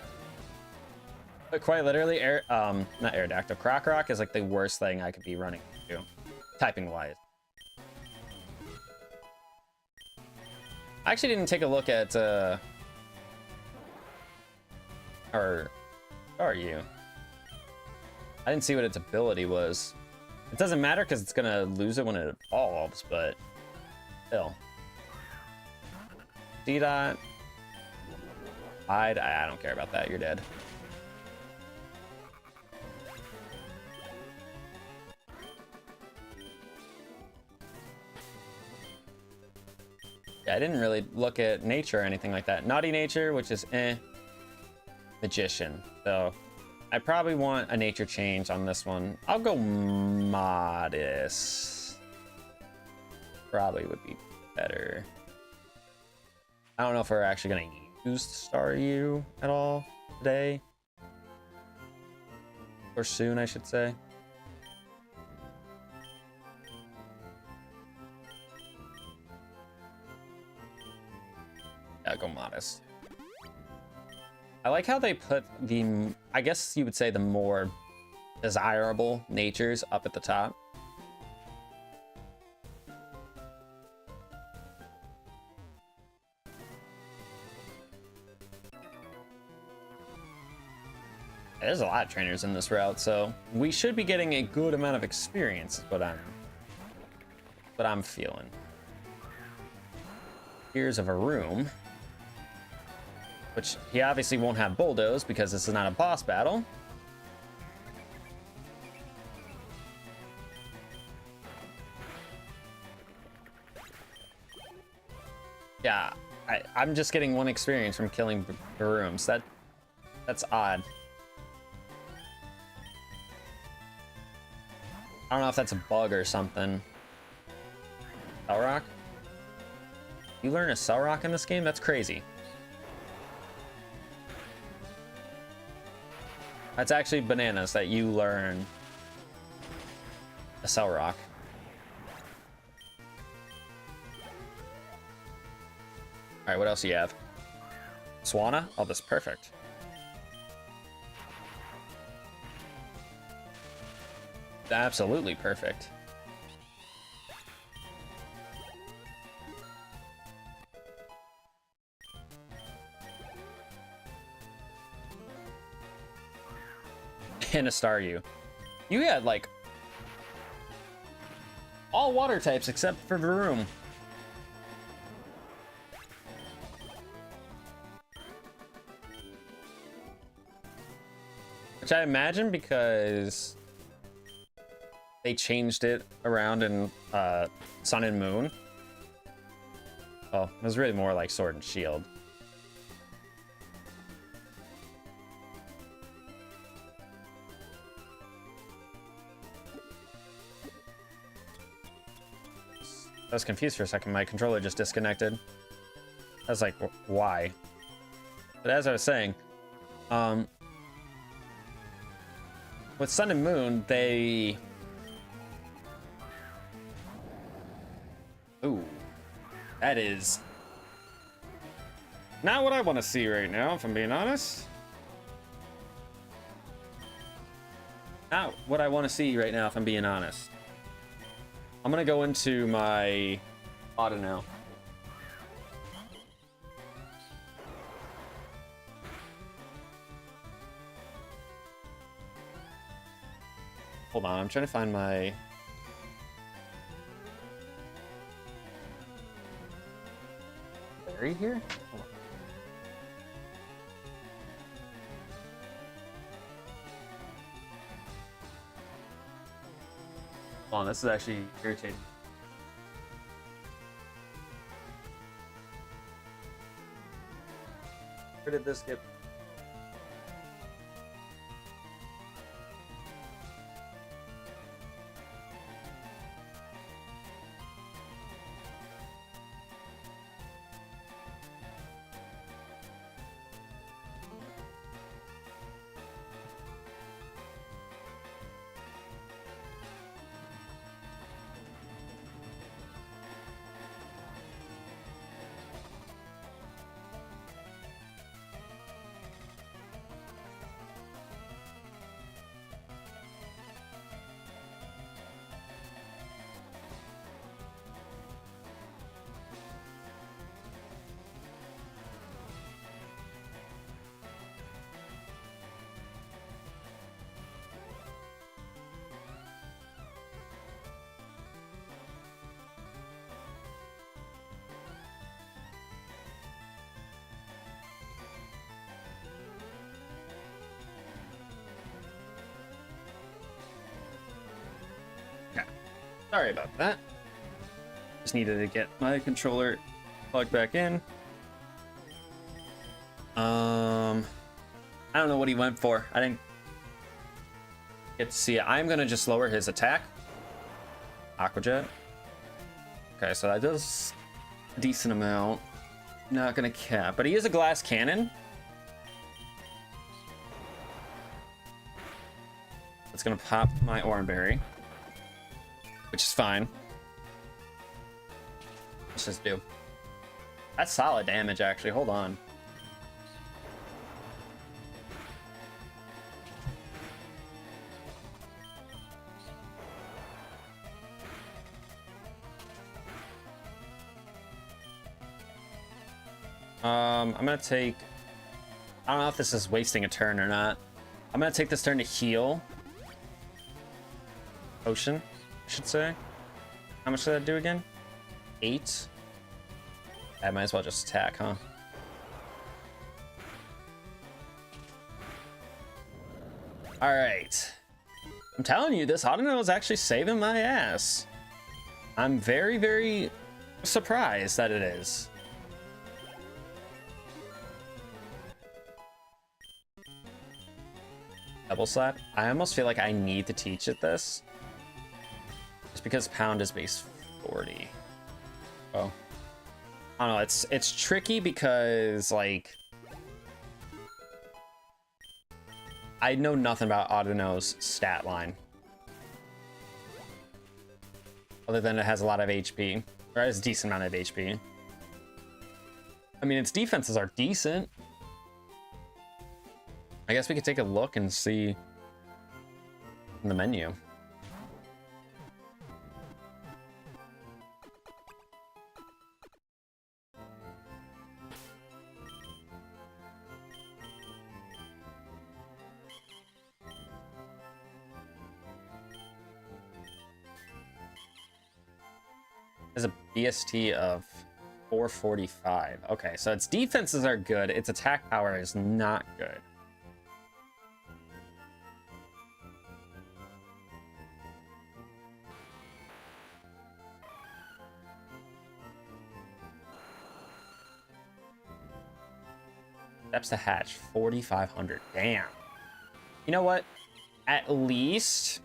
But quite literally, not Aerodactyl, Rock is like the worst thing I could be running into, typing-wise. I actually didn't take a look at, or are you? I didn't see what its ability was. It doesn't matter because it's gonna lose it when it evolves, but still. C-Dot. I don't care about that. You're dead. Yeah, I didn't really look at nature or anything like that. Naughty nature, which is magician. So I probably want a nature change on this one. I'll go modest. Probably would be better. I don't know if we're actually gonna use Staryu at all today. Or soon, I should say. Yeah, go modest. I like how they put the, I guess you would say the more desirable natures up at the top. There's a lot of trainers in this route, so we should be getting a good amount of experience, is what I'm feeling. Here's of a room, which he obviously won't have bulldoze because this is not a boss battle. Yeah, I'm just getting one experience from killing rooms. That's odd. I don't know if that's a bug or something. Cell Rock? You learn a Cell Rock in this game? That's crazy. That's actually bananas that you learn a Cell Rock. Alright, what else do you have? Swanna? Oh, that's perfect. Absolutely perfect. And a Staryu. You had like all water types except for Varoom. Which I imagine because they changed it around in Sun and Moon. Well, it was really more like Sword and Shield. I was confused for a second. My controller just disconnected. I was like, why? But as I was saying, with Sun and Moon, they... Ooh, that is not what I want to see right now, if I'm being honest. Not what I want to see right now, if I'm being honest. I'm gonna go into my auto now. Hold on, I'm trying to find my... Berry here? Hold on, this is actually irritating. Where did this get? Sorry about that. Just needed to get my controller plugged back in. I don't know what he went for. I didn't get to see it. I'm gonna just lower his attack. Aquajet. Okay, so that does a decent amount. Not gonna cap, but he is a glass cannon. It's gonna pop my Oranberry, which is fine. Let's just do. That's solid damage, actually. Hold on. I'm gonna take. I don't know if this is wasting a turn or not. I'm gonna take this turn to heal. Potion, I should say. How much did that do again? 8. I might as well just attack, huh? All right. I'm telling you, this Audino is actually saving my ass. I'm very, very surprised that it is. Double slap. I almost feel like I need to teach it this. Just because pound is base 40. Oh. I don't know, it's tricky because like I know nothing about Audino's stat line. Other than it has a lot of HP. Or it has a decent amount of HP. I mean, its defenses are decent. I guess we could take a look and see in the menu. There's a BST of 445. Okay, so its defenses are good. Its attack power is not good. Steps to hatch, 4,500. Damn. You know what? At least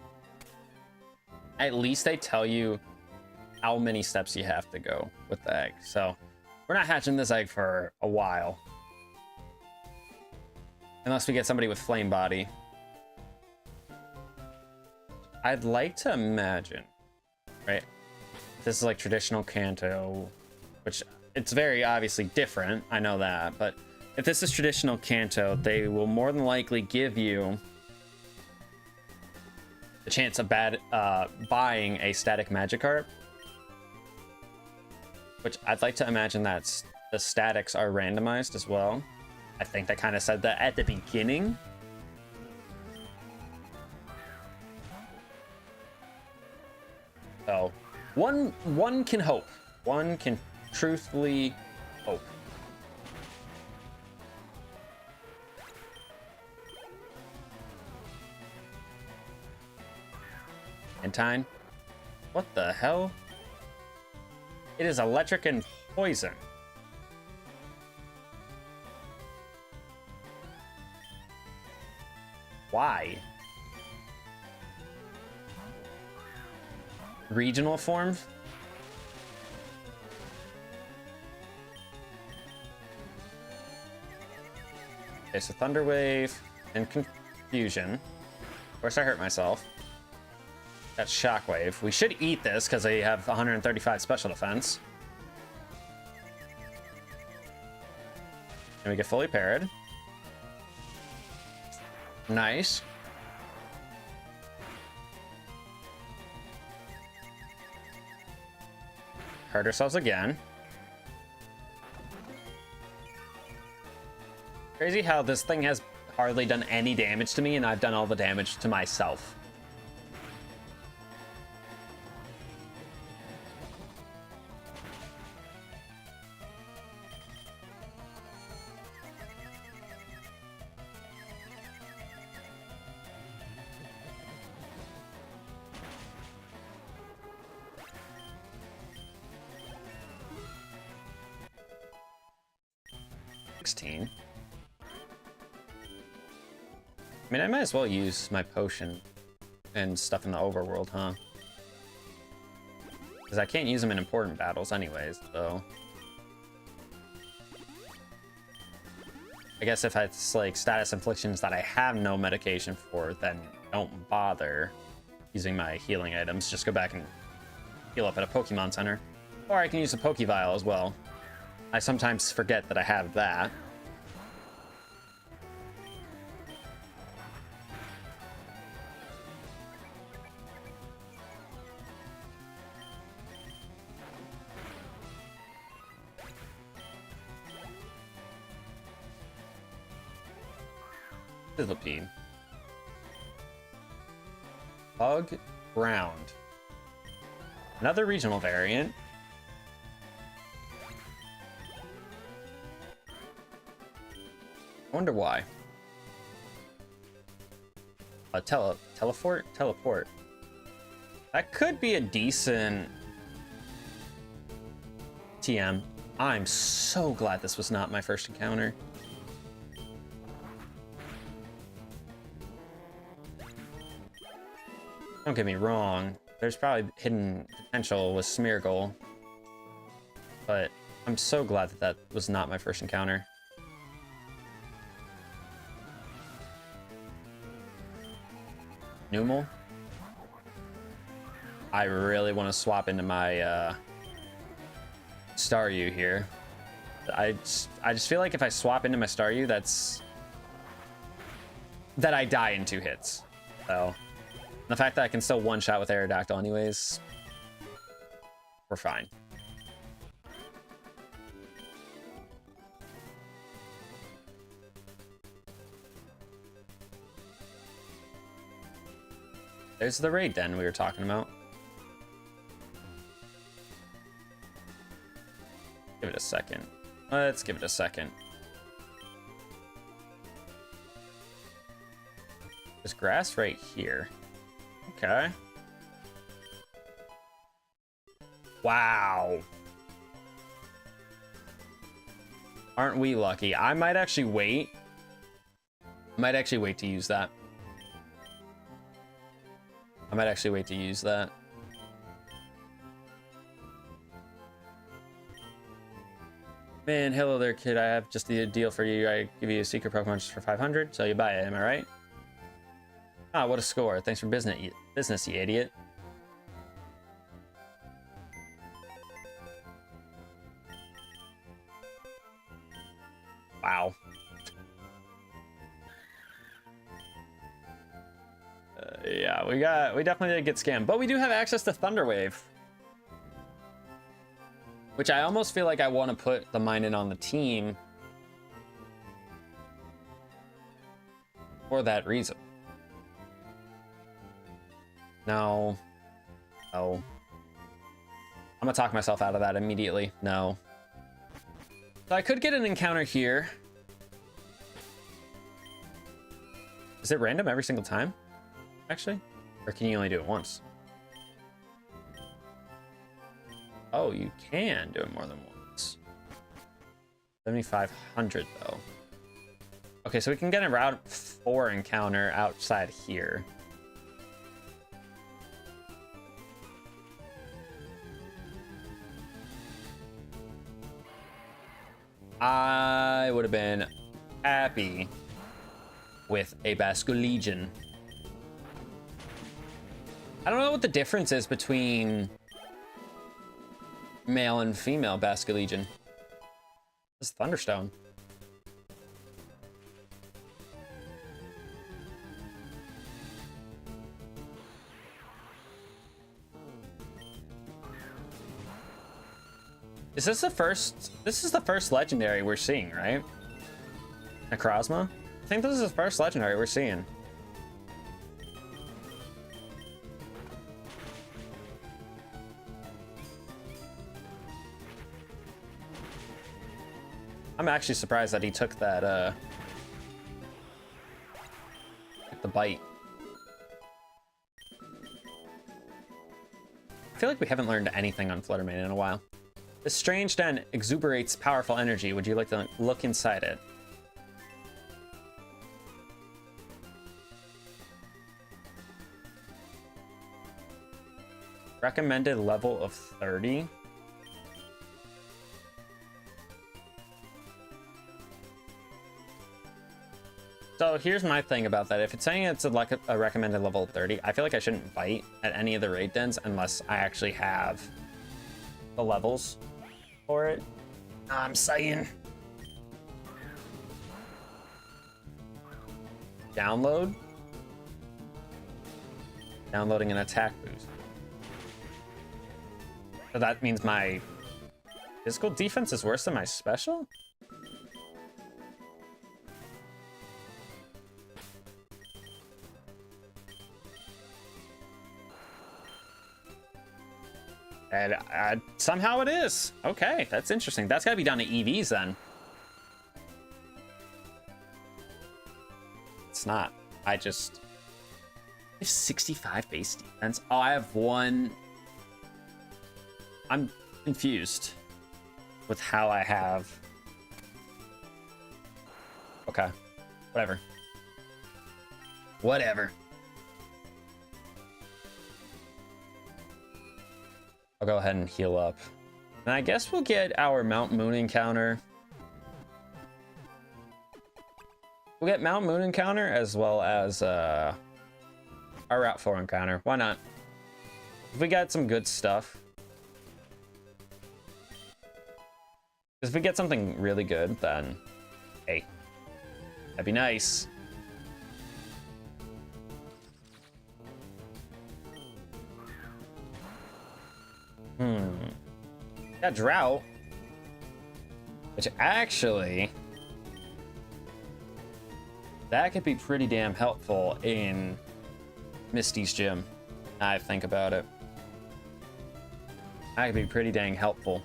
they tell you how many steps you have to go with the egg. So we're not hatching this egg for a while. Unless we get somebody with flame body. I'd like to imagine, right? This is like traditional Kanto, which it's very obviously different. I know that, but if this is traditional Kanto, they will more than likely give you the chance of buying a static Magikarp. Which I'd like to imagine that the statics are randomized as well. I think they kind of said that at the beginning. So one can hope. One can truthfully hope. Entine? What the hell? It is electric and poison. Why? Regional form? Okay, so Thunder Wave and Confusion. Of course I hurt myself. That's Shockwave. We should eat this because they have 135 special defense. And we get fully parried. Nice. Hurt ourselves again. Crazy how this thing has hardly done any damage to me and I've done all the damage to myself. 16. I mean, I might as well use my potion and stuff in the overworld, huh? Because I can't use them in important battles anyways, so... I guess if it's like status inflictions that I have no medication for, then don't bother using my healing items. Just go back and heal up at a Pokemon Center. Or I can use a Pokevial as well. I sometimes forget that I have that. Sizzlepede. Bug Ground. Another regional variant. I wonder why. Teleport? Teleport. That could be a decent TM. I'm so glad this was not my first encounter. Don't get me wrong, there's probably hidden potential with Smeargle, but I'm so glad that that was not my first encounter. Numel? I really want to swap into my Staryu here. I just feel like if I swap into my Staryu, that I die in 2 hits. So the fact that I can still one-shot with Aerodactyl anyways, we're fine. There's the raid den we were talking about. Give it a second. Let's give it a second. There's grass right here. Okay. Wow. Aren't we lucky? I might actually wait. To use that. I might actually wait to use that. Man, hello there, kid. I have just the deal for you. I give you a secret Pokemon just for 500, so you buy it. Am I right? Ah, what a score. Thanks for business, you idiot. Wow. Yeah, we definitely did get scammed, but we do have access to Thunderwave, which I almost feel like I want to put the Minun on the team for that reason. No. No. I'm gonna talk myself out of that immediately. No. So I could get an encounter here. Is it random every single time? Actually? Or can you only do it once? Oh, you can do it more than once. 7,500 though. Okay, so we can get a Route 4 encounter outside here. I would have been happy with a Basculegion. I don't know what the difference is between male and female Basculegion. This is Thunderstone. Is this the first? This is the first legendary we're seeing, right? Necrozma? I think this is the first legendary we're seeing. I'm actually surprised that he took that, took the bite. I feel like we haven't learned anything on Fluttermane in a while. This strange den exuberates powerful energy. Would you like to look inside it? Recommended level of 30. So here's my thing about that. If it's saying it's like a recommended level of 30, I feel like I shouldn't bite at any of the raid dens unless I actually have the levels for it. I'm saying. Download. Downloading an attack boost. So that means my physical defense is worse than my special? And somehow it is. Okay, that's interesting. That's gotta be down to EVs then. It's not. I have 65 base defense. Oh, I have one. I'm confused with how I have. Okay, whatever. Whatever. I'll go ahead and heal up. And I guess we'll get our Mount Moon encounter. We'll get Mount Moon encounter as well as our Route 4 encounter. Why not? If we got some good stuff. If we get something really good, then hey, that'd be nice. Got Drought, which actually, that could be pretty damn helpful in Misty's gym. I think about it. That could be pretty dang helpful.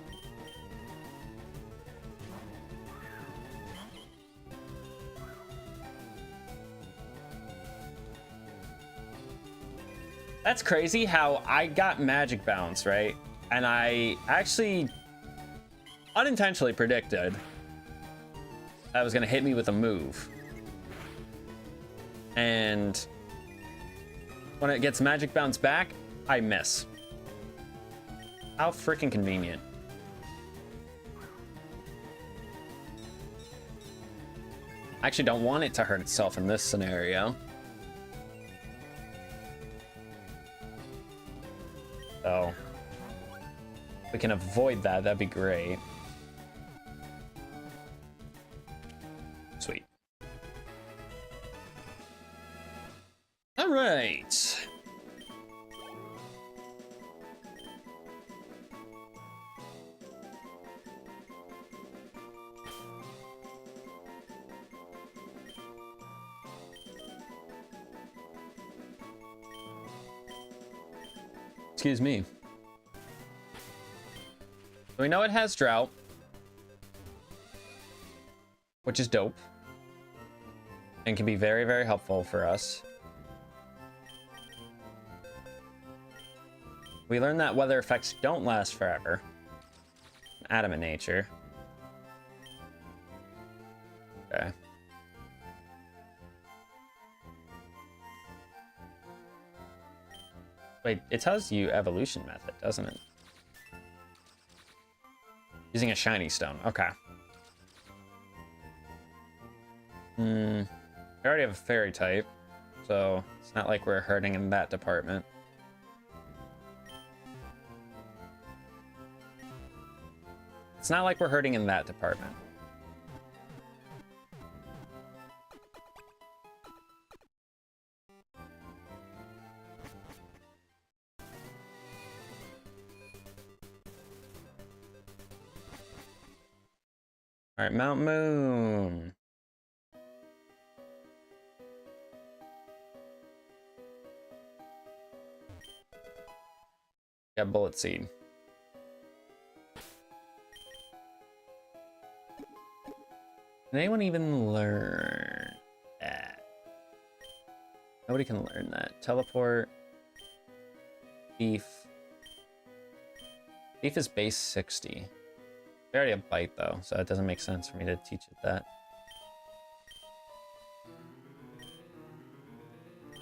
That's crazy how I got Magic Bounce, right? And I actually unintentionally predicted that was going to hit me with a move. And when it gets Magic Bounce back, I miss. How freaking convenient. I actually don't want it to hurt itself in this scenario. So if we can avoid that, that'd be great. Sweet. All right. Excuse me. We know it has Drought, which is dope and can be very, very helpful for us. We learned that weather effects don't last forever. Adamant nature. Okay. Wait, it tells you evolution method, doesn't it? Using a shiny stone. Okay. We already have a fairy type, so it's not like we're hurting in that department. It's not like we're hurting in that department. All right, Mount Moon. Got Bullet Seed. Can anyone even learn that? Nobody can learn that. Teleport. Thief. Thief is base 60. They already have bite though, so it doesn't make sense for me to teach it that.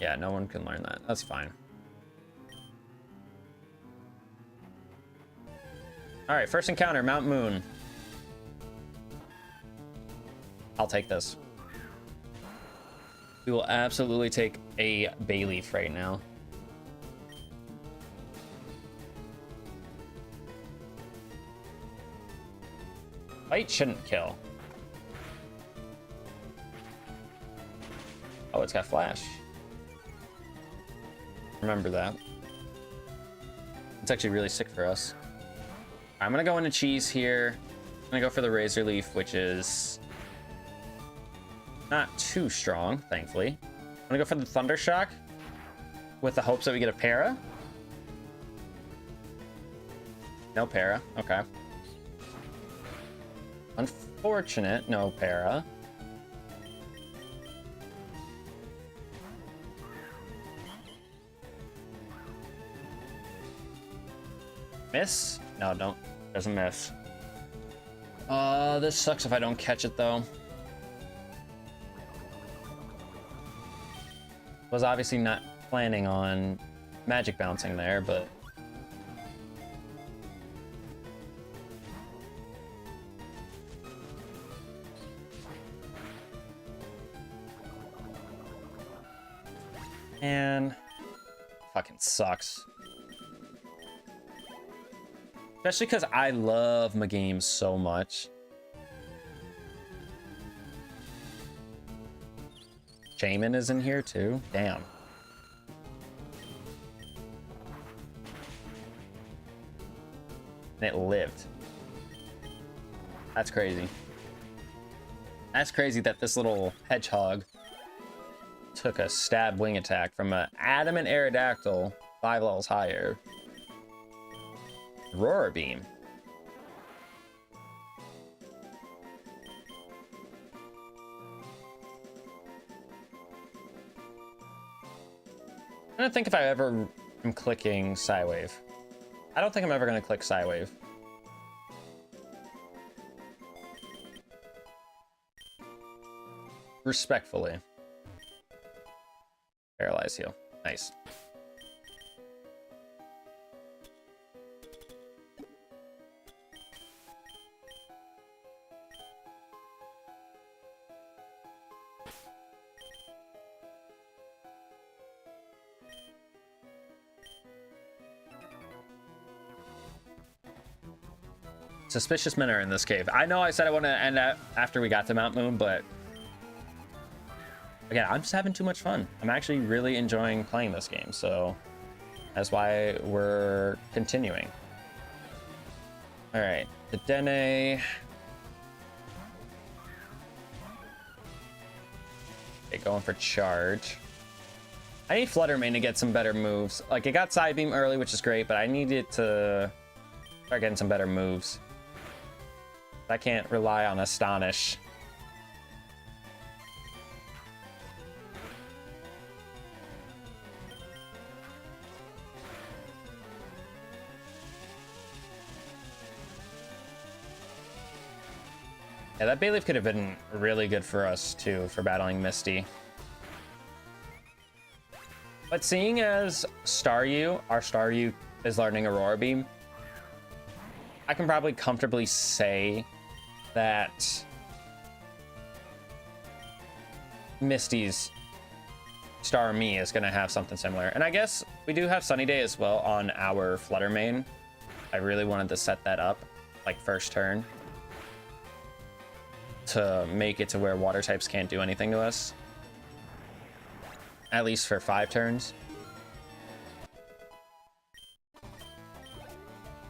Yeah, no one can learn that. That's fine. All right, first encounter, Mount Moon. I'll take this. We will absolutely take a Bayleaf right now. Bite shouldn't kill. Oh, it's got flash. Remember that. It's actually really sick for us. I'm gonna go into cheese here. I'm gonna go for the Razor Leaf, which is not too strong, thankfully. I'm gonna go for the Thunder Shock with the hopes that we get a para. No para, okay. Unfortunate, no para. Miss? No, don't. Doesn't miss. This sucks if I don't catch it though. Was obviously not planning on magic bouncing there, but and fucking sucks. Especially because I love my games so much. Shaman is in here too. Damn. And it lived. That's crazy. That's crazy that this little hedgehog took a stab wing attack from an adamant Aerodactyl 5 levels higher. Aurora Beam. I don't think if I ever am clicking Psywave. I don't think I'm ever going to click Psywave. Respectfully. Paralyze heal. Nice. Suspicious men are in this cave. I know I said I want to end after we got to Mount Moon, but again, I'm just having too much fun. I'm actually really enjoying playing this game, so that's why we're continuing. All right, the Dene. Okay, going for charge. I need Fluttermane to get some better moves. Like, it got Side Beam early, which is great, but I need it to start getting some better moves. I can't rely on Astonish. Yeah, that Bayleaf could have been really good for us, too, for battling Misty. But seeing as Staryu, our Staryu, is learning Aurora Beam, I can probably comfortably say that Misty's Starmie is going to have something similar. And I guess we do have Sunny Day as well on our Fluttermane. I really wanted to set that up, like, first turn, to make it to where water types can't do anything to us. At least for 5 turns.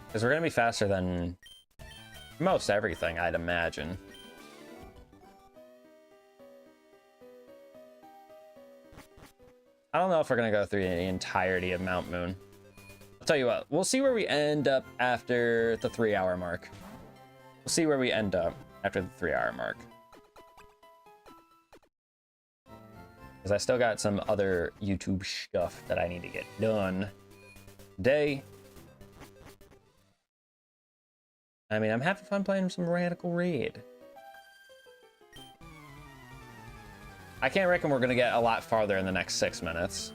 Because we're going to be faster than most everything, I'd imagine. I don't know if we're going to go through the entirety of Mount Moon. I'll tell you what, we'll see where we end up after the 3-hour mark. We'll see where we end up after the 3-hour mark. Because I still got some other YouTube stuff that I need to get done today. I mean, I'm having fun playing some Radical Raid. I can't reckon we're gonna get a lot farther in the next 6 minutes.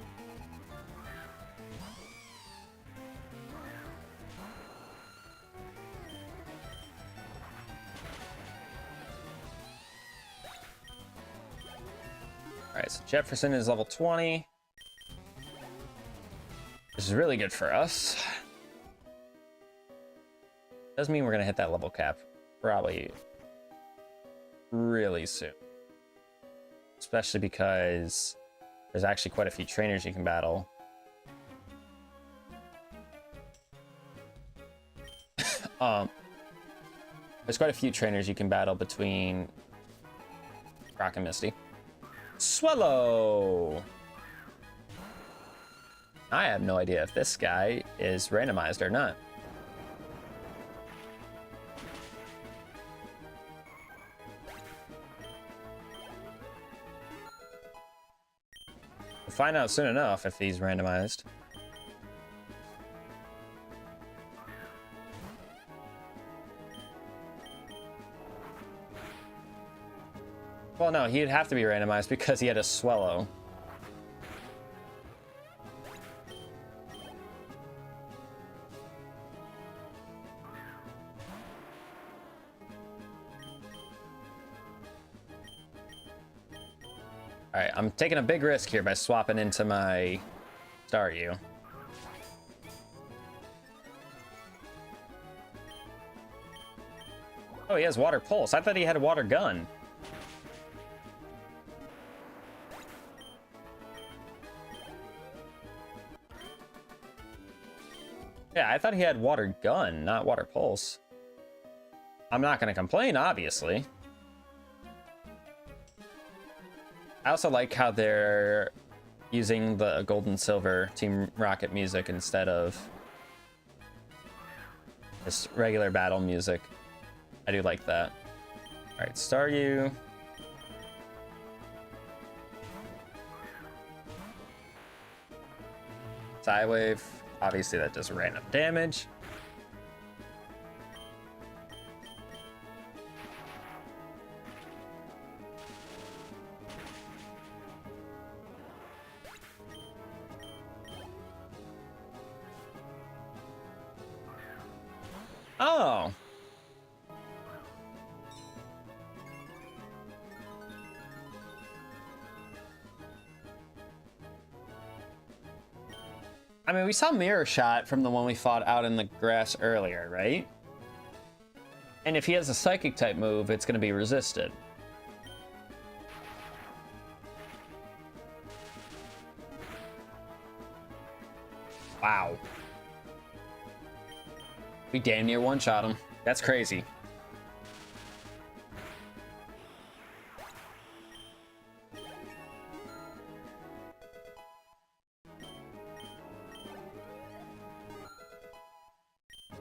Alright, so Jefferson is level 20. This is really good for us. Does mean we're gonna hit that level cap probably really soon. Especially because there's actually quite a few trainers you can battle. There's quite a few trainers you can battle between Rock and Misty. Swallow! I have no idea if this guy is randomized or not. We'll find out soon enough if he's randomized. Well, no, he'd have to be randomized because he had a Swallow. Alright, I'm taking a big risk here by swapping into my Staryu. Oh, he has Water Pulse. I thought he had a Water Gun. Yeah, I thought he had Water Gun, not Water Pulse. I'm not going to complain, obviously. I also like how they're using the Gold and Silver Team Rocket music instead of just regular battle music. I do like that. All right, Staryu. Psywave. Obviously, that does random damage. Oh. I mean, we saw Mirror Shot from the one we fought out in the grass earlier, right? And if he has a Psychic type move, it's going to be resisted. Wow. We damn near one-shot him. That's crazy.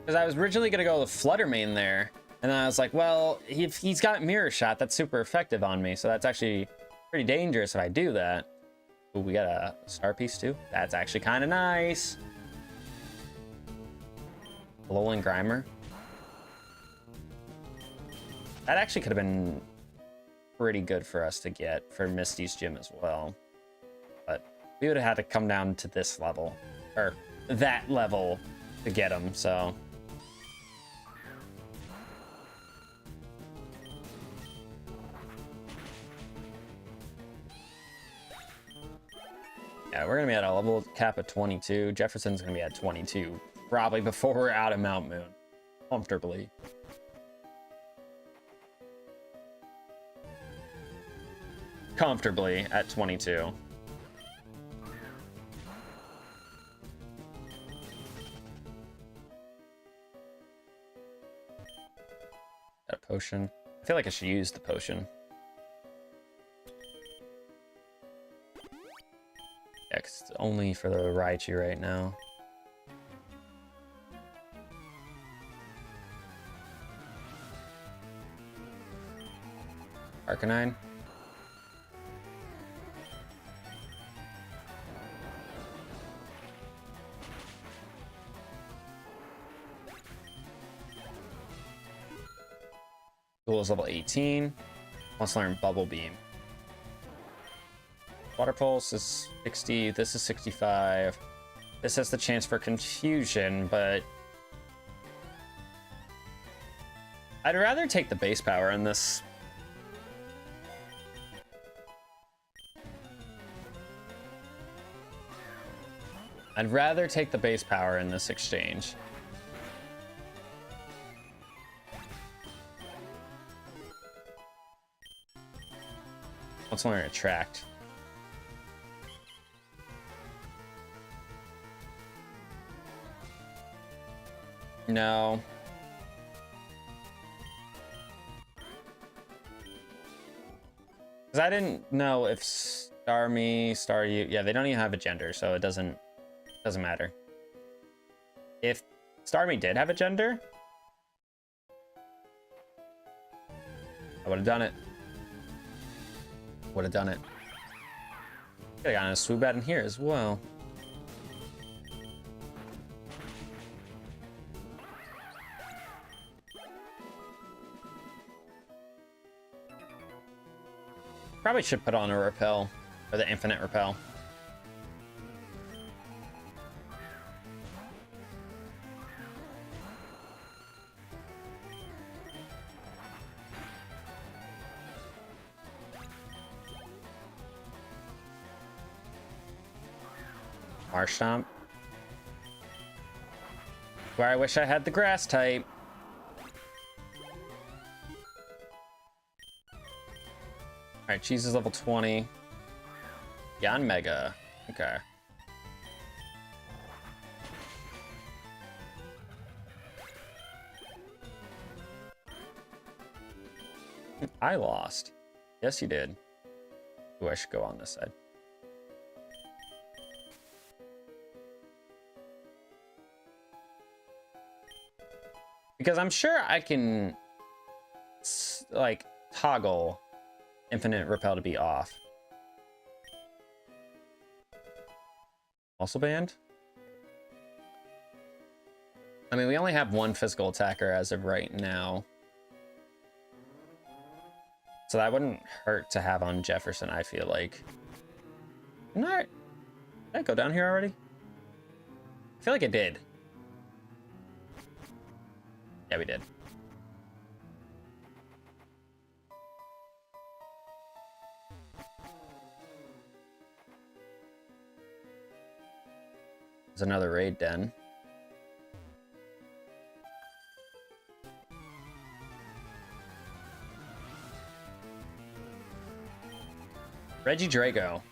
Because I was originally going to go with Flutter Mane there. And then I was like, well, if he's got Mirror Shot, that's super effective on me. So that's actually pretty dangerous if I do that. Ooh, we got a Star Piece too. That's actually kind of nice. Alolan Grimer. That actually could have been pretty good for us to get for Misty's gym as well. But we would have had to come down to this level. Or that level to get him, so... Yeah, we're gonna be at a level cap of 22. Jefferson's gonna be at 22, probably before we're out of Mount Moon, comfortably. Comfortably at 22. Got a potion. I feel like I should use the potion. Yeah, 'cause it's only for the Raichu right now. Arcanine. Pool is level 18. Wants to learn Bubble Beam. Water Pulse is 60. This is 65. This has the chance for confusion, but I'd rather take the base power in this. I'd rather take the base power in this exchange. Let's learn Attract. No. Because I didn't know if Star Me, Star You... Yeah, they don't even have a gender, so it doesn't matter. If Star Me did have a gender, I would have done it. Would have done it. Could have gotten a swoop bat in here as well. Probably should put on a repel, or the infinite repel. Marsh Stomp. Where I wish I had the grass type. Alright, Cheese is level 20. Yan Mega. Okay. I lost. Yes, you did. Ooh, I should go on this side. Because I'm sure I can, like, toggle infinite repel to be off. Also banned? I mean, we only have one physical attacker as of right now. So that wouldn't hurt to have on Jefferson, I feel like. Did I go down here already? I feel like it did. Yeah, we did. There's another raid den. Reggie Drago.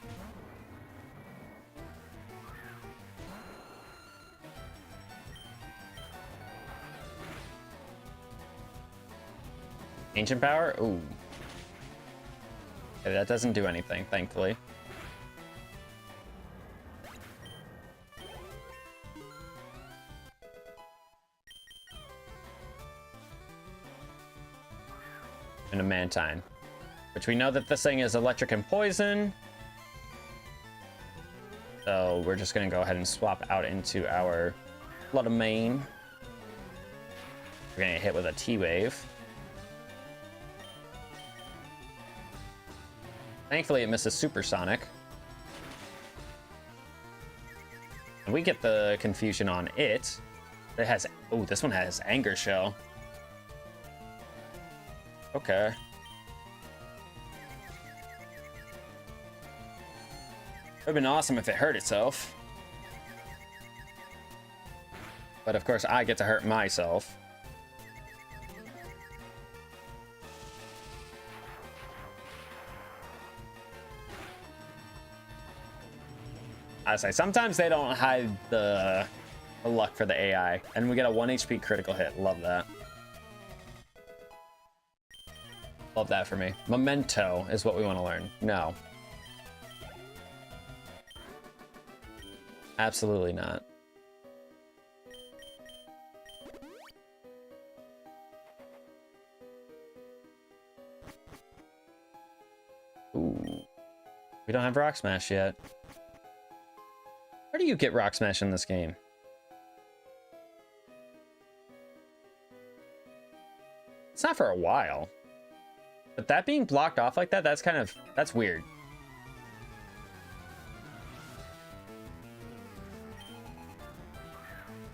Ancient Power? Ooh. Okay, that doesn't do anything, thankfully. And a Mantine. Which we know that this thing is electric and poison. So we're just gonna go ahead and swap out into our Flood of Main. We're gonna get hit with a T-Wave. Thankfully, it misses Supersonic. And we get the confusion on it. It has... Oh, this one has Anger Shell. Okay. It would have been awesome if it hurt itself. But of course, I get to hurt myself. I say, sometimes they don't hide the luck for the AI. And we get a 1 HP critical hit. Love that. Love that for me. Memento is what we want to learn. No. Absolutely not. Ooh. We don't have Rock Smash yet. Where do you get Rock Smash in this game? It's not for a while. But that being blocked off like that, that's weird.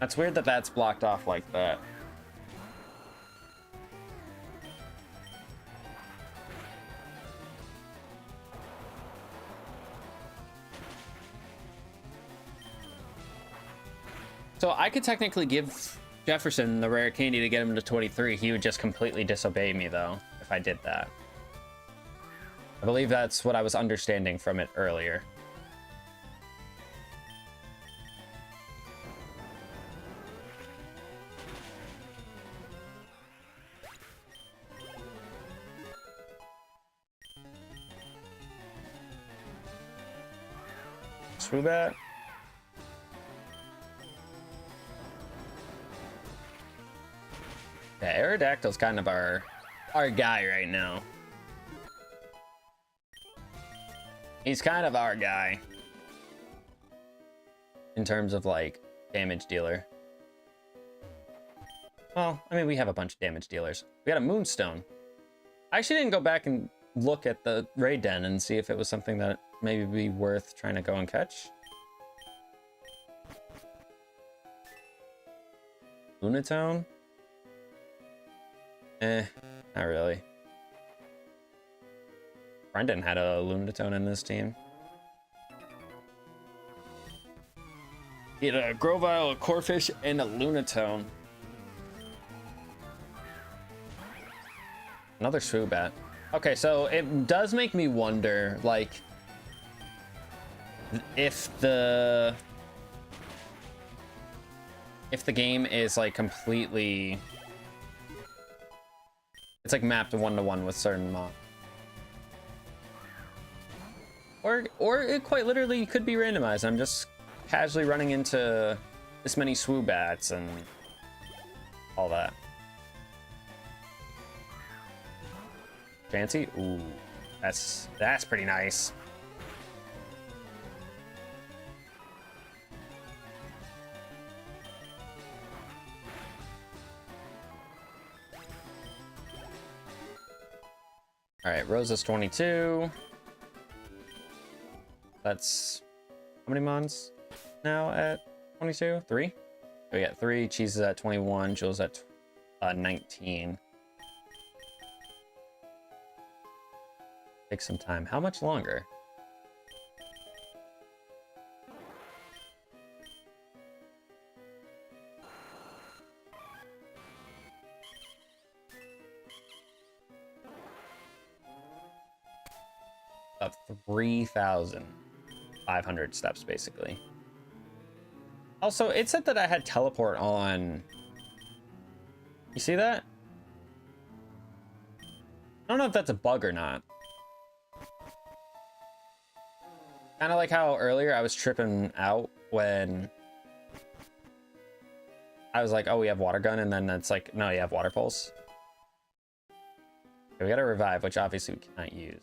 That's weird that that's blocked off like that. So I could technically give Jefferson the rare candy to get him to 23. He would just completely disobey me, though, if I did that. I believe that's what I was understanding from it earlier. Swoobat. Yeah, Aerodactyl's kind of our guy right now. He's kind of our guy in terms of like damage dealer. Well, I mean, we have a bunch of damage dealers. We got a Moonstone. I actually didn't go back and look at the raid den and see if it was something that maybe be worth trying to go and catch. Lunatone? Not really. Brendan had a Lunatone in this team. He had a Grovyle, a Corphish, and a Lunatone. Another Swoobat. Okay, so it does make me wonder, like, if the game is like completely, it's like mapped one-to-one with certain mobs, or it quite literally could be randomized. I'm just casually running into this many Swoobats and all that. Fancy? Ooh, that's pretty nice. All right, Rosa's 22. That's how many mons now at 22? 3? We got 3. Cheese is at 21. Jules at 19. Take some time. How much longer? Of 3,500 steps, basically. Also, it said that I had teleport on. You see that? I don't know if that's a bug or not. Kind of like how earlier I was tripping out when I was like, oh, we have water gun, and then it's like, no, you have water pulse. Okay, we gotta revive, which obviously we cannot use.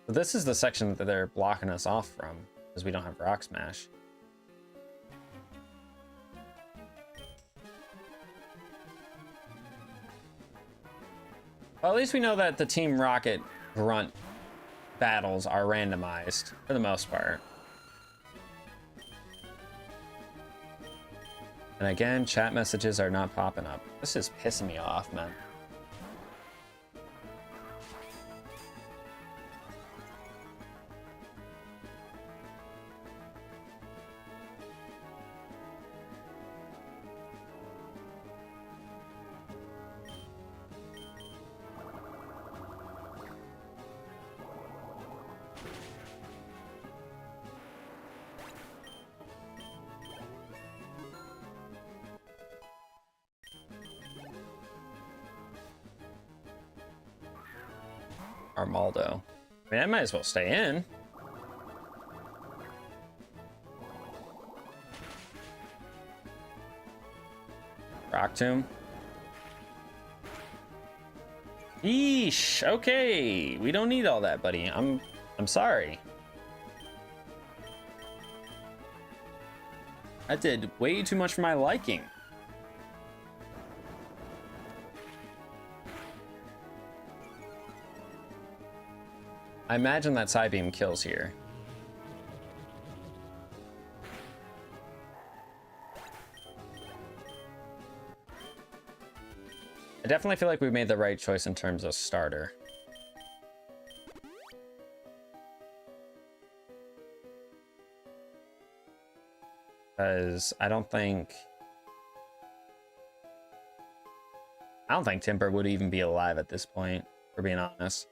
So this is the section that they're blocking us off from, because we don't have Rock Smash. Well, at least we know that the Team Rocket Grunt battles are randomized for the most part. And again, chat messages are not popping up. This is pissing me off, man. Armaldo. I mean, I might as well stay in. Rock Tomb. Yeesh. Okay, we don't need all that, buddy. I'm sorry. That did way too much for my liking. I imagine that side beam kills here. I definitely feel like we made the right choice in terms of starter. Because I don't think Timber would even be alive at this point, for being honest.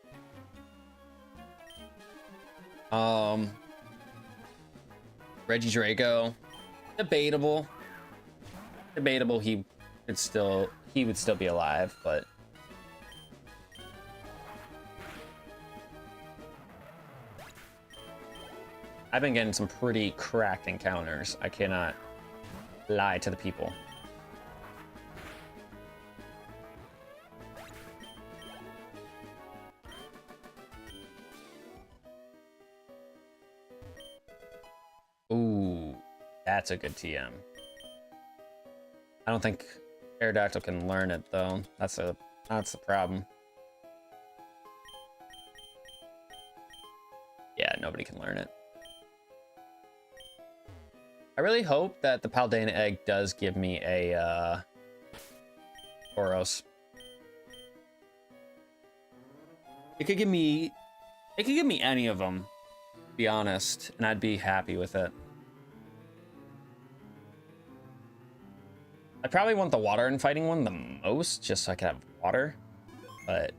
Reggie Drago, debatable. He would still be alive, but I've been getting some pretty cracked encounters. I cannot lie to the people. Ooh, that's a good TM. I don't think Aerodactyl can learn it though. That's the problem. Yeah, nobody can learn it. I really hope that the Paldana egg does give me a Tauros. It could give me any of them, to be honest, and I'd be happy with it. I probably want the water and fighting one the most, just so I can have water, but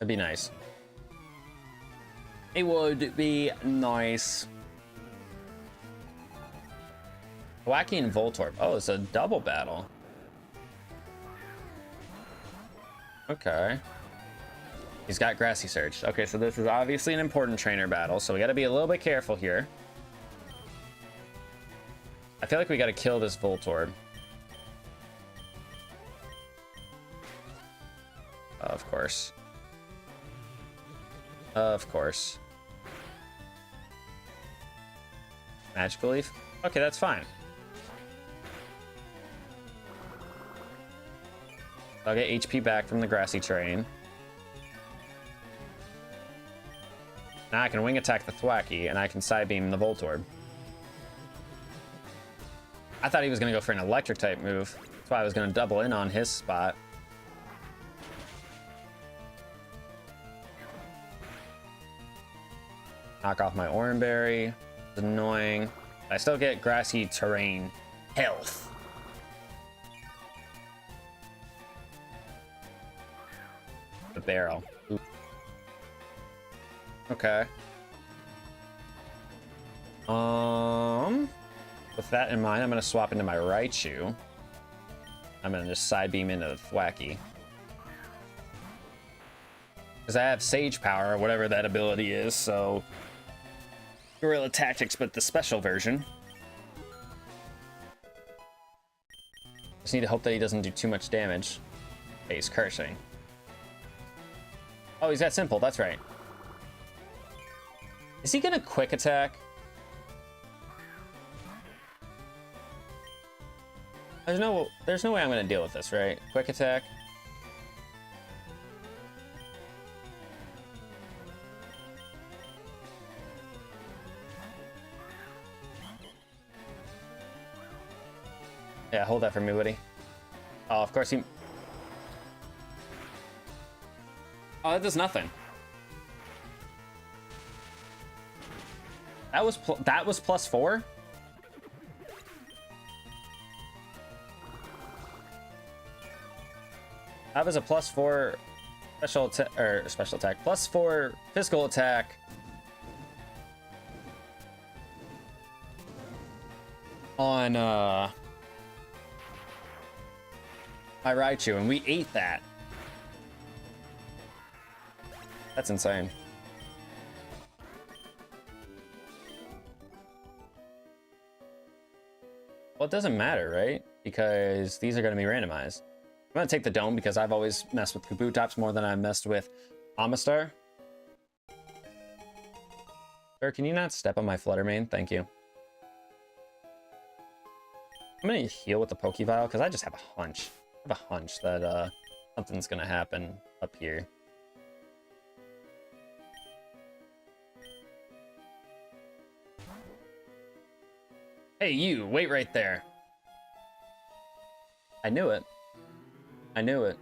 it'd be nice. It would be nice. Wacky and Voltorb. Oh, it's a double battle. Okay. He's got Grassy Surge. Okay, so this is obviously an important trainer battle, so we gotta be a little bit careful here. I feel like we gotta kill this Voltorb. Of course. Of course. Magical Leaf? Okay, that's fine. I'll get HP back from the Grassy Terrain. Now I can Wing Attack the Thwacky, and I can Side Beam the Voltorb. I thought he was going to go for an Electric type move. That's why I was going to double in on his spot. Knock off my Oranberry. It's annoying. I still get Grassy Terrain health. The barrel. Ooh. Okay. With that in mind, I'm gonna swap into my Raichu. I'm gonna just Side Beam into the Thwacky. Because I have Sage Power, or whatever that ability is, so... Guerrilla Tactics, but the special version. Just need to hope that he doesn't do too much damage. Okay, he's cursing. Oh, he's got Simple, that's right. Is he gonna Quick Attack? There's no way I'm gonna deal with this, right? Quick Attack. Yeah, hold that for me, buddy. Oh, of course he... Oh, that does nothing. That was +4? That was a +4 special attack, +4 physical attack. On my Raichu, and we ate that. That's insane. Well, it doesn't matter, right? Because these are going to be randomized. I'm going to take the Dome because I've always messed with Kabutops more than I've messed with Amistar. Sir, can you not step on my Flutter Mane? Thank you. I'm going to heal with the Pokevile because I just have a hunch. I have a hunch that something's going to happen up here. Hey, you, wait right there. I knew it. I knew it.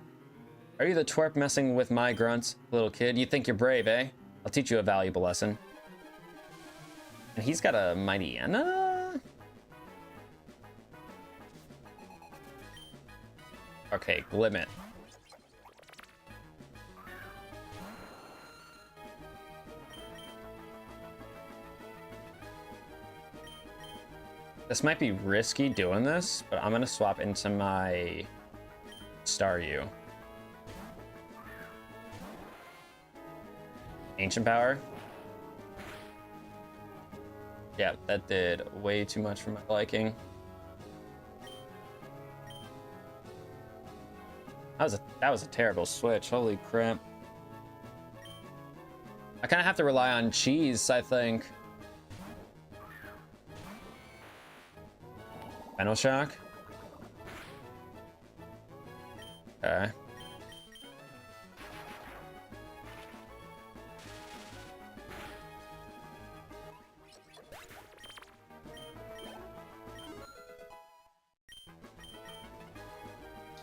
Are you the twerp messing with my grunts, little kid? You think you're brave, eh? I'll teach you a valuable lesson. And he's got a mighty Anna? Okay, limit. This might be risky doing this, but I'm gonna swap into my Staryu. Ancient Power. Yeah, that did way too much for my liking. That was a terrible switch. Holy crap. I kind of have to rely on cheese, I think. Final Shock. Okay.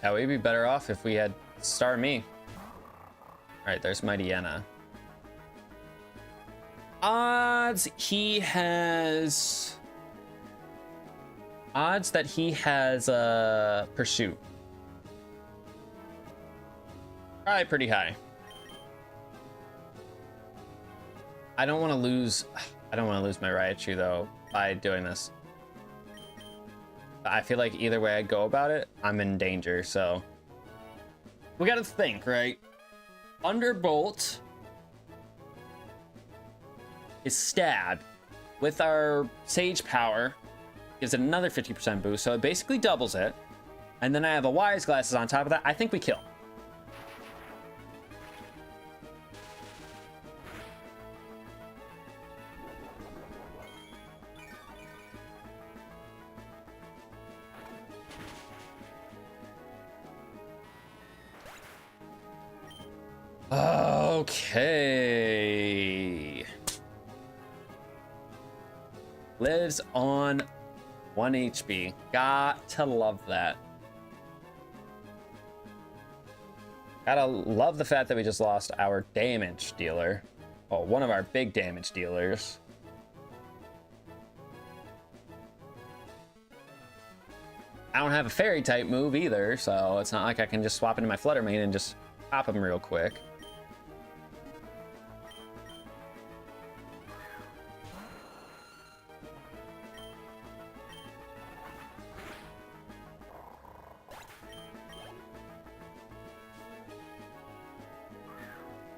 Yeah, we'd be better off if we had Star Me. Alright, there's Mighty Anna. Odds that he has Pursuit. Probably pretty high. I don't want to lose my Raichu though by doing this. I feel like either way I go about it, I'm in danger, so we gotta think, right? Underbolt is Stab with our Sage Power, gives it another 50% boost, so it basically doubles it. And then I have a Wise Glasses on top of that. I think we kill. Okay. Lives on 1 HP. Got to love that. Gotta love the fact that we just lost our damage dealer. Oh, one of our big damage dealers. I don't have a fairy type move either, so it's not like I can just swap into my Flutter Mane and just pop him real quick.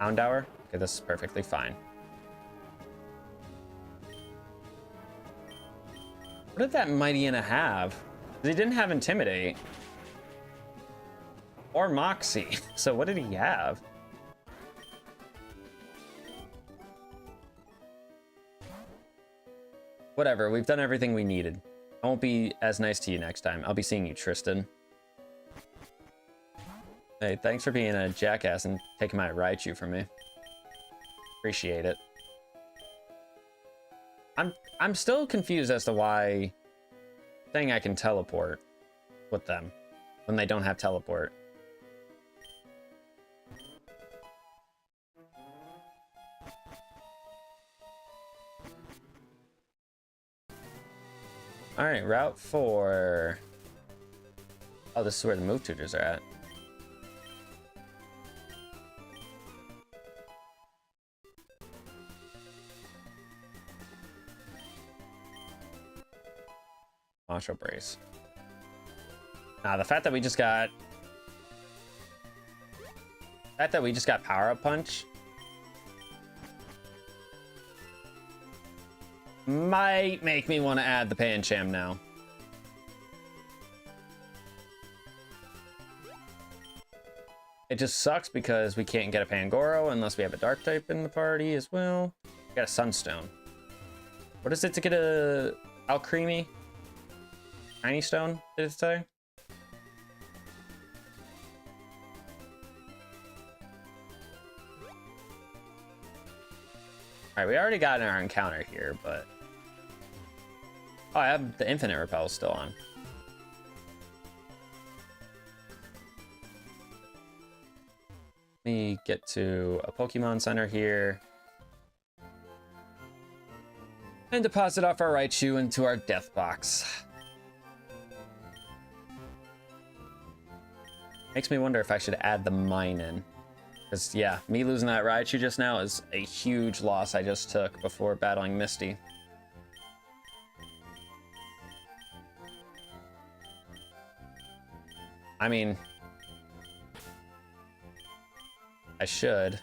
Houndour? Okay, this is perfectly fine. What did that Mighty Anna have? 'Cause he didn't have Intimidate. Or Moxie. So what did he have? Whatever, we've done everything we needed. I won't be as nice to you next time. I'll be seeing you, Tristan. Hey, thanks for being a jackass and taking my Raichu from me. Appreciate it. I'm still confused as to why saying I can teleport with them when they don't have teleport. All right, Route 4. Oh, this is where the move tutors are at. Martial Brace. Now, the fact that we just got Power Up Punch might make me want to add the Pancham now. It just sucks because we can't get a Pangoro unless we have a Dark type in the party as well. We got a Sunstone. What is it to get a Alcremie? Tiny Stone, did it say? All right, we already got our encounter here, but oh, I have the infinite repel still on. Let me get to a Pokemon Center here and deposit off our Raichu into our death box. Makes me wonder if I should add the mine in. Because, yeah, me losing that Raichu just now is a huge loss I just took before battling Misty. I mean, I should.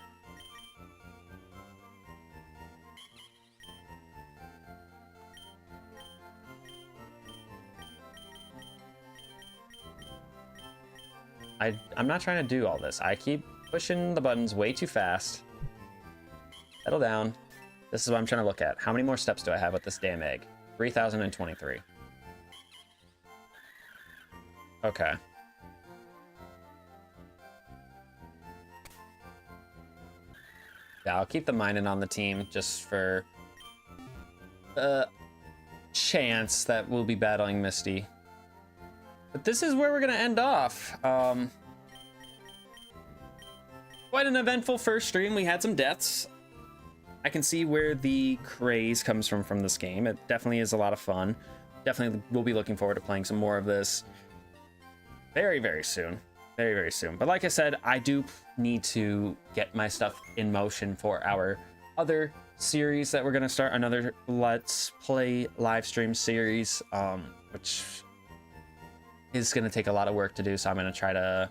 I'm not trying to do all this. I keep pushing the buttons way too fast. Settle down. This is what I'm trying to look at. How many more steps do I have with this damn egg? 3,023. Okay. Yeah, I'll keep the mining on the team just for chance that we'll be battling Misty. But this is where we're gonna end off. Quite an eventful first stream. We had some deaths. I can see where the craze comes from this game. It definitely is a lot of fun. Definitely will be looking forward to playing some more of this very, very soon. Very, very soon. But like I said, I do need to get my stuff in motion for our other series that we're gonna start, another Let's Play live stream series, which is gonna take a lot of work to do, so I'm gonna try to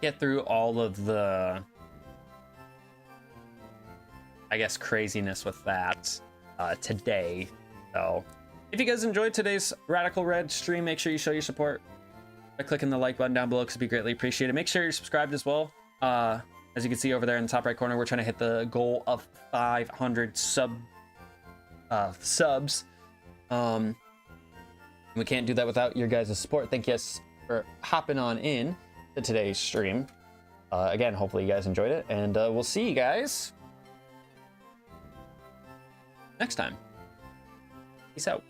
get through all of the, I guess, craziness with that today. So if you guys enjoyed today's Radical Red stream, make sure you show your support by clicking the like button down below, because it'd be greatly appreciated. Make sure you're subscribed as well. As you can see over there in the top right corner, we're trying to hit the goal of 500 subs. We can't do that without your guys' support. Thank you for hopping on in to today's stream. Again, hopefully you guys enjoyed it, and we'll see you guys next time. Peace out.